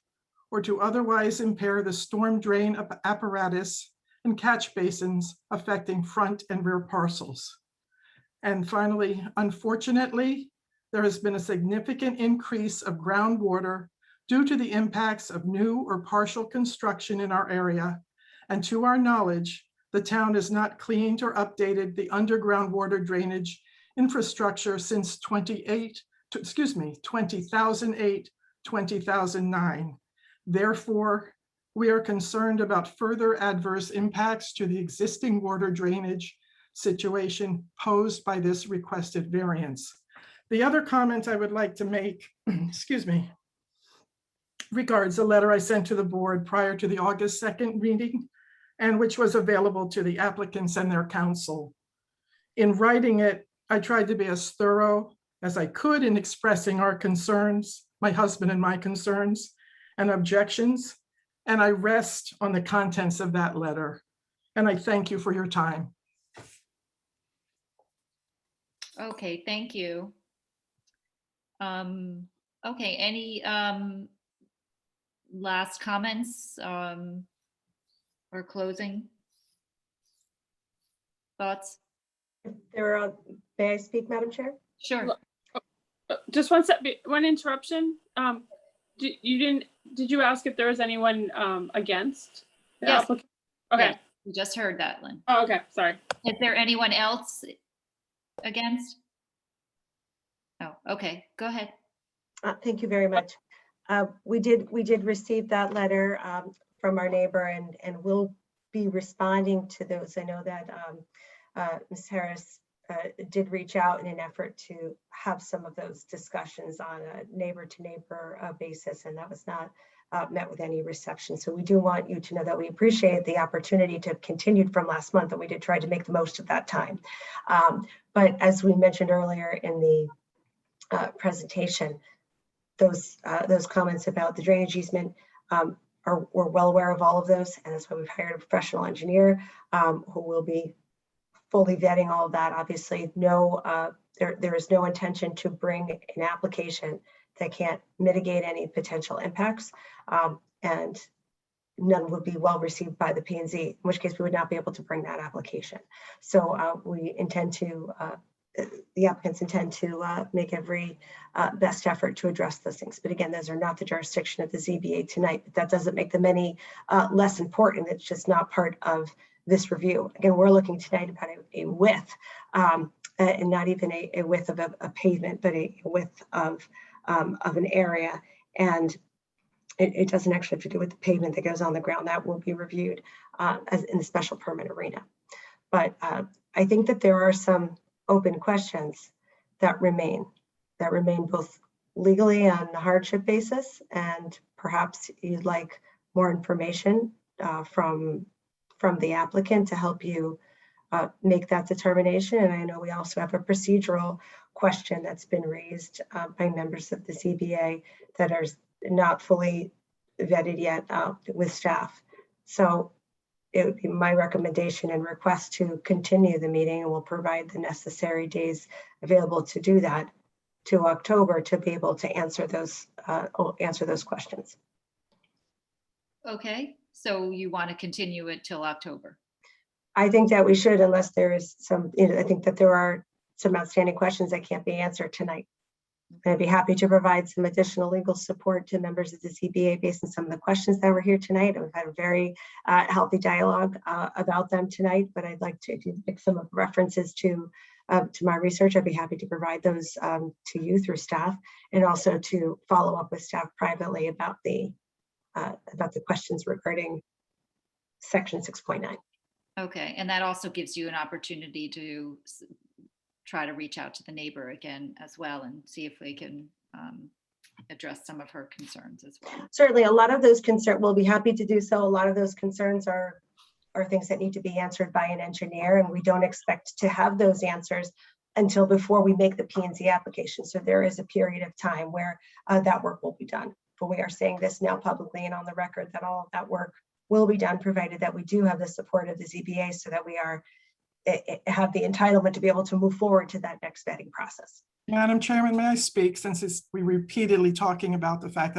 or to otherwise impair the storm drain apparatus and catch basins affecting front and rear parcels. And finally, unfortunately, there has been a significant increase of groundwater due to the impacts of new or partial construction in our area. And to our knowledge, the town has not cleaned or updated the underground water drainage infrastructure since 2008, 2009. Therefore, we are concerned about further adverse impacts to the existing water drainage situation posed by this requested variance. The other comment I would like to make, regards a letter I sent to the board prior to the August 2nd meeting, and which was available to the applicants and their counsel. In writing it, I tried to be as thorough as I could in expressing our concerns, my husband and my concerns and objections, and I rest on the contents of that letter. And I thank you for your time. Okay, thank you. Okay, any last comments or closing thoughts? May I speak, Madam Chair? Sure. Just one interruption. Did you ask if there was anyone against the Yes. application? Okay. Yes, we just heard that, Lynn. Oh, okay, sorry. Is there anyone else against? Oh, okay, go ahead. Thank you very much. We did receive that letter from our neighbor, and we'll be responding to those. I know that Ms. Harris did reach out in an effort to have some of those discussions on a neighbor-to-neighbor basis, and that was not met with any reception. So we do want you to know that we appreciate the opportunity to continue from last month, and we did try to make the most of that time. But as we mentioned earlier in the presentation, those comments about the drainage easement, we're well aware of all of those, and that's why we've hired a professional engineer who will be fully vetting all of that. Obviously, there is no intention to bring an application that can't mitigate any potential impacts, and none would be well received by the P&Z, in which case we would not be able to bring that application. So we intend to, the applicants intend to make every best effort to address those things. But again, those are not the jurisdiction of the ZBA tonight, but that doesn't make them any less important. It's just not part of this review. Again, we're looking tonight about a width, and not even a width of a pavement, but a width of an area. And it doesn't actually have to do with the pavement that goes on the ground. That will be reviewed as in the special permit arena. But I think that there are some open questions that remain both legally on the hardship basis, and perhaps you'd like more information from the applicant to help you make that determination. And I know we also have a procedural question that's been raised by members of the ZBA that are not fully vetted yet with staff. So it would be my recommendation and request to continue the meeting, and we'll provide the necessary days available to do that to October to be able to answer those questions. Okay, so you want to continue it till October? I think that we should, unless there is some, I think that there are some outstanding questions that can't be answered tonight. I'd be happy to provide some additional legal support to members of the ZBA based on some of the questions that were here tonight. We've had a very healthy dialogue about them tonight, but I'd like to, if you pick some of the references to my research, I'd be happy to provide those to you through staff, and also to follow up with staff privately about the questions regarding section 6.9. Okay, and that also gives you an opportunity to try to reach out to the neighbor again as well and see if we can address some of her concerns as well. Certainly, a lot of those concerns, we'll be happy to do so. A lot of those concerns are things that need to be answered by an engineer, and we don't expect to have those answers until before we make the P&Z application. So there is a period of time where that work will be done. But we are saying this now publicly and on the record that all of that work will be done, provided that we do have the support of the ZBA, so that we have the entitlement to be able to move forward to that next vetting process. Madam Chairman, may I speak, since we repeatedly talking about the fact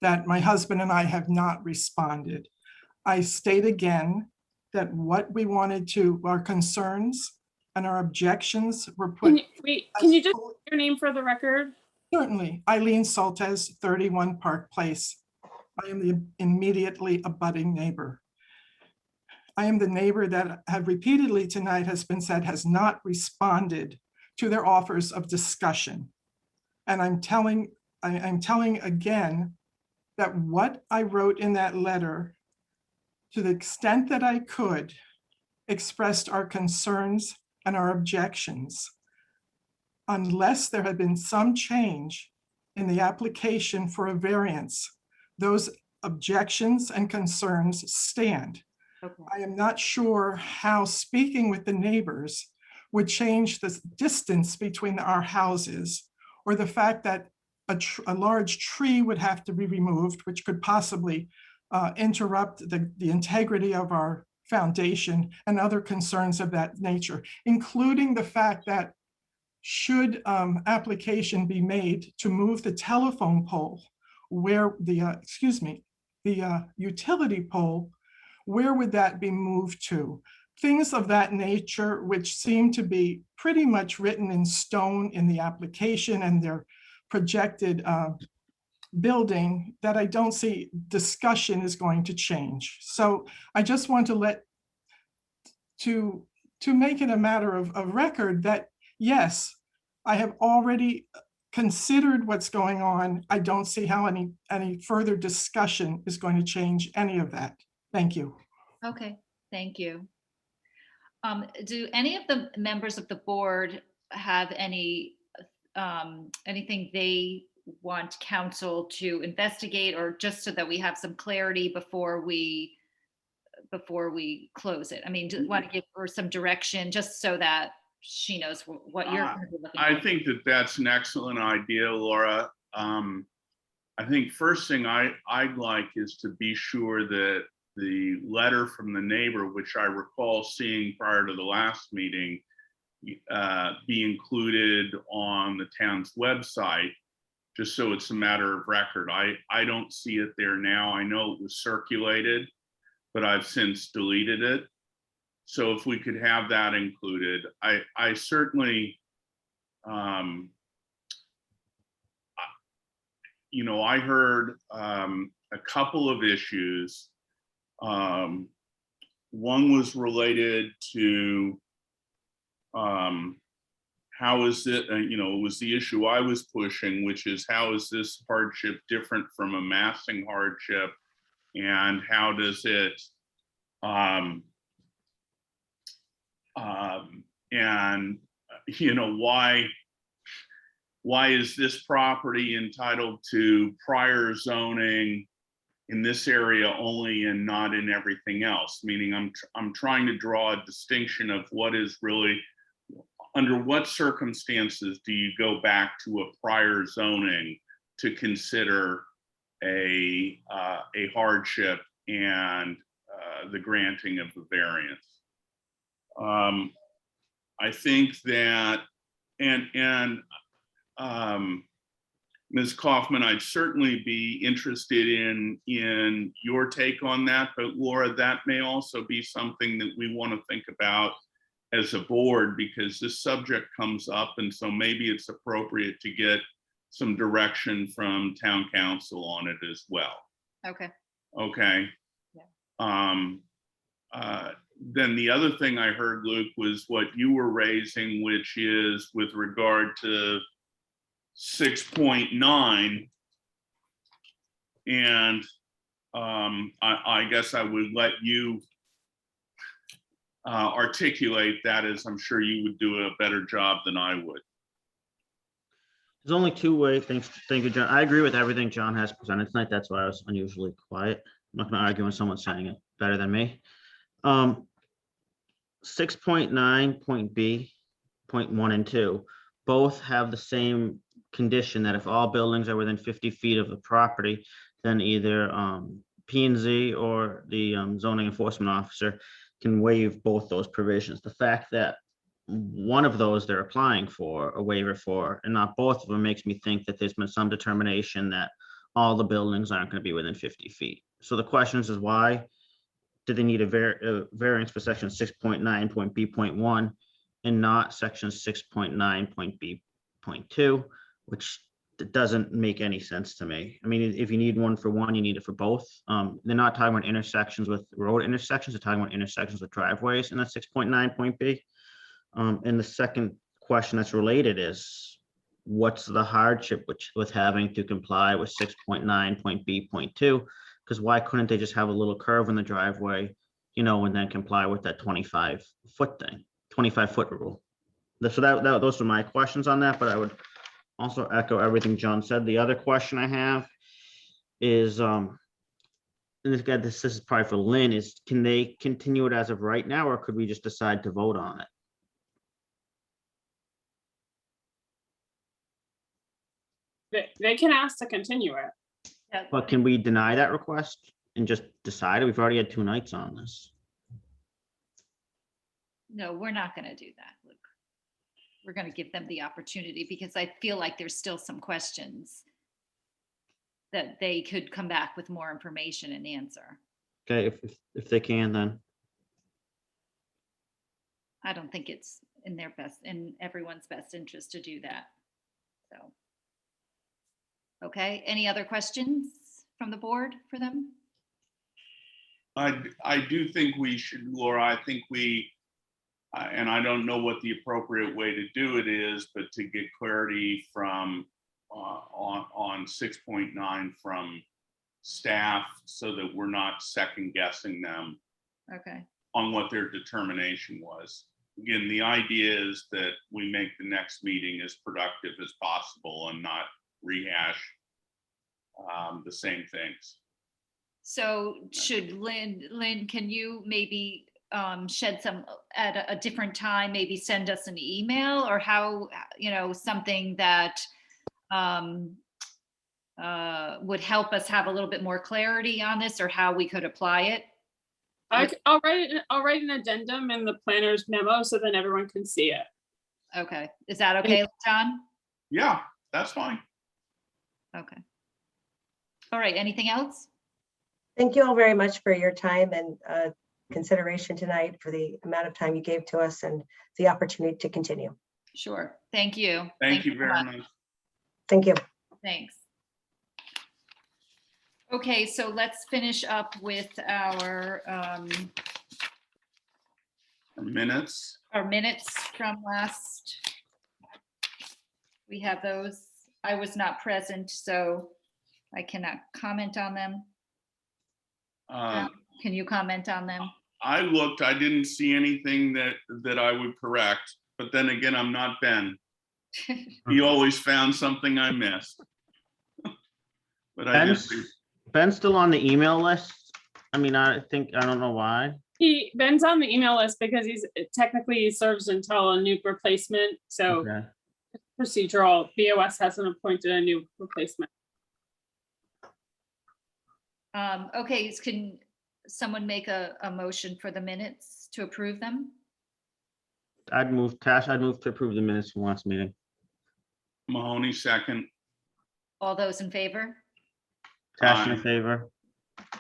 that my husband and I have not responded. I state again that what we wanted to, our concerns and our objections were put. Can you just give your name for the record? Certainly. Eileen Soltes, 31 Park Place. I am the immediately abutting neighbor. I am the neighbor that have repeatedly tonight has been said has not responded to their offers of discussion. And I'm telling again that what I wrote in that letter, to the extent that I could, expressed our concerns and our objections. Unless there had been some change in the application for a variance, those objections and concerns stand. Okay. I am not sure how speaking with the neighbors would change the distance between our houses, or the fact that a large tree would have to be removed, which could possibly interrupt the integrity of our foundation, and other concerns of that nature, including the fact that should application be made to move the telephone pole, where the utility pole, where would that be moved to? Things of that nature, which seem to be pretty much written in stone in the application and their projected building, that I don't see discussion is going to change. So I just want to make it a matter of record that, yes, I have already considered what's going on. I don't see how any further discussion is going to change any of that. Thank you. Okay, thank you. Do any of the members of the board have anything they want council to investigate, or just so that we have some clarity before we close it? I mean, do you want to give her some direction just so that she knows what you're looking for? I think that's an excellent idea, Laura. I think first thing I'd like is to be sure that the letter from the neighbor, which I recall seeing prior to the last meeting, be included on the town's website, just so it's a matter of record. I don't see it there now. I know it was circulated, but I've since deleted it. So if we could have that included, I certainly, I heard a couple of issues. One was related to how is it, it was the issue I was pushing, which is how is this hardship different from a massing hardship, and how does it, why is this property entitled to prior zoning in this area only and not in everything else? Meaning I'm trying to draw a distinction of what is really, under what circumstances do you go back to a prior zoning to consider a hardship and the granting of the variance. I think that, Ms. Kaufman, I'd certainly be interested in your take on that, but Laura, that may also be something that we want to think about as a board, because this subject comes up, and so maybe it's appropriate to get some direction from town council on it as well. Okay. Okay. Yeah. Then the other thing I heard, Luke, was what you were raising, which is with regard to 6.9. And I guess I would let you articulate that, as I'm sure you would do a better job than I would. There's only two ways. Thank you, John. I agree with everything John has presented tonight. That's why I was unusually quiet. I'm not going to argue when someone's saying it better than me. 6.9 point B, point 1 and 2, both have the same condition that if all buildings are within 50 feet of the property, then either P&Z or the zoning enforcement officer can waive both those provisions. The fact that one of those they're applying for a waiver for, and not both of them, makes me think that there's been some determination that all the buildings aren't going to be within 50 feet. So the question is why do they need a variance for section 6.9 point B point 1 and not section 6.9 point B point 2, which doesn't make any sense to me. I mean, if you need one for one, you need it for both. They're not talking about intersections with road intersections, they're talking about intersections with driveways in that 6.9 point B. And the second question that's related is, what's the hardship with having to comply with 6.9 point B point 2? Because why couldn't they just have a little curve in the driveway, you know, and then comply with that 25-foot thing, 25-foot rule? So those are my questions on that, but I would also echo everything John said. The other question I have is, and this is probably for Lynn, is can they continue it as of right now, or could we just decide to vote on it? They can ask to continue it. Yeah. But can we deny that request and just decide it? We've already had 2 nights on this. No, we're not going to do that, Luke. We're going to give them the opportunity, because I feel like there's still some questions that they could come back with more information and answer. Okay, if they can, then. I don't think it's in everyone's best interest to do that. So. Okay, any other questions from the board for them? I do think we should, Laura, I think and I don't know what the appropriate way to do it is, but to get clarity from on 6.9 from staff, so that we're not second guessing them Okay. on what their determination was. Again, the idea is that we make the next meeting as productive as possible and not rehash the same things. So should Lynn, can you maybe shed some at a different time, maybe send us an email, or how, you know, something that would help us have a little bit more clarity on this, or how we could apply it? I'll write an addendum in the planner's memo so then everyone can see it. Okay, is that okay, John? Yeah, that's fine. Okay. All right, anything else? Thank you all very much for your time and consideration tonight, for the amount of time you gave to us and the opportunity to continue. Sure, thank you. Thank you very much. Thank you. Thanks. Okay, so let's finish up with our Minutes. from last. We have those. I was not present, so I cannot comment on them. Can you comment on them? I looked, I didn't see anything that I would correct, but then again, I'm not Ben. He always found something I missed. But I just. Ben's still on the email list. I mean, I don't know why. Ben's on the email list because he serves until a new replacement. So Okay. Procedural, BOS hasn't appointed a new replacement. Okay, someone make a motion for the minutes to approve them? I'd move to approve the minutes from last meeting. Mahoney, second. All those in favor? Tash in Aye. favor.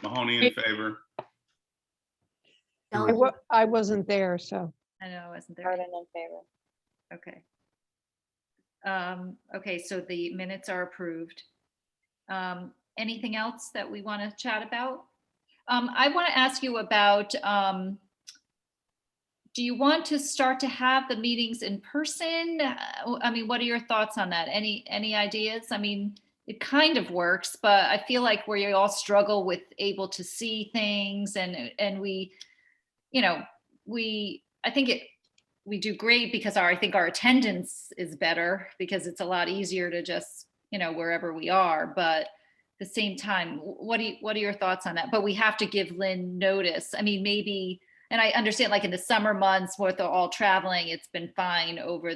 Mahoney in favor. I wasn't there, so. I know, I wasn't there. Arden in favor. Okay. Okay, so the minutes are approved. Anything else that we want to chat about? I want to ask you about, do you want to start to have the meetings in person? I mean, what are your thoughts on that? Any ideas? I mean, it kind of works, but I feel like where you all struggle with able to see things and we, you know, I think we do great because I think our attendance is better because it's a lot easier to just, you know, wherever we are, but at the same time, what are your thoughts on that? But we have to give Lynn notice. I mean, maybe, and I understand like in the summer months where they're all traveling, it's been fine over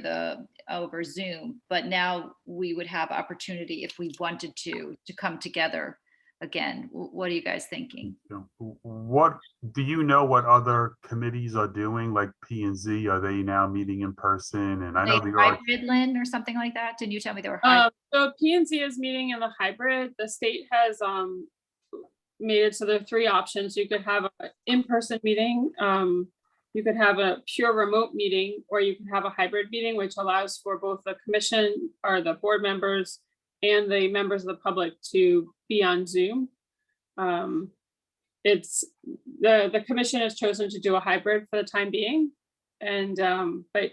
Zoom, but now we would have opportunity if we wanted to come together again. What are you guys thinking? What, do you know what other committees are doing, like P and Z? Are they now meeting in person? And I know the Hybrid, Lynn, or something like that? Didn't you tell me they were hybrid? So P&Z is meeting in the hybrid. The state has made it so there are three options. You could have an in-person meeting, you could have a pure remote meeting, or you could have a hybrid meeting, which allows for both the commission or the board members and the members of the public to be on Zoom. It's the commission has chosen to do a hybrid for the time being, and but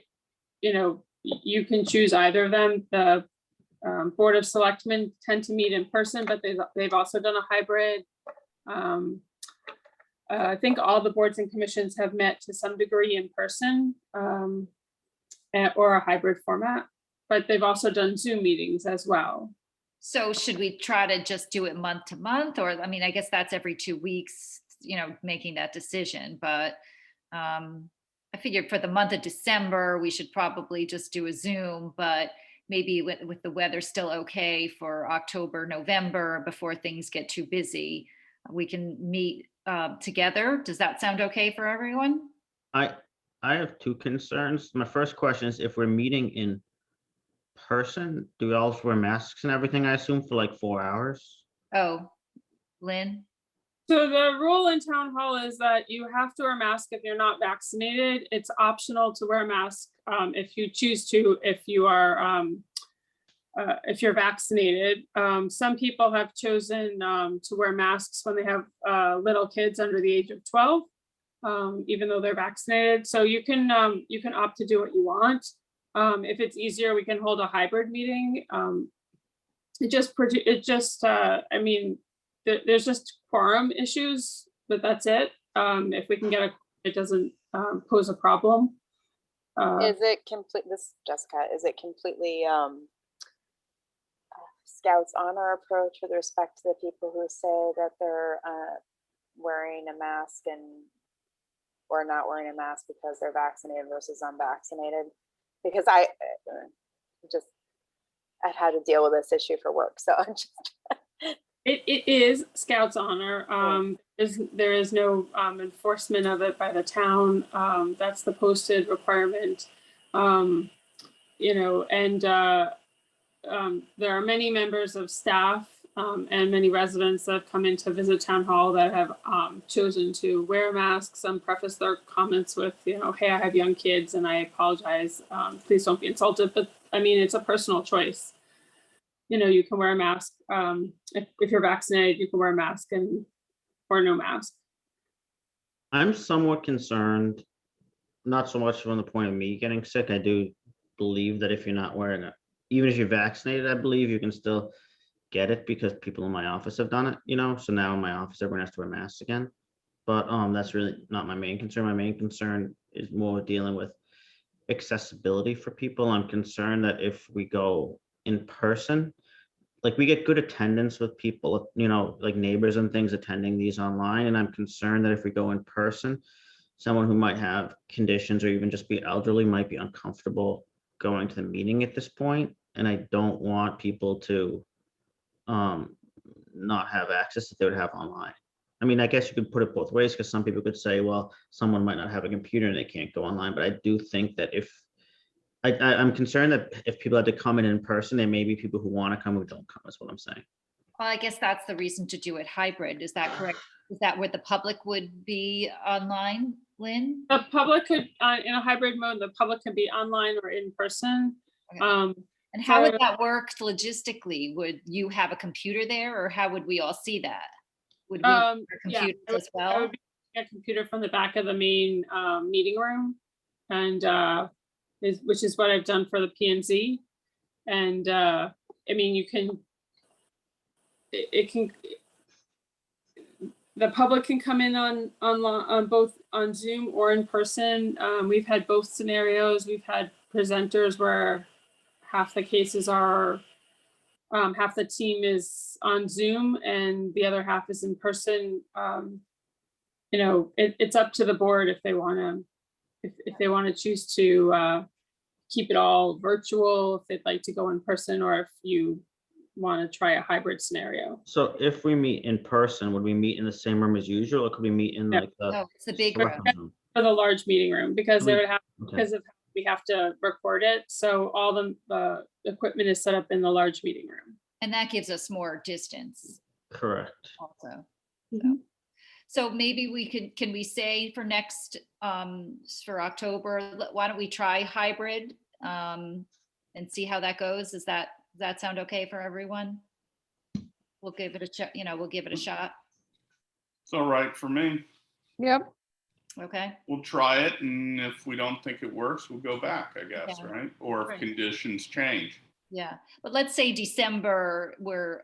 you know, you can choose either of them. The Board of Selectmen tend to meet in person, but they've also done a hybrid. I think all the boards and commissions have met to some degree in person or a hybrid format, but they've also done Zoom meetings as well. So should we try to just do it month to month? Or, I mean, I guess that's every 2 weeks, you know, making that decision, but I figured for the month of December, we should probably just do a Zoom, but maybe with the weather still okay for October, November, before things get too busy, we can meet together. Does that sound okay for everyone? I have two concerns. My first question is, if we're meeting in person, do we all wear masks and everything, I assume, for like 4 hours? Oh, Lynn? So the rule in town hall is that you have to wear a mask if you're not vaccinated. It's optional to wear a mask if you choose to, if you're vaccinated. Some people have chosen to wear masks when they have little kids under the age of 12, even though they're vaccinated. So you can opt to do what you want. If it's easier, we can hold a hybrid meeting. I mean, there's just quorum issues, but that's it. If we can get it doesn't pose a problem. Is it complete, this Jessica, is it completely Scouts honor approach with respect to the people who say that they're wearing a mask or not wearing a mask because they're vaccinated versus unvaccinated? Because I've had to deal with this issue for work, so I'm just. It is Scouts honor. There is no enforcement of it by the town. That's the posted requirement. You know, and there are many members of staff and many residents that have come in to visit town hall that have chosen to wear masks. Some preface their comments with, you know, hey, I have young kids and I apologize. Please don't be insulted. But I mean, it's a personal choice. You know, you can wear a mask. If you're vaccinated, you can wear a mask or no mask. I'm somewhat concerned, not so much from the point of me getting sick. I do believe that if you're not wearing it, even if you're vaccinated, I believe you can still get it because people in my office have done it, you know? So now in my office, everyone has to wear masks again. But that's really not my main concern. My main concern is more dealing with accessibility for people. I'm concerned that if we go in person, like we get good attendance with people, you know, like neighbors and things attending these online. And I'm concerned that if we go in person, someone who might have conditions or even just be elderly might be uncomfortable going to the meeting at this point. And I don't want people to not have access that they would have online. I mean, I guess you could put it both ways, because some people could say, well, someone might not have a computer and they can't go online, but I do think that if, I'm concerned that if people had to come in person, there may be people who want to come who don't come, is what I'm saying. Well, I guess that's the reason to do it hybrid. Is that correct? Is that where the public would be online, Lynn? The public could, in a hybrid mode, the public could be online or in person. Okay. And how would for- that work logistically? Would you have a computer there, or how would we all see that? Would we have Yeah, computers I would- as I well? would be a computer from the back of the main meeting room, and which is what I've done for the PNZ. And I mean, you can, it can, the public can come in on both on Zoom or in person. We've had both scenarios. We've had presenters where half the cases are, half the team is on Zoom and the other half is in person. You know, it's up to the board if they want to, if they want to choose to keep it all virtual, if they'd like to go in person, or if you want to try a hybrid scenario. So if we meet in person, would we meet in the same room as usual, or could we meet in Yeah. like the? No, it's the big select room. room? For the large meeting room, because they would have, Okay. because of, we have to record it. So all the equipment is set up in the large meeting room. And that gives us more distance Correct. also. Mhm. So maybe we can we say for next, for October, why don't we try hybrid? And see how that goes? Does that sound okay for everyone? We'll give it a shot, we'll give it a shot. It's all right for me. Yep. Okay, We'll try it, and if we don't think it works, we'll go back, I guess, Yeah. right? Or if Right. conditions change. yeah. But let's say December, we're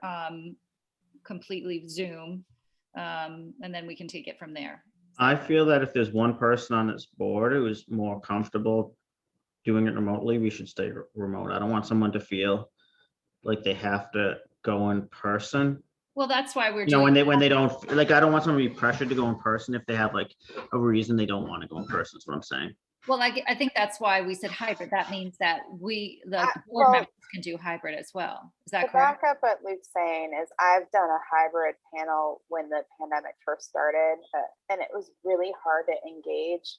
completely Zoom. And then we can take it from there. I feel that if there's one person on this board who is more comfortable doing it remotely, we should stay remote. I don't want someone to feel like they have to go in person. Well, that's why we're You know, doing. when they don't, like, I don't want someone to be pressured to go in person if they have like a reason they don't want to go in person, is what I'm saying. Well, I think that's why we said hybrid. That means that the board well- members can do hybrid as well. Is that To correct? back up what Luke's saying is I've done a hybrid panel when the pandemic first started, and it was really hard to engage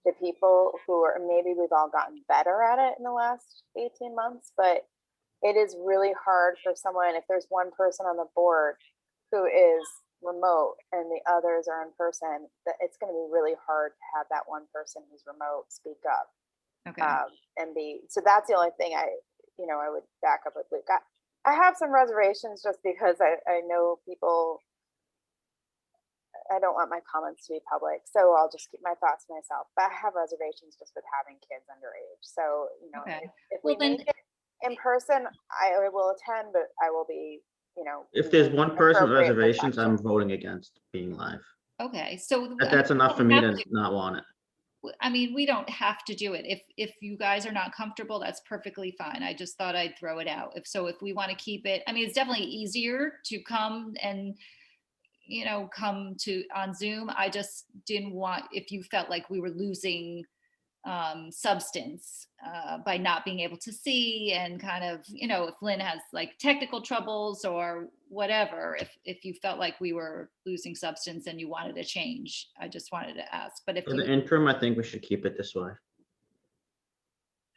the people who are, maybe we've all gotten better at it in the last 18 months, but it is really hard for someone, if there's one person on the board who is remote and the others are in person, that it's going to be really hard to have that one person who's remote speak up. Okay. And so that's the only thing I would back up with Luke. I have some reservations just because I know people, I don't want my comments to be public, so I'll just keep my thoughts to myself, but I have reservations just with having kids underage. So, Okay. if Well, we then- make it in person, I will attend, but I will be, If there's one person with appropriate reservations, I'm protection. voting against being live. Okay, so. That's enough for me to not want it. I mean, we don't have to do it. If you guys are not comfortable, that's perfectly fine. I just thought I'd throw it out. If we want to keep it, I mean, it's definitely easier to come and, come to on Zoom. I just didn't want, if you felt like we were losing substance by not being able to see, and kind of, if Lynn has like technical troubles or whatever, if you felt like we were losing substance and you wanted to change, I just wanted to ask. But if For the you, interim, I think we should keep it this way.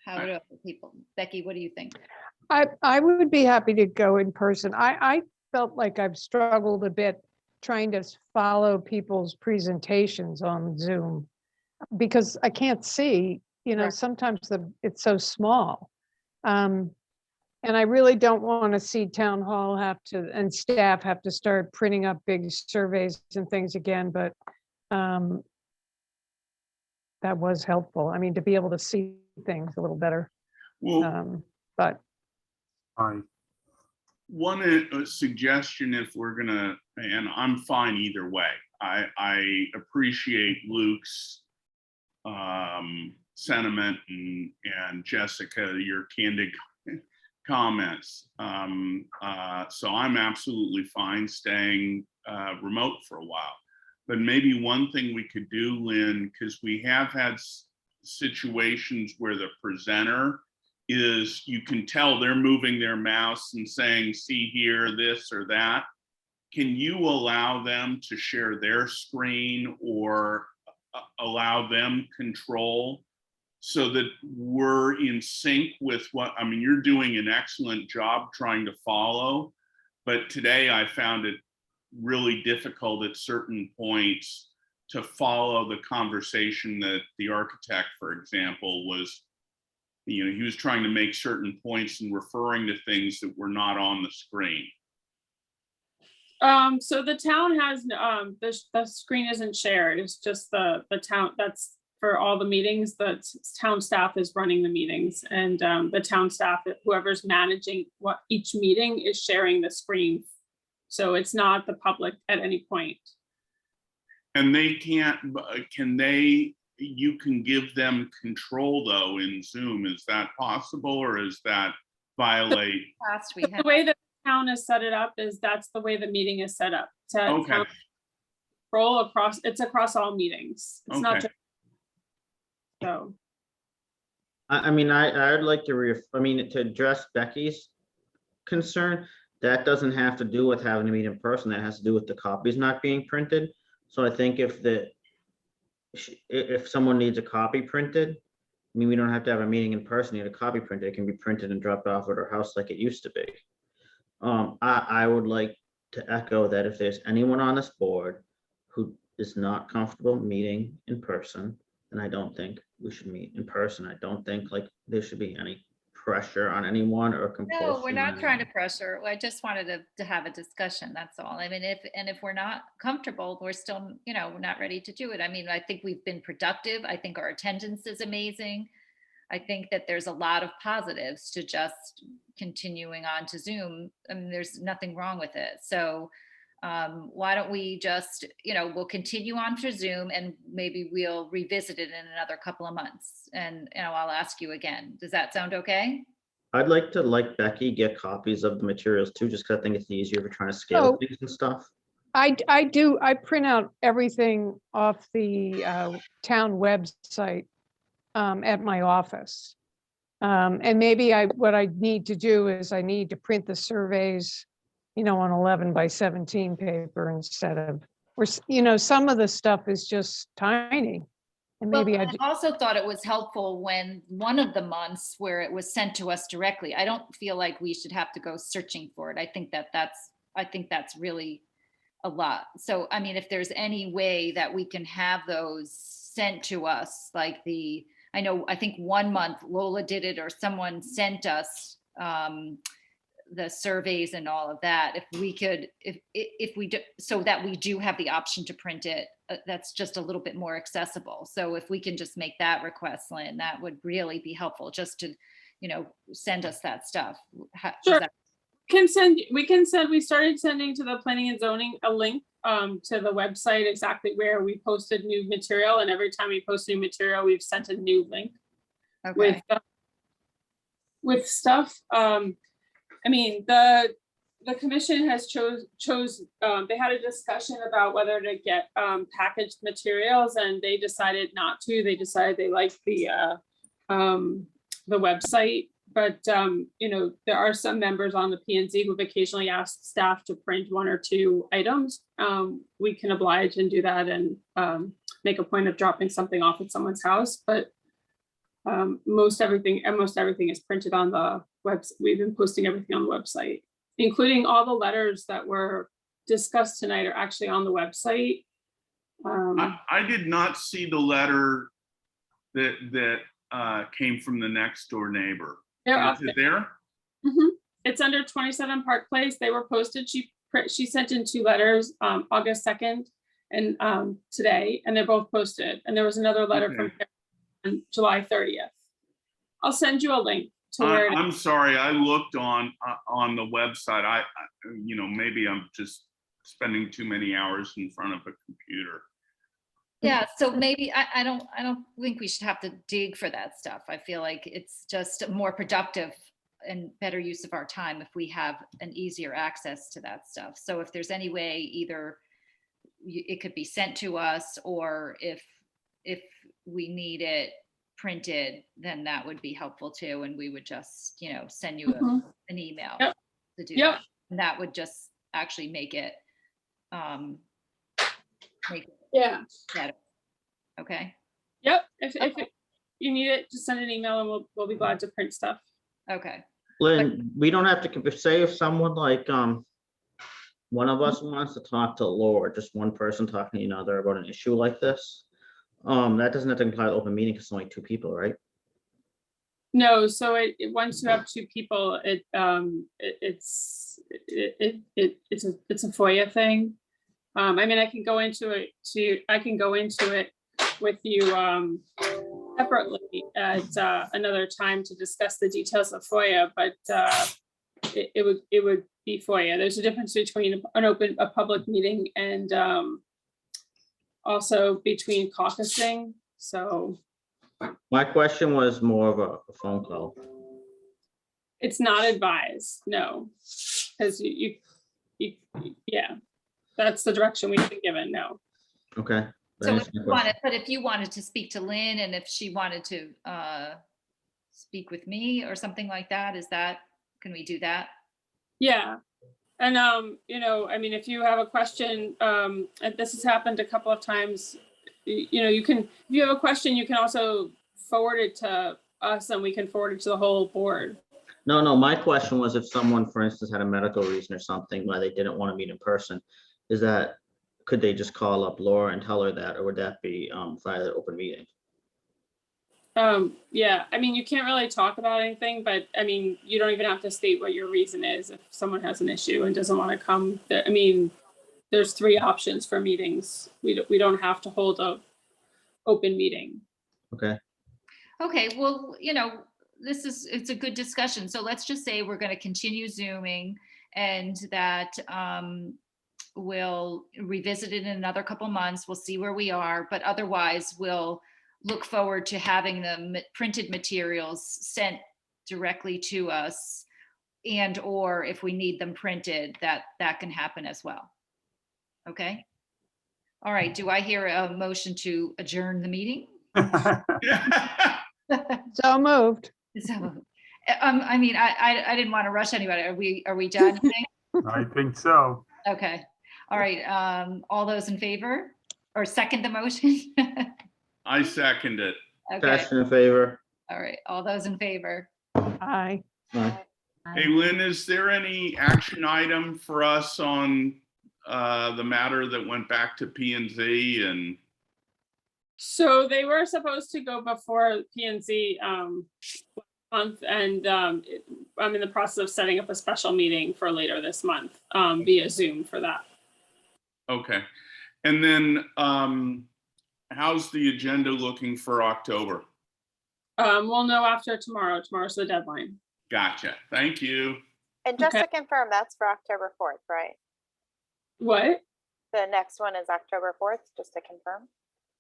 how do other people, Becky, what do you think? I would be happy to go in person. I felt like I've struggled a bit trying to follow people's presentations on Zoom because I can't see, Right. sometimes it's so small. And I really don't want to see town hall and staff have to start printing up big surveys and things again, but that was helpful. I mean, to be able to see things a little better. Well, But Aye. one suggestion, if we're gonna, and I'm fine either way. I appreciate Luke's sentiment and Jessica, your candid comments. So I'm absolutely fine staying remote for a while. But maybe one thing we could do, Lynn, because we have had situations where the presenter is, you can tell they're moving their mouse and saying, see here, this or that. can you allow them to share their screen or allow them control so that we're in sync with what, I mean, you're doing an excellent job trying to follow, but today I found it really difficult at certain points to follow the conversation that the architect, for example, was, you know, he was trying to make certain points and referring to things that were not on the screen. So the town has, the screen isn't shared. It's just the town, that's for all the meetings, the town staff is running the meetings, and the town staff, whoever's managing what each meeting is sharing the screen. So it's not the public at any point. And they can't, can they, you can give them control though in Zoom. Is that possible, or is that violate? Past we The have. way the town has set it up is that's the way the meeting is set up. To Okay, roll across, it's across all meetings. It's not okay. just. So, I mean, I'd like to to address Becky's concern, that doesn't have to do with having to meet in person. That has to do with the copies not being printed. So I think if someone needs a copy printed, I mean, we don't have to have a meeting in person, you need a copy printed, it can be printed and dropped off at our house like it used to be. I would like to echo that if there's anyone on this board who is not comfortable meeting in person, then I don't think we should meet in person. I don't think like there should be any pressure on anyone or compulsion. No, we're not on trying to anyone. pressure. I just wanted to have a discussion, that's all. I mean, if we're not comfortable, we're still, you know, we're not ready to do it. I mean, I think we've been productive. I think our attendance is amazing. I think that there's a lot of positives to just continuing on to Zoom. I mean, there's nothing wrong with it. So why don't we just, you know, we'll continue on for Zoom, and maybe we'll revisit it in another couple of months. And, you know, I'll ask you again. Does that sound okay? I'd like to, like Becky, get copies of the materials too, just 'cause I think it's easier for trying to scale Oh. things and stuff. I print out everything off the town website at my office. And maybe what I need to do is I need to print the surveys, you know, on 11 by 17 paper instead of, or, you know, some of the stuff is just tiny. And Well, maybe I also thought it was helpful when one of the months where it was sent to us directly. I don't feel like we should have to go searching for it. I think that's really a lot. So, I mean, if there's any way that we can have those sent to us, like I think 1 month Lola did it, or someone sent us the surveys and all of that. If we could, if we do, so that we do have the option to print it, that's just a little bit more accessible. So if we can just make that request, Lynn, that would really be helpful, just to, you know, send us that stuff. Sure. We started sending to the planning and zoning a link to the website exactly where we posted new material, and every time we post new material, we've sent a new link with stuff. I mean, the commission has they had a discussion about whether to get packaged materials, and they decided not to. They decided they liked the website. But, you know, there are some members on the P&Z who've occasionally asked staff to print 1 or 2 items. We can oblige and do that, and make a point of dropping something off at someone's house. But most everything is printed on the website. We've been posting everything on the website, including all the letters that were discussed tonight are actually on the website. I did not see the letter that came from the next door neighbor. Is it there? Mm-hmm. It's under 27 Park Place. They were posted. She sent in 2 letters, August 2nd and today, and they're both posted. And there was another letter from on July 30th. I'll send you a link to where I'm sorry, I looked on the website. I you know, maybe I'm just spending too many hours in front of a computer. Yeah, so maybe I don't think we should have to dig for that stuff. I feel like it's just more productive and better use of our time if we have an easier access to that stuff. So if there's any way, either it could be sent to us, or if we need it printed, then that would be helpful too. And we would just, you know, send you an email to do that. And that would just actually make it make it Yeah. better. Okay, Yep. If you need it, just send an email and we'll be glad to print stuff. okay. Lynn, we don't have to, say if someone like, one of us wants to talk to Laura, just one person talking to another about an issue like this. That doesn't have to imply open meeting because it's only two people, right? No, so once you have two people, it's a FOIA thing. I mean, I can go into it with you separately at another time to discuss the details of FOIA, but it would be FOIA. There's a difference between a public meeting and also between caucusing. So My question was more of a phone call. it's not advised, no, because you, yeah, that's the direction we've been given, no. Okay. that So answers my question. but if you wanted to speak to Lynn and if she wanted to speak with me or something like that, can we do that? Yeah, and I mean, if you have a question, and this has happened a couple of times, you can, if you have a question, you can also forward it to us and we can forward it to the whole board. No, my question was if someone, for instance, had a medical reason or something why they didn't want to meet in person, could they just call up Laura and tell her that, or would that be via the open meeting? Yeah, I mean, you can't really talk about anything, but I mean, you don't even have to state what your reason is if someone has an issue and doesn't want to come. I mean, there's 3 options for meetings. We don't have to hold a open meeting. Okay. Okay, well, it's a good discussion. So let's just say we're going to continue Zooming and that we'll revisit it in another couple months. We'll see where we are, but otherwise we'll look forward to having the printed materials sent directly to us, and or if we need them printed, that can happen as well. Okay. All right. Do I hear a motion to adjourn the meeting? So moved. So, I mean, I didn't want to rush anybody. Are we done? I think so. Okay. All right. All those in favor or second the motion? I second it. Okay. Passion in favor. All right. All those in favor. Aye. Hey, Lynn, is there any action item for us on the matter that went back to P&Z and? So they were supposed to go before P&Z month, and I'm in the process of setting up a special meeting for later this month via Zoom for that. Okay. And then how's the agenda looking for October? We'll know after tomorrow. Tomorrow's the deadline. Gotcha. Thank you. And just Okay. to confirm, that's for October 4th, right? What? The next one is October 4th, just to confirm.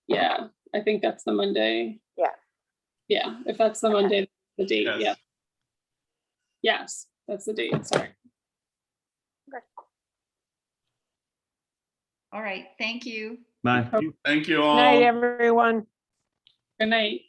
Yeah, I think that's the Monday. Yeah. Yeah, if that's the Okay. Monday, the date, Yes. yeah. Yes, that's the date, sorry. All right. Thank you. Bye. Thank you all. Night, everyone. Good night.